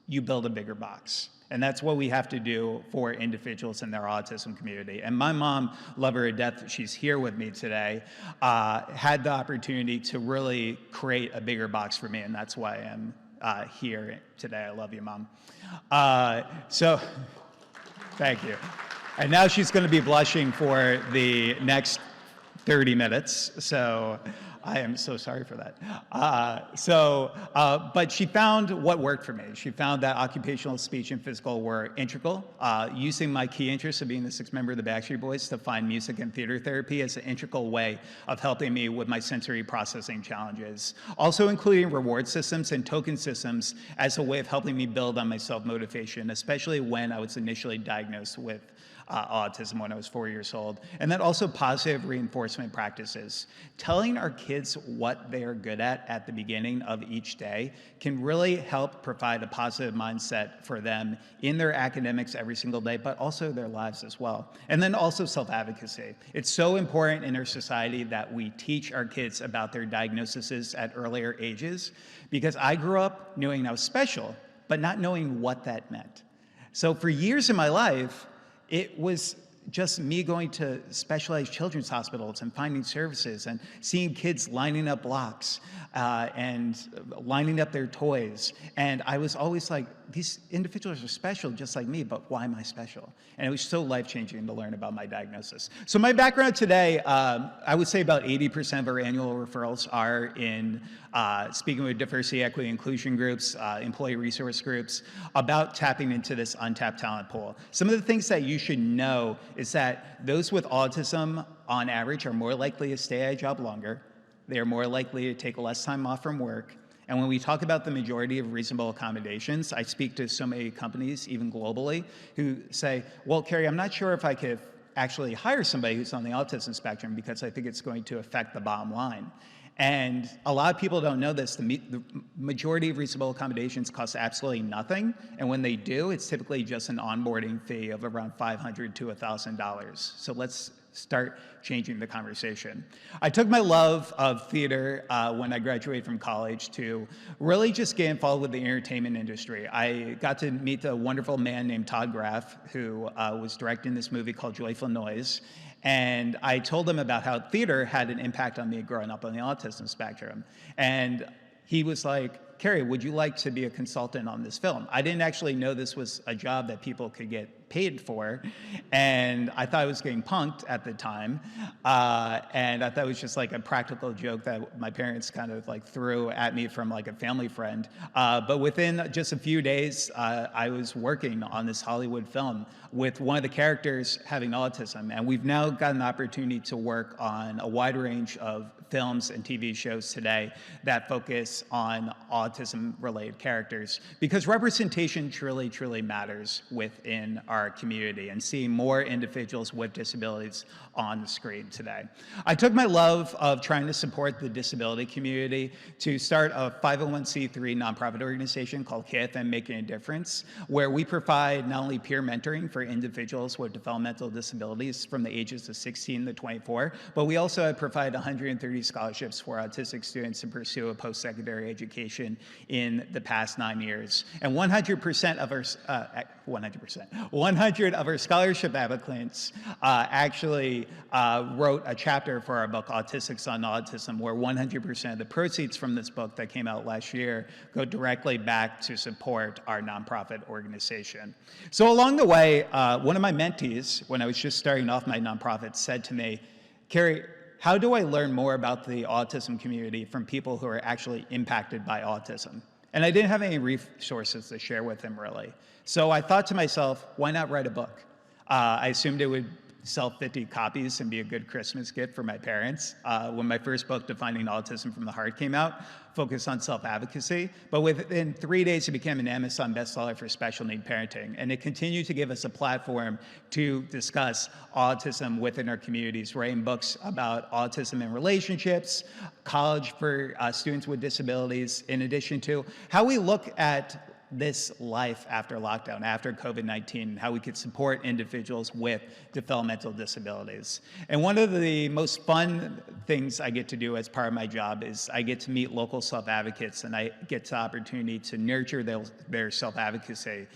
you build a bigger box." And that's what we have to do for individuals in their autism community. And my mom, love her to death, she's here with me today, had the opportunity to really create a bigger box for me, and that's why I'm here today. I love you, Mom. So, thank you. And now she's going to be blushing for the next 30 minutes, so I am so sorry for that. But she found what worked for me. She found that occupational speech and physical were integral. Using my key interest of being the sixth member of the Backstreet Boys to find music and theater therapy as an integral way of helping me with my sensory processing challenges. Also including reward systems and token systems as a way of helping me build on my self-motivation, especially when I was initially diagnosed with autism when I was 4 years old. And then also positive reinforcement practices. Telling our kids what they are good at the beginning of each day can really help provide a positive mindset for them in their academics every single day, but also their lives as well. And then also self-advocacy. It's so important in our society that we teach our kids about their diagnoses at earlier ages, because I grew up knowing I was special, but not knowing what that meant. So for years in my life, it was just me going to specialized children's hospitals and finding services and seeing kids lining up blocks and lining up their toys. And I was always like, these individuals are special just like me, but why am I special? And it was so life-changing to learn about my diagnosis. So my background today, I would say about 80% of our annual referrals are in speaking with diversity, equity, inclusion groups, employee resource groups, about tapping into this untapped talent pool. Some of the things that you should know is that those with autism, on average, are more likely to stay at a job longer. They are more likely to take less time off from work. And when we talk about the majority of reasonable accommodations, I speak to so many companies, even globally, who say, well, Kerry, I'm not sure if I could actually hire somebody who's on the autism spectrum because I think it's going to affect the bottom line. And a lot of people don't know this. The majority of reasonable accommodations cost absolutely nothing. And when they do, it's typically just an onboarding fee of around $500 to $1,000. So let's start changing the conversation. I took my love of theater when I graduated from college to really just get involved with the entertainment industry. I got to meet a wonderful man named Todd Graff, who was directing this movie called Joyful Noise. And I told him about how theater had an impact on me growing up on the autism spectrum. And he was like, Kerry, would you like to be a consultant on this film? I didn't actually know this was a job that people could get paid for. And I thought I was getting punked at the time. And I thought it was just like a practical joke that my parents kind of like threw at me from like a family friend. But within just a few days, I was working on this Hollywood film with one of the characters having autism. And we've now got an opportunity to work on a wide range of films and TV shows today that focus on autism-related characters, because representation truly, truly matters within our community, and seeing more individuals with disabilities on the screen today. I took my love of trying to support the disability community to start a 501c3 nonprofit organization called KFM Making a Difference, where we provide not only peer mentoring for individuals with developmental disabilities from the ages of 16 to 24, but we also have provided 130 scholarships for autistic students to pursue a post-secondary education in the past 9 years. And 100% of our 100 of our scholarship applicants actually wrote a chapter for our book, Autistics on Autism, where 100% of the proceeds from this book that came out last year go directly back to support our nonprofit organization. So along the way, one of my mentees, when I was just starting off my nonprofit, said to me, Kerry, how do I learn more about the autism community from people who are actually impacted by autism? And I didn't have any resources to share with him, really. So I thought to myself, why not write a book? I assumed it would sell 50 copies and be a good Christmas gift for my parents. When my first book, Defining Autism from the Heart, came out, focused on self-advocacy. But within 3 days, it became an Amazon bestseller for special need parenting. And it continued to give us a platform to discuss autism within our communities, writing books about autism in relationships, college for students with disabilities, in addition to how we look at this life after lockdown, after COVID-19, and how we could support individuals with developmental disabilities. And one of the most fun things I get to do as part of my job is I get to meet local self-advocates, and I get the opportunity to nurture their self-advocacy.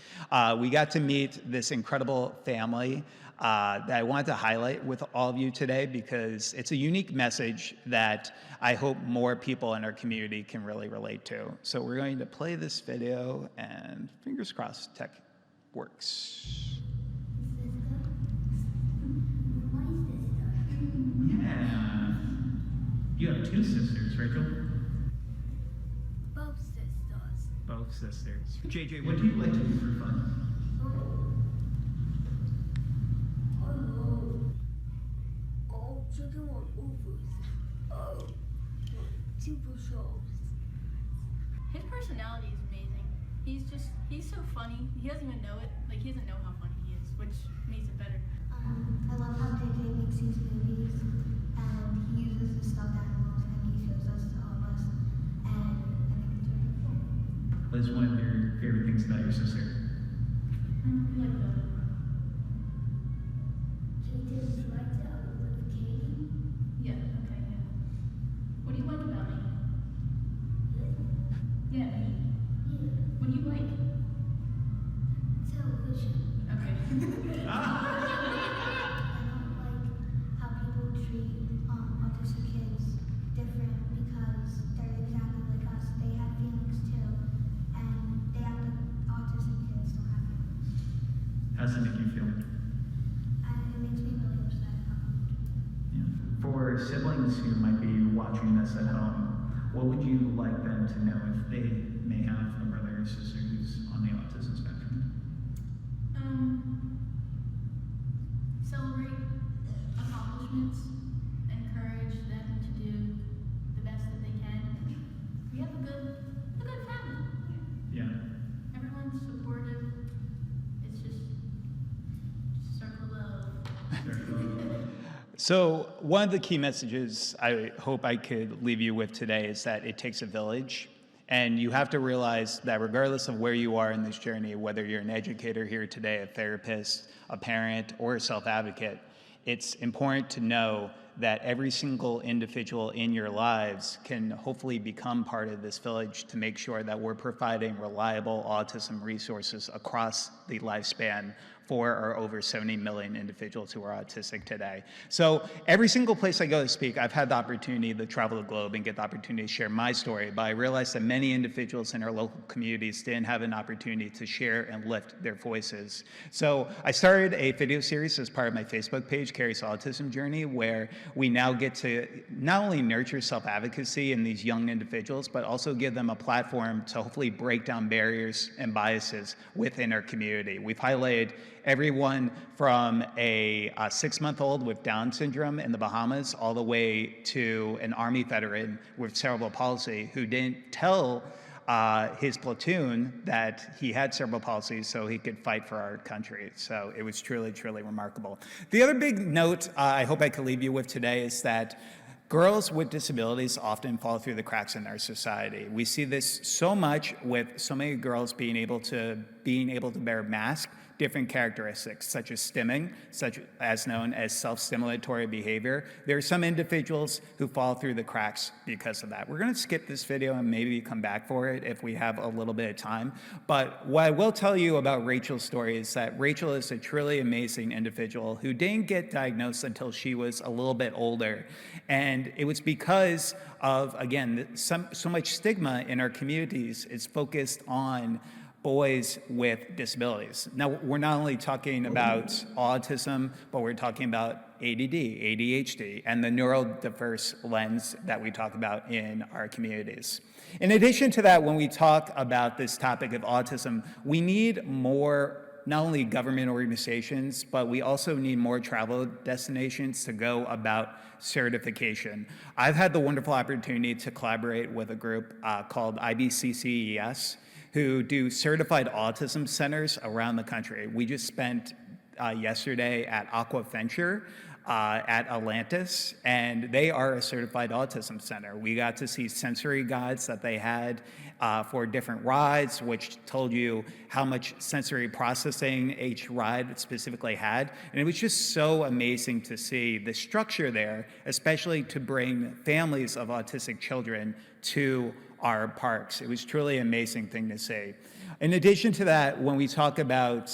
We got to meet this incredible family that I wanted to highlight with all of you today, because it's a unique message that I hope more people in our community can really relate to. So we're going to play this video, and fingers crossed tech works. Yeah. You have two sisters, Rachel? Both sisters. Both sisters. JJ, what do you like to do for fun? Chicken on overs. Super shows. His personality is amazing. He's so funny. He doesn't even know it. Like, he doesn't know how funny he is, which makes it better. I love how JJ makes these movies, and he uses the stuffed animals, and he shows us to all of us, and I think it's really cool. What is one of your favorite things about your sister? Like the JJ likes out with Katie. Yeah, okay, yeah. What do you like about me? Yeah, me. Yeah. What do you like? Television. Okay. I don't like how people treat autistic kids different, because they're exactly like us. They have feelings too, and they act like autistic kids don't have feelings. How does it make you feel? And it makes me really upset. For siblings who might be watching this at home, what would you like them to know if they may have a brother or sister who's on the autism spectrum? Celebrate accomplishments, encourage them to do the best that they can. We have a good family. Yeah. Everyone's supportive. It's just circle love. So one of the key messages I hope I could leave you with today is that it takes a village. And you have to realize that regardless of where you are in this journey, whether you're an educator here today, a therapist, a parent, or a self-advocate, it's important to know that every single individual in your lives can hopefully become part of this village to make sure that we're providing reliable autism resources across the lifespan for our over 70 million individuals who are autistic today. So every single place I go to speak, I've had the opportunity to travel the globe and get the opportunity to share my story, but I realized that many individuals in our local communities didn't have an opportunity to share and lift their voices. So I started a video series as part of my Facebook page, Kerry's Autism Journey, where we now get to not only nurture self-advocacy in these young individuals, but also give them a platform to hopefully break down barriers and biases within our community. We've highlighted everyone from a 6-month-old with Down syndrome in the Bahamas all the way to an Army veteran with cerebral palsy who didn't tell his platoon that he had cerebral palsy so he could fight for our country. So it was truly, truly remarkable. The other big note I hope I could leave you with today is that girls with disabilities often fall through the cracks in our society. We see this so much with so many girls being able to bear masks, different characteristics such as stimming, such as known as self-stimulatory behavior. There are some individuals who fall through the cracks because of that. We're going to skip this video and maybe come back for it if we have a little bit of time. But what I will tell you about Rachel's story is that Rachel is a truly amazing individual who didn't get diagnosed until she was a little bit older. And it was because of, again, so much stigma in our communities is focused on boys with disabilities. Now, we're not only talking about autism, but we're talking about ADD, ADHD, and the neurodiverse lens that we talk about in our communities. In addition to that, when we talk about this topic of autism, we need more not only government organizations, but we also need more travel destinations to go about certification. I've had the wonderful opportunity to collaborate with a group called IBCCES, who do certified autism centers around the country. We just spent yesterday at Aquaventure at Atlantis, and they are a certified autism center. We got to see sensory guides that they had for different rides, which told you how much sensory processing each ride specifically had. And it was just so amazing to see the structure there, especially to bring families of autistic children to our parks. It was truly an amazing thing to see. In addition to that, when we talk about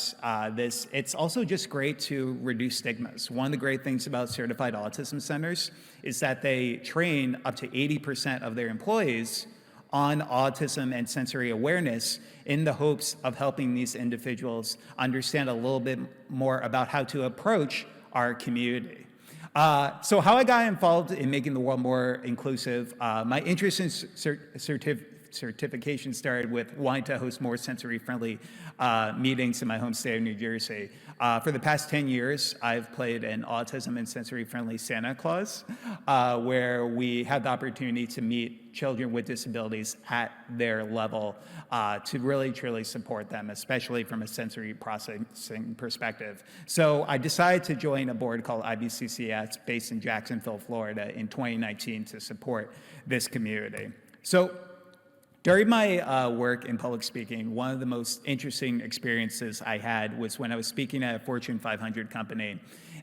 this, it's also just great to reduce stigmas. One of the great things about certified autism centers is that they train up to 80% of their employees on autism and sensory awareness in the hopes of helping these individuals understand a little bit more about how to approach our community. So how I got involved in making the world more inclusive, my interest in certification started with wanting to host more sensory-friendly meetings in my home state of New Jersey. For the past 10 years, I've played an autism and sensory-friendly Santa Claus, where we had the opportunity to meet children with disabilities at their level to really, truly support them, especially from a sensory processing perspective. So I decided to join a board called IBCCS based in Jacksonville, Florida in 2019 to support this community. So during my work in public speaking, one of the most interesting experiences I had was when I was speaking at a Fortune 500 company,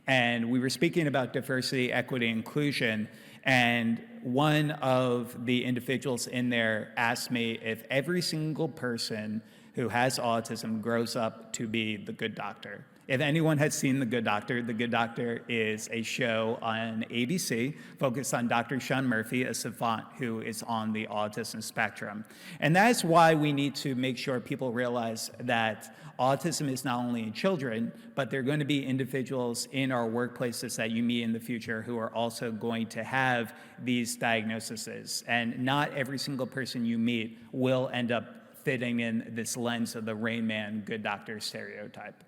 and we were speaking about diversity, equity, inclusion, and one of the individuals in there asked me if every single person who has autism grows up to be the good doctor. If anyone has seen The Good Doctor is a show on ABC focused on Dr. Sean Murphy, a savant who is on the autism spectrum. And that is why we need to make sure people realize that autism is not only in children, but there are going to be individuals in our workplaces that you meet in the future who are also going to have these diagnoses. And not every single person you meet will end up fitting in this lens of the Rain Man, good doctor stereotype.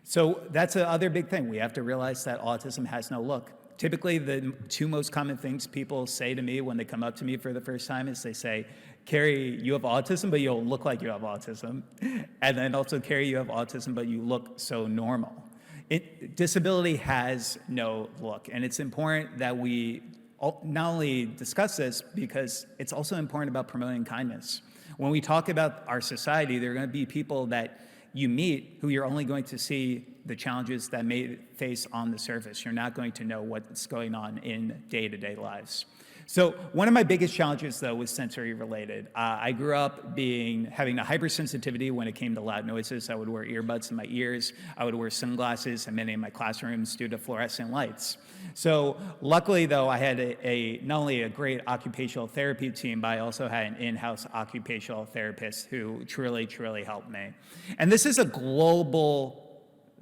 So that's the other big thing. We have to realize that autism has no look. Typically, the two most common things people say to me when they come up to me for the first time is they say, Kerry, you have autism, but you don't look like you have autism. And then also, Kerry, you have autism, but you look so normal. Disability has no look. And it's important that we not only discuss this, because it's also important about promoting kindness. When we talk about our society, there are going to be people that you meet who you're only going to see the challenges that may face on the surface. You're not going to know what's going on in day-to-day lives. So one of my biggest challenges, though, was sensory related. I grew up having a hypersensitivity when it came to loud noises. I would wear earbuds in my ears. I would wear sunglasses in many of my classrooms due to fluorescent lights. So luckily, though, I had not only a great occupational therapy team, but I also had an in-house occupational therapist who truly, truly helped me. And this is a global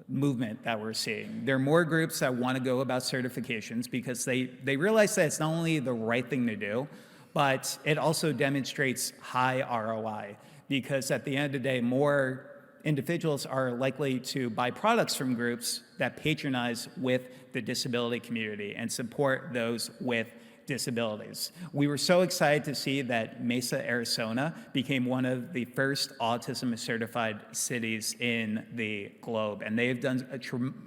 movement that we're seeing. There are more groups that want to go about certifications because they realize that it's not only the right thing to do, but it also demonstrates high ROI, because at the end of the day, more individuals are likely to buy products from groups that patronize with the disability community and support those with disabilities. We were so excited to see that Mesa, Arizona became one of the first autism certified cities in the globe. And they've done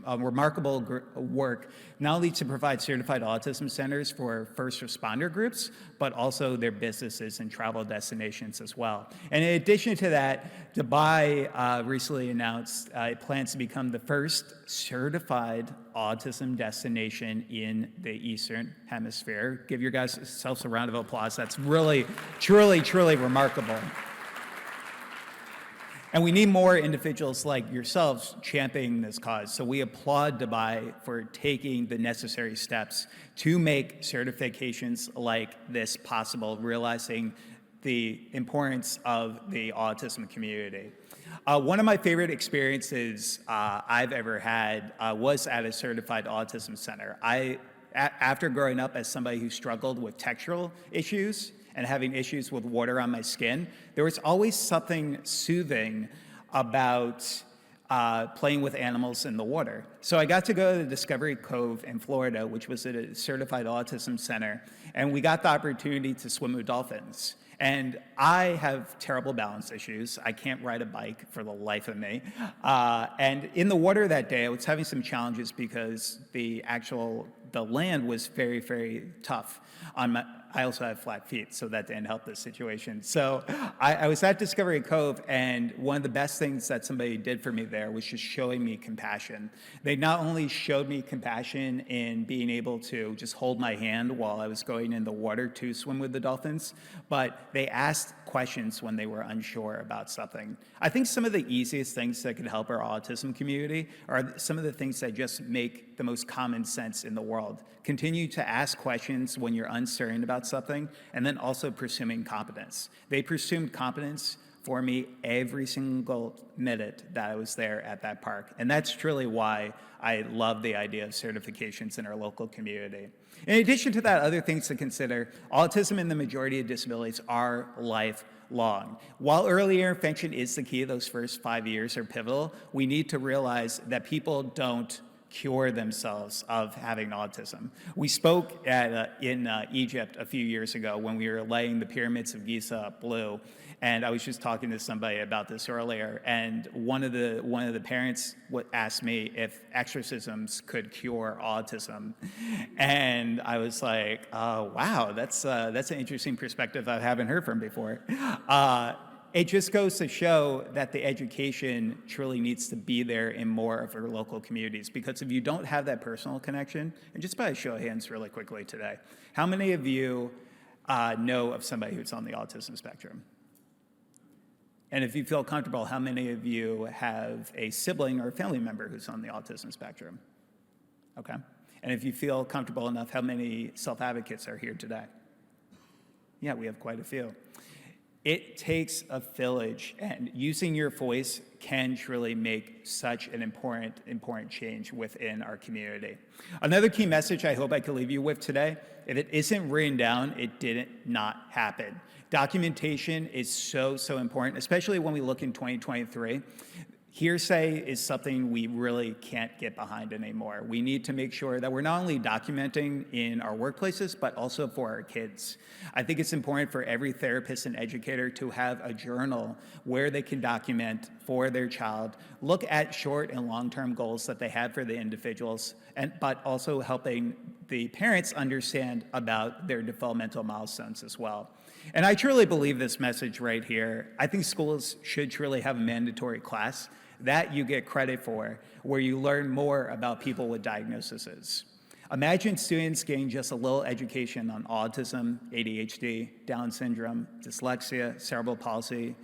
a remarkable work, not only to provide certified autism centers for first responder groups, but also their businesses and travel destinations as well. And in addition to that, Dubai recently announced it plans to become the first certified autism destination in the Eastern Hemisphere. Give your guys yourselves a round of applause. That's really, truly, truly remarkable. And we need more individuals like yourselves championing this cause. So we applaud Dubai for taking the necessary steps to make certifications like this possible, realizing the importance of the autism community. One of my favorite experiences I've ever had was at a certified autism center. After growing up as somebody who struggled with textural issues and having issues with water on my skin, there was always something soothing about playing with animals in the water. So I got to go to the Discovery Cove in Florida, which was at a certified autism center, and we got the opportunity to swim with dolphins. And I have terrible balance issues. I can't ride a bike for the life of me. And in the water that day, I was having some challenges because the land was very, very tough. I also have flat feet, so that didn't help the situation. So I was at Discovery Cove, and one of the best things that somebody did for me there was just showing me compassion. They not only showed me compassion in being able to just hold my hand while I was going in the water to swim with the dolphins, but they asked questions when they were unsure about something. I think some of the easiest things that could help our autism community are some of the things that just make the most common sense in the world. Continue to ask questions when you're uncertain about something, and then also pursuing competence. They pursued competence for me every single minute that I was there at that park. And that's truly why I love the idea of certifications in our local community. In addition to that, other things to consider, autism and the majority of disabilities are lifelong. While early intervention is the key, those first 5 years are pivotal, we need to realize that people don't cure themselves of having autism. We spoke in Egypt a few years ago when we were laying the pyramids of Giza blue, and I was just talking to somebody about this earlier, and one of the parents asked me if exorcisms could cure autism, and I was like, oh, wow, that's an interesting perspective I haven't heard from before. It just goes to show that the education truly needs to be there in more of our local communities, because if you don't have that personal connection, and just by a show of hands really quickly today, how many of you know of somebody who's on the autism spectrum? And if you feel comfortable, how many of you have a sibling or a family member who's on the autism spectrum? Okay. And if you feel comfortable enough, how many self-advocates are here today? Yeah, we have quite a few. It takes a village, and using your voice can truly make such an important change within our community. Another key message I hope I can leave you with today: if it isn't written down, it did not happen. Documentation is so important, especially when we look in 2023. Hearsay is something we really can't get behind anymore. We need to make sure that we're not only documenting in our workplaces, but also for our kids. I think it's important for every therapist and educator to have a journal where they can document for their child, look at short and long-term goals that they have for the individuals, but also helping the parents understand about their developmental milestones as well. And I truly believe this message right here. I think schools should truly have a mandatory class that you get credit for, where you learn more about people with diagnoses. Imagine students getting just a little education on autism, ADHD, Down syndrome, dyslexia, cerebral palsy.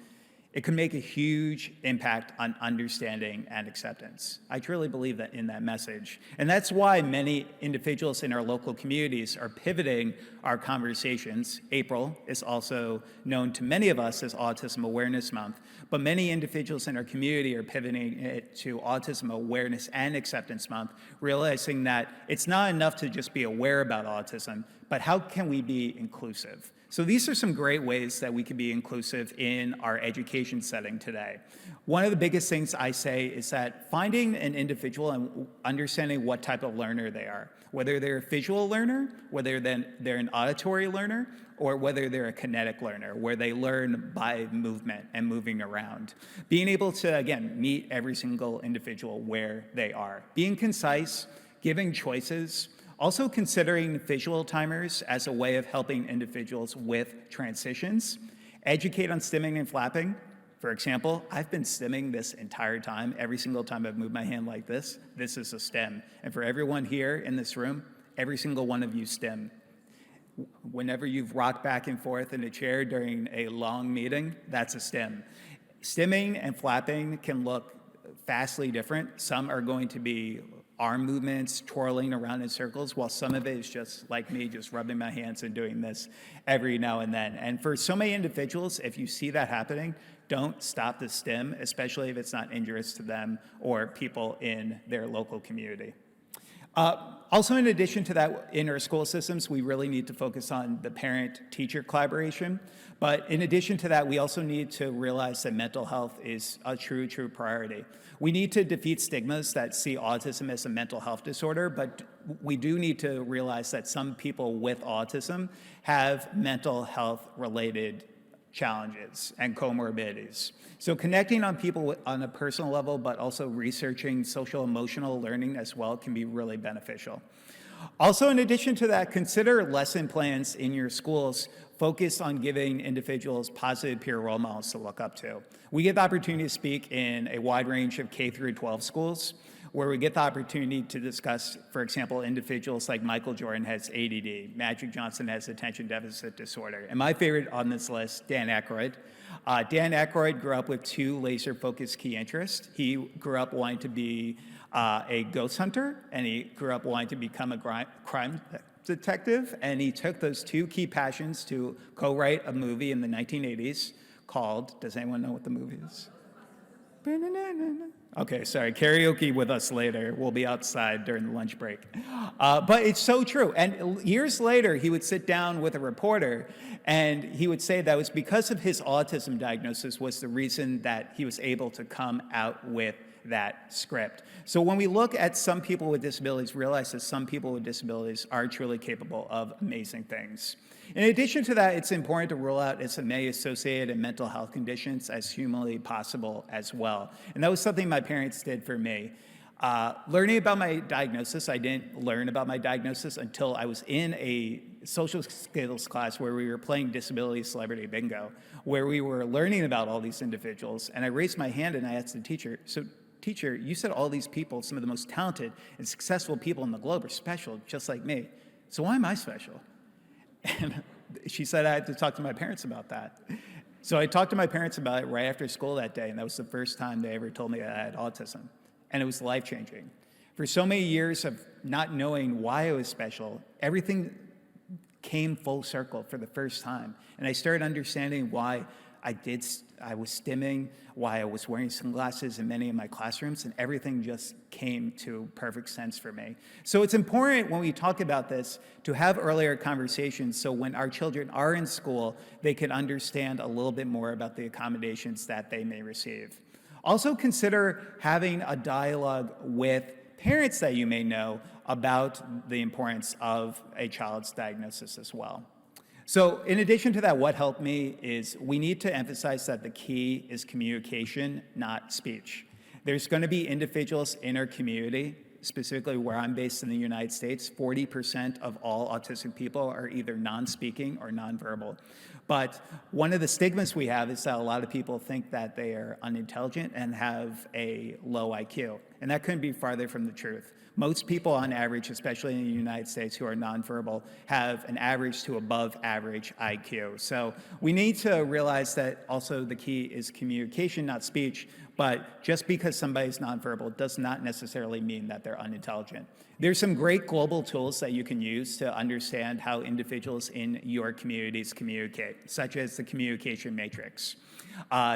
It could make a huge impact on understanding and acceptance. I truly believe that in that message. And that's why many individuals in our local communities are pivoting our conversations. April is also known to many of us as Autism Awareness Month, but many individuals in our community are pivoting it to Autism Awareness and Acceptance Month, realizing that it's not enough to just be aware about autism, but how can we be inclusive? So these are some great ways that we can be inclusive in our education setting today. One of the biggest things I say is that finding an individual and understanding what type of learner they are, whether they're a visual learner, whether they're an auditory learner, or whether they're a kinetic learner, where they learn by movement and moving around. Being able to, again, meet every single individual where they are. Being concise, giving choices, also considering visual timers as a way of helping individuals with transitions. Educate on stimming and flapping. For example, I've been stimming this entire time. Every single time I've moved my hand like this is a stim. And for everyone here in this room, every single one of you stim. Whenever you've rocked back and forth in a chair during a long meeting, that's a stim. Stimming and flapping can look vastly different. Some are going to be arm movements, twirling around in circles, while some of it is just like me, just rubbing my hands and doing this every now and then. And for so many individuals, if you see that happening, don't stop the stim, especially if it's not injurious to them or people in their local community. Also, in addition to that, in our school systems, we really need to focus on the parent-teacher collaboration. But in addition to that, we also need to realize that mental health is a true priority. We need to defeat stigmas that see autism as a mental health disorder, but we do need to realize that some people with autism have mental health-related challenges and comorbidities. So connecting on people on a personal level, but also researching social emotional learning as well can be really beneficial. Also, in addition to that, consider lesson plans in your schools focused on giving individuals positive peer role models to look up to. We get the opportunity to speak in a wide range of K through 12 schools, where we get the opportunity to discuss, for example, individuals like Michael Jordan has ADD, Magic Johnson has attention deficit disorder, and my favorite on this list, Dan Aykroyd. Dan Aykroyd grew up with two laser-focused key interests. He grew up wanting to be a ghost hunter, and he grew up wanting to become a crime detective, and he took those two key passions to co-write a movie in the 1980s called, does anyone know what the movie is? Okay, sorry, karaoke with us later. We'll be outside during the lunch break. But it's so true. And years later, he would sit down with a reporter and he would say that it was because of his autism diagnosis was the reason that he was able to come out with that script. So when we look at some people with disabilities, realize that some people with disabilities are truly capable of amazing things. In addition to that, it's important to rule out SMA-associated mental health conditions as humanly possible as well. And that was something my parents did for me. Learning about my diagnosis, I didn't learn about my diagnosis until I was in a social skills class where we were playing Disability Celebrity Bingo, where we were learning about all these individuals. And I raised my hand and I asked the teacher, so teacher, you said all these people, some of the most talented and successful people in the globe are special, just like me. So why am I special? And she said I had to talk to my parents about that. So I talked to my parents about it right after school that day, and that was the first time they ever told me that I had autism. And it was life-changing. For so many years of not knowing why I was special, everything came full circle for the first time. And I started understanding why I was stimming, why I was wearing sunglasses in many of my classrooms, and everything just came to perfect sense for me. So it's important when we talk about this to have earlier conversations so when our children are in school, they can understand a little bit more about the accommodations that they may receive. Also consider having a dialogue with parents that you may know about the importance of a child's diagnosis as well. So in addition to that, what helped me is we need to emphasize that the key is communication, not speech. There's going to be individuals in our community specifically where I'm based in the United States, 40% of all autistic people are either non-speaking or nonverbal. But one of the stigmas we have is that a lot of people think that they are unintelligent and have a low IQ. And that couldn't be farther from the truth. Most people on average, especially in the United States who are nonverbal, have an average to above average IQ. So we need to realize that also the key is communication, not speech. But just because somebody's nonverbal does not necessarily mean that they're unintelligent. There's some great global tools that you can use to understand how individuals in your communities communicate, such as the communication matrix.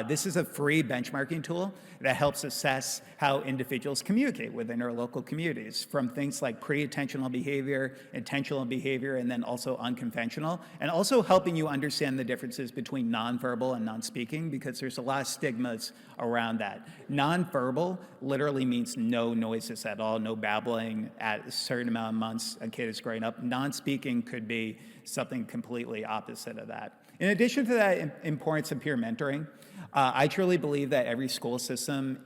This is a free benchmarking tool that helps assess how individuals communicate within our local communities, from things like pre-attentional behavior, intentional behavior, and then also unconventional, and also helping you understand the differences between nonverbal and non-speaking, because there's a lot of stigmas around that. Nonverbal literally means no noises at all, no babbling at a certain amount of months a kid is growing up. Non-speaking could be something completely opposite of that. In addition to that importance of peer mentoring, I truly believe that every school system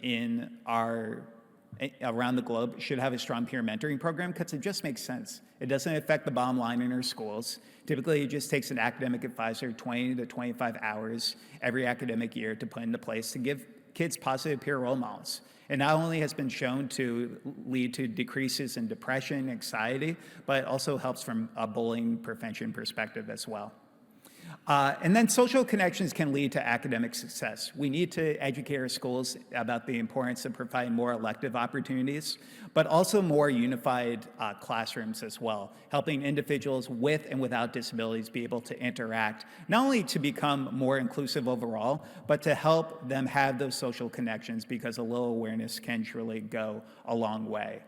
around the globe should have a strong peer mentoring program, because it just makes sense. It doesn't affect the bottom line in our schools. Typically, it just takes an academic advisor 20 to 25 hours every academic year to put into place to give kids positive peer role models. It not only has been shown to lead to decreases in depression, anxiety, but it also helps from a bullying prevention perspective as well. And then social connections can lead to academic success. We need to educate our schools about the importance of providing more elective opportunities, but also more unified classrooms as well, helping individuals with and without disabilities be able to interact, not only to become more inclusive overall, but to help them have those social connections, because a little awareness can truly go a long way.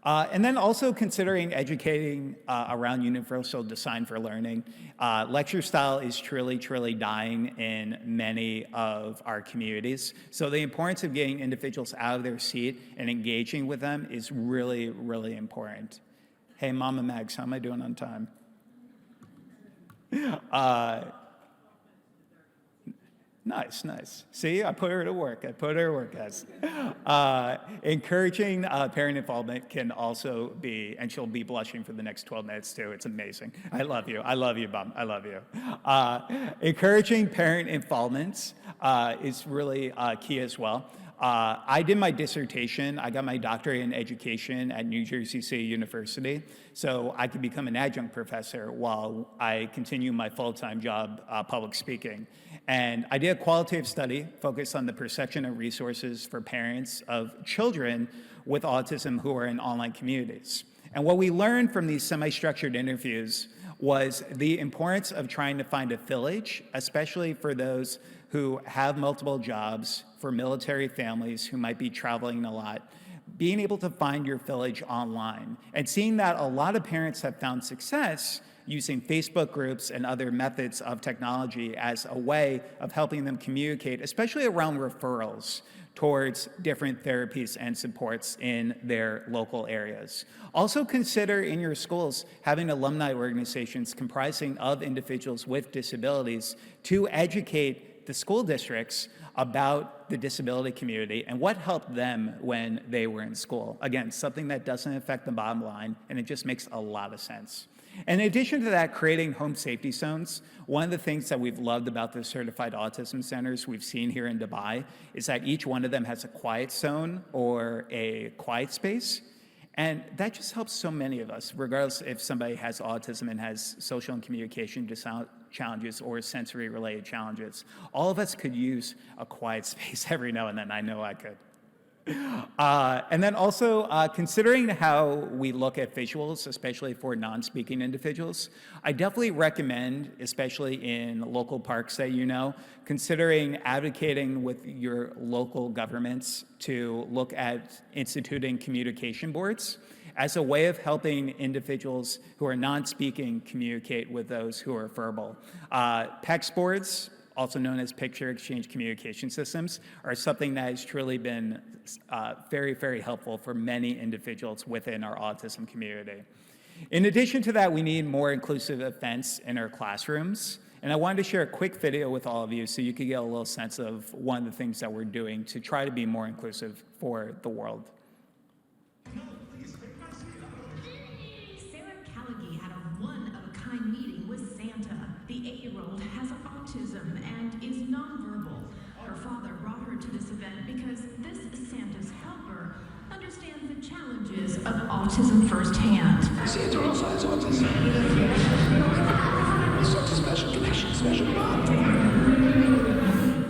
And then also considering educating around universal design for learning. Lecture style is truly, truly dying in many of our communities. So the importance of getting individuals out of their seat and engaging with them is really, really important. Hey, Mama Mags, how am I doing on time? Nice, nice. See, I put her to work. Guys. Encouraging parent involvement can also be, and she'll be blushing for the next 12 minutes too. It's amazing. I love you, Mom. I love you. Encouraging parent involvement is really key as well. I did my dissertation. I got my doctorate in education at New Jersey City University, so I could become an adjunct professor while I continue my full-time job public speaking. And I did a qualitative study focused on the perception of resources for parents of children with autism who are in online communities. And what we learned from these semi-structured interviews was the importance of trying to find a village, especially for those who have multiple jobs, for military families who might be traveling a lot, being able to find your village online, and seeing that a lot of parents have found success using Facebook groups and other methods of technology as a way of helping them communicate, especially around referrals towards different therapies and supports in their local areas. Also consider in your schools having alumni organizations comprising of individuals with disabilities to educate the school districts about the disability community and what helped them when they were in school. Again, something that doesn't affect the bottom line, and it just makes a lot of sense. In addition to that, creating home safety zones, one of the things that we've loved about the certified autism centers we've seen here in Dubai is that each one of them has a quiet zone or a quiet space. And that just helps so many of us, regardless if somebody has autism and has social and communication challenges or sensory-related challenges. All of us could use a quiet space every now and then. I know I could. And then also considering how we look at visuals, especially for non-speaking individuals, I definitely recommend, especially in local parks that you know, considering advocating with your local governments to look at instituting communication boards as a way of helping individuals who are non-speaking communicate with those who are verbal. PECS boards, also known as Picture Exchange Communication Systems, are something that has truly been very, very helpful for many individuals within our autism community. In addition to that, we need more inclusive events in our classrooms. And I wanted to share a quick video with all of you so you could get a little sense of one of the things that we're doing to try to be more inclusive for the world. Please autism and is nonverbal. Her father brought her to this event because this Santa's helper understands the challenges of autism firsthand. Santa also has autism. It's such a special connection, special bond.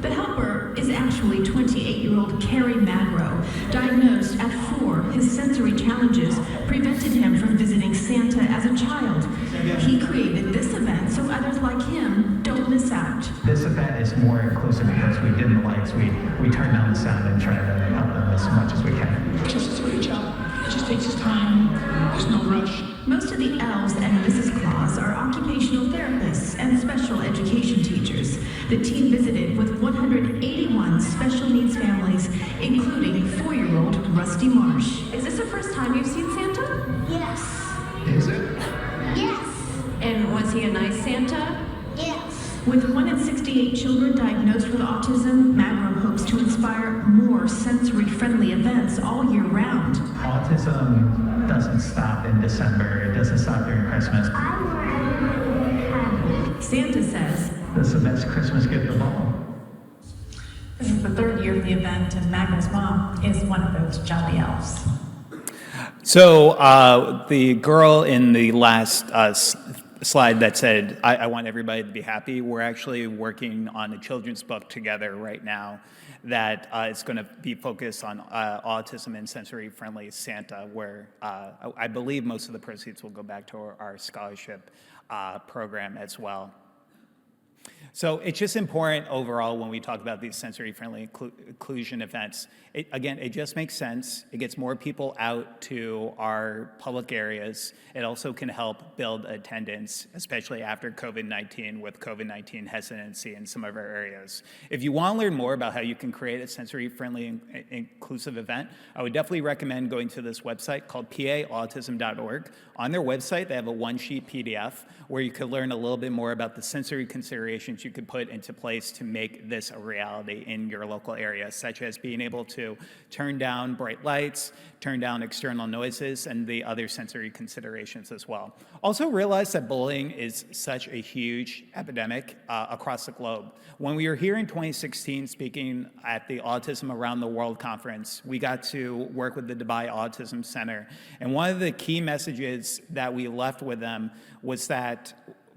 The helper is actually 28-year-old Kerry Magro. Diagnosed at 4, his sensory challenges prevented him from visiting Santa as a child. He created this event so others like him don't miss out. This event is more inclusive because we dim the lights, we turn down the sound and try to help them as much as we can. Just does a great job. It just takes his time. There's no rush. Most of the elves and Mrs. Claus are occupational therapists and special education teachers. The team visited with 181 special needs families, including 4-year-old Rusty Marsh. Is this the first time you've seen Santa? Yes. Is it? Yes. And was he a nice Santa? Yes. With 1 in 68 children diagnosed with autism, Magro hopes to inspire more sensory-friendly events all year round. Autism doesn't stop in December. It doesn't stop during Christmas. Santa says, This is the best Christmas gift of all. this is the 3rd year of the event, and Magro's mom is one of those jolly elves. So the girl in the last slide that said, I want everybody to be happy, we're actually working on a children's book together right now that is going to be focused on autism and sensory-friendly Santa, where I believe most of the proceeds will go back to our scholarship program as well. So it's just important overall when we talk about these sensory-friendly inclusion events. Again, it just makes sense. It gets more people out to our public areas. It also can help build attendance, especially after COVID-19, with COVID-19 hesitancy in some of our areas. If you want to learn more about how you can create a sensory-friendly inclusive event, I would definitely recommend going to this website called paautism.org. On their website, they have a one-sheet PDF where you could learn a little bit more about the sensory considerations you could put into place to make this a reality in your local area, such as being able to turn down bright lights, turn down external noises, and the other sensory considerations as well. Also realize that bullying is such a huge epidemic across the globe. When we were here in 2016 speaking at the Autism Around the World conference, we got to work with the Dubai Autism Center. And one of the key messages that we left with them was that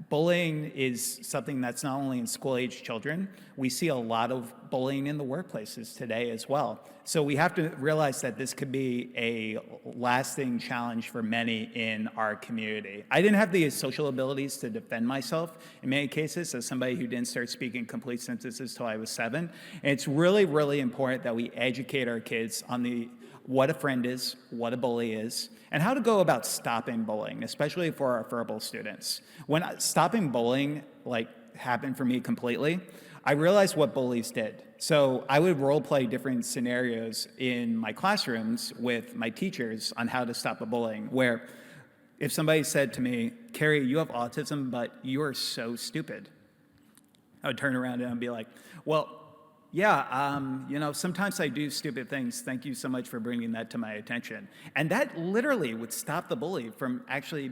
bullying is something that's not only in school-age children. We see a lot of bullying in the workplaces today as well. So we have to realize that this could be a lasting challenge for many in our community. I didn't have the social abilities to defend myself in many cases as somebody who didn't start speaking complete sentences till I was 7. And it's really, really important that we educate our kids on what a friend is, what a bully is, and how to go about stopping bullying, especially for our verbal students. When stopping bullying happened for me completely, I realized what bullies did. So I would role play different scenarios in my classrooms with my teachers on how to stop a bullying, where if somebody said to me, Kerry, you have autism, but you are so stupid, I would turn around and I'd be like, well, yeah, sometimes I do stupid things. Thank you so much for bringing that to my attention. And that literally would stop the bully from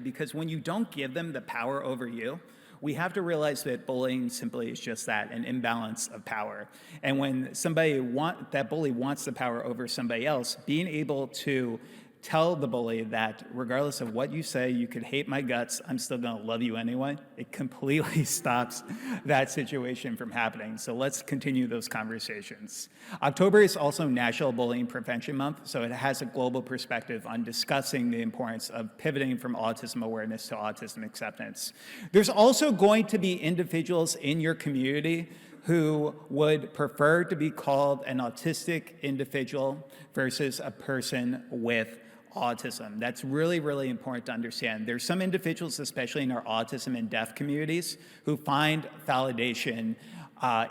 because when you don't give them the power over you, we have to realize that bullying simply is just that, an imbalance of power. And when that bully wants the power over somebody else, being able to tell the bully that regardless of what you say, you could hate my guts, I'm still gonna love you anyway, it completely stops that situation from happening. So let's continue those conversations. October is also National Bullying Prevention Month, so it has a global perspective on discussing the importance of pivoting from autism awareness to autism acceptance. There's also going to be individuals in your community who would prefer to be called an autistic individual versus a person with autism. That's really, really important to understand. There's some individuals, especially in our autism and deaf communities, who find validation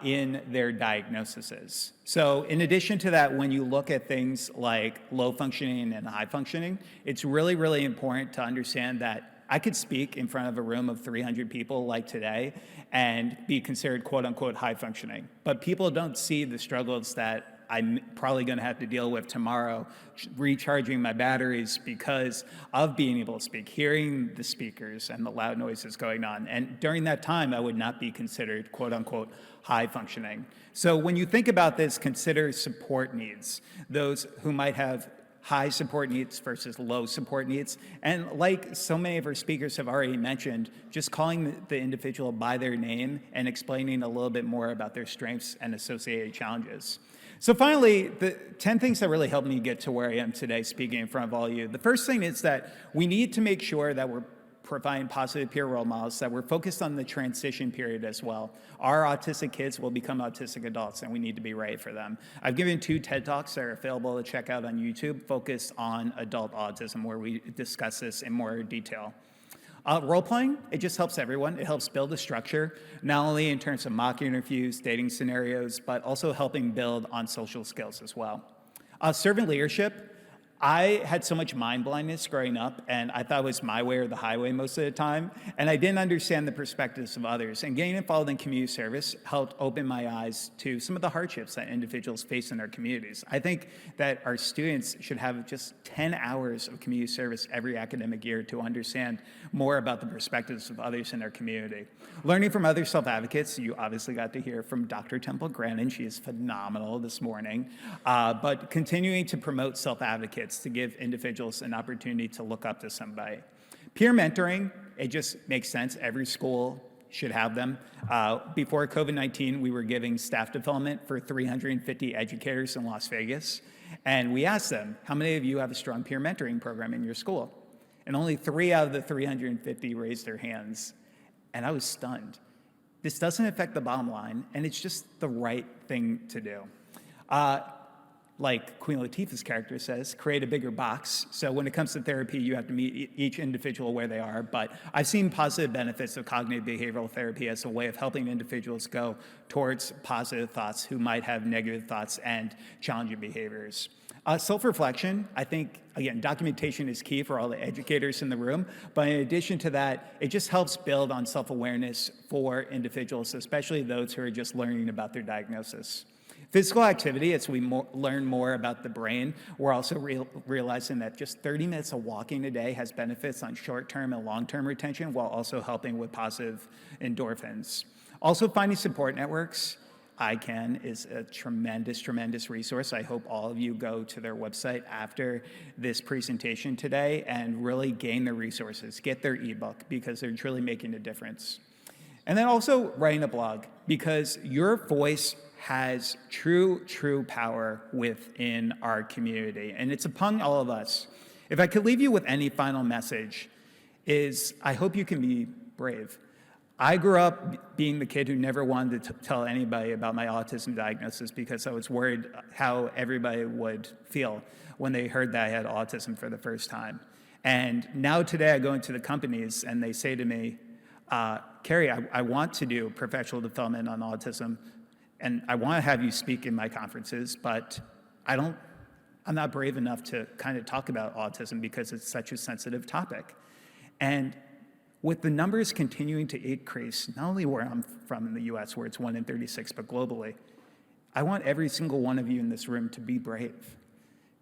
in their diagnoses. So in addition to that, when you look at things like low functioning and high functioning, it's really, really important to understand that I could speak in front of a room of 300 people like today and be considered quote unquote high functioning. But people don't see the struggles that I'm probably going to have to deal with tomorrow, recharging my batteries because of being able to speak, hearing the speakers and the loud noises going on. And during that time, I would not be considered, quote unquote, high functioning. So when you think about this, consider support needs, those who might have high support needs versus low support needs. And like so many of our speakers have already mentioned, just calling the individual by their name and explaining a little bit more about their strengths and associated challenges. So finally, the 10 things that really helped me get to where I am today speaking in front of all of you. The first thing is that we need to make sure that we're providing positive peer role models, that we're focused on the transition period as well. Our autistic kids will become autistic adults, and we need to be ready for them. I've given 2 TED Talks that are available to check out on YouTube, focused on adult autism, where we discuss this in more detail. Role-playing, it just helps everyone. It helps build a structure, not only in terms of mock interviews, dating scenarios, but also helping build on social skills as well. Servant leadership, I had so much mind blindness growing up, and I thought it was my way or the highway most of the time, and I didn't understand the perspectives of others. And getting involved in community service helped open my eyes to some of the hardships that individuals face in their communities. I think that our students should have just 10 hours of community service every academic year to understand more about the perspectives of others in our community. Learning from other self-advocates, you obviously got to hear from Dr. Temple Grandin. She is phenomenal this morning. But continuing to promote self-advocates to give individuals an opportunity to look up to somebody. Peer mentoring, it just makes sense. Every school should have them. Before COVID-19, we were giving staff development for 350 educators in Las Vegas. And we asked them, how many of you have a strong peer mentoring program in your school? And only 3 out of the 350 raised their hands. And I was stunned. This doesn't affect the bottom line, and it's just the right thing to do. Like Queen Latifah's character says, create a bigger box. So when it comes to therapy, you have to meet each individual where they are. But I've seen positive benefits of cognitive behavioral therapy as a way of helping individuals go towards positive thoughts who might have negative thoughts and challenging behaviors. Self-reflection, I think, again, documentation is key for all the educators in the room. But in addition to that, it just helps build on self-awareness for individuals, especially those who are just learning about their diagnosis. Physical activity, as we learn more about the brain, we're also realizing that just 30 minutes of walking a day has benefits on short-term and long-term retention, while also helping with positive endorphins. Also, finding support networks. ICAN is a tremendous, tremendous resource. I hope all of you go to their website after this presentation today and really gain the resources, get their ebook, because they're truly making a difference. And then also writing a blog, because your voice has true power within our community, and it's upon all of us. If I could leave you with any final message, is I hope you can be brave. I grew up being the kid who never wanted to tell anybody about my autism diagnosis because I was worried how everybody would feel when they heard that I had autism for the first time. And now today I go into the companies and they say to me, Kerry, I want to do professional development on autism, and I want to have you speak in my conferences, but I'm not brave enough to kind of talk about autism because it's such a sensitive topic. And with the numbers continuing to increase, not only where I'm from in the US, where it's 1 in 36, but globally, I want every single one of you in this room to be brave,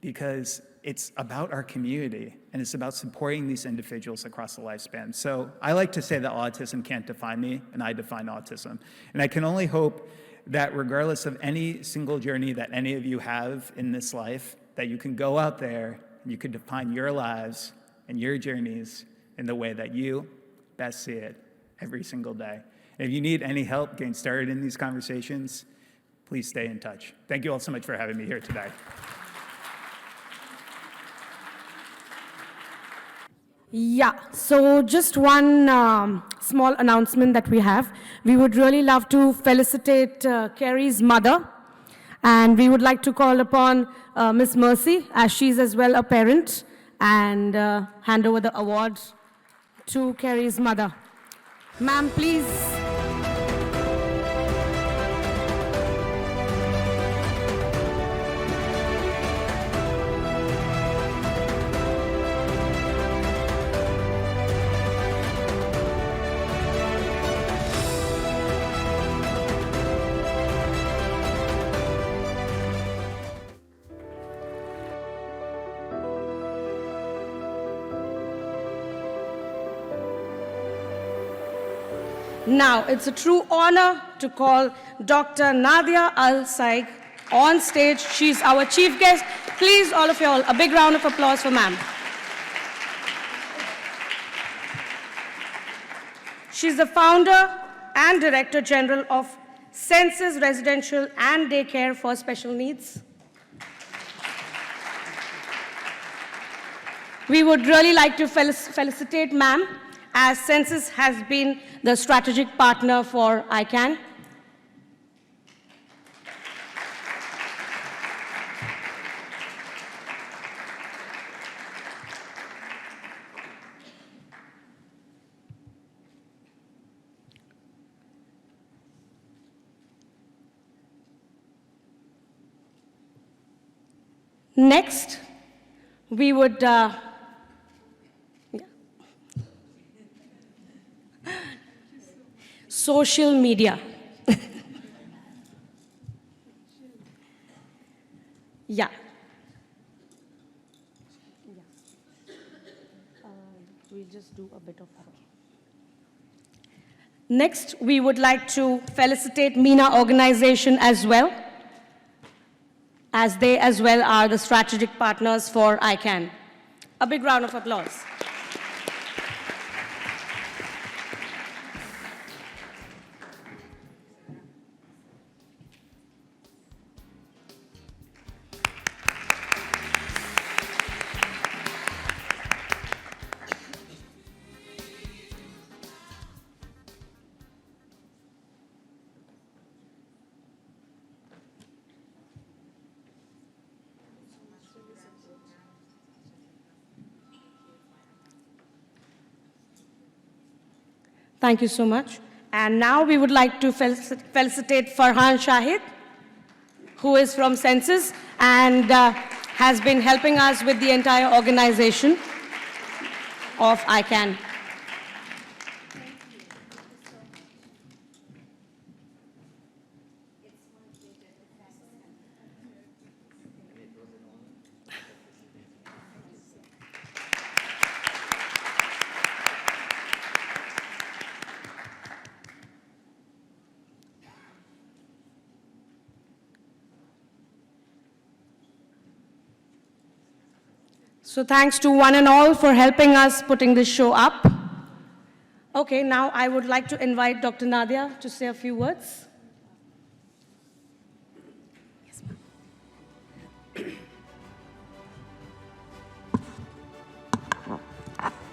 because it's about our community and it's about supporting these individuals across the lifespan. So I like to say that autism can't define me, and I define autism. And I can only hope that regardless of any single journey that any of you have in this life, that you can go out there and you can define your lives and your journeys in the way that you best see it every single day. And if you need any help getting started in these conversations, please stay in touch. Thank you all so much for having me here today. Yeah, so just one small announcement that we have. We would really love to felicitate Kerry's mother, and we would like to call upon Miss Mercy, as she's as well a parent, and hand over the award to Kerry's mother. Ma'am, please. Now, it's a true honor to call Dr. Nadia Al-Saig on stage. She's our chief guest. Please, all of you all, a big round of applause for ma'am. She's the founder and Director General of Senses Residential and Daycare for Special Needs. We would really like to felicitate ma'am, as Senses has been the strategic partner for ICAN. Next, we would social media. Yeah. We'll just do a bit of that. Next, we would like to felicitate MENA organization as well, as they as well are the strategic partners for ICAN. A big round of applause. Thank you so much. And now we would like to felicitate Farhan Shahid, who is from Senses and has been helping us with the entire organization of ICAN. So thanks to one and all for helping us putting this show up. Okay, now I would like to invite Dr. Nadia to say a few words. Yes, ma'am.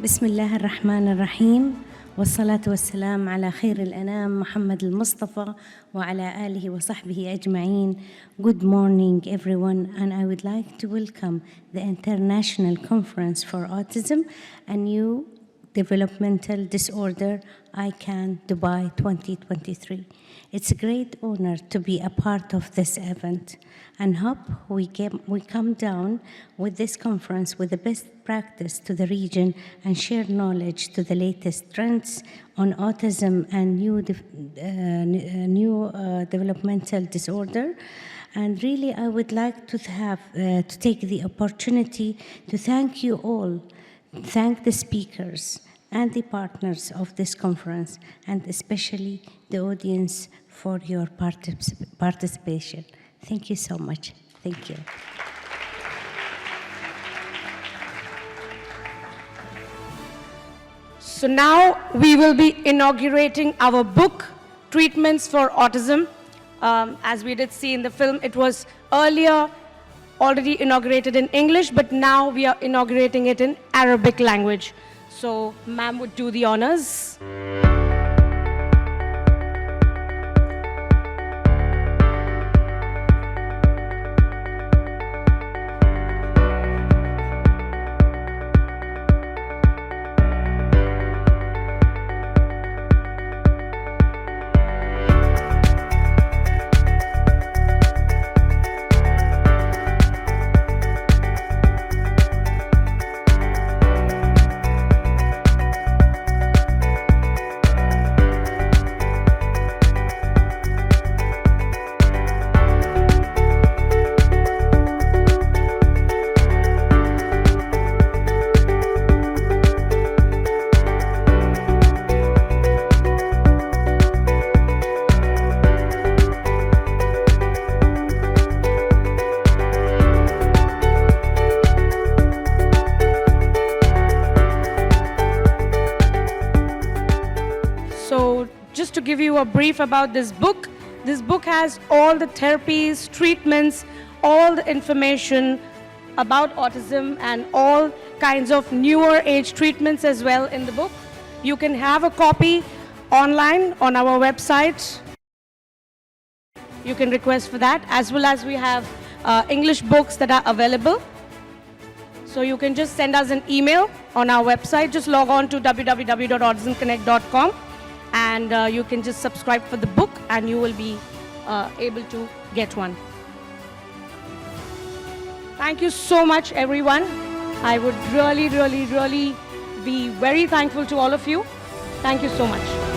Bismillah ar-Rahman ar-Rahim. والصلاة والسلام على خير الأنام محمد المصطفى وعلى آله وصحبه أجمعين. Good morning everyone, and I would like to welcome the International Conference for Autism and Neurodevelopmental Disorder ICAN Dubai 2023. It's a great honor to be a part of this event, and hope we come down with this conference with the best practice to the region and share knowledge to the latest trends on autism and neurodevelopmental disorder. And really, I would like to take the opportunity to thank you all, thank the speakers and the partners of this conference, and especially the audience for your participation. Thank you so much. Thank you. So now we will be inaugurating our book, Treatments for Autism. As we did see in the film, it was earlier already inaugurated in English, but now we are inaugurating it in Arabic language. So ma'am would do the honors. just to give you a brief about this book has all the therapies, treatments, all the information about autism and all kinds of newer age treatments as well in the book. You can have a copy online on our website. You can request for that, as well as we have English books that are available. So you can just send us an email on our website. Just log on to www.autismconnect.com and you can just subscribe for the book and you will be able to get one. Thank you so much, everyone. I would really be very thankful to all of you. Thank you so much.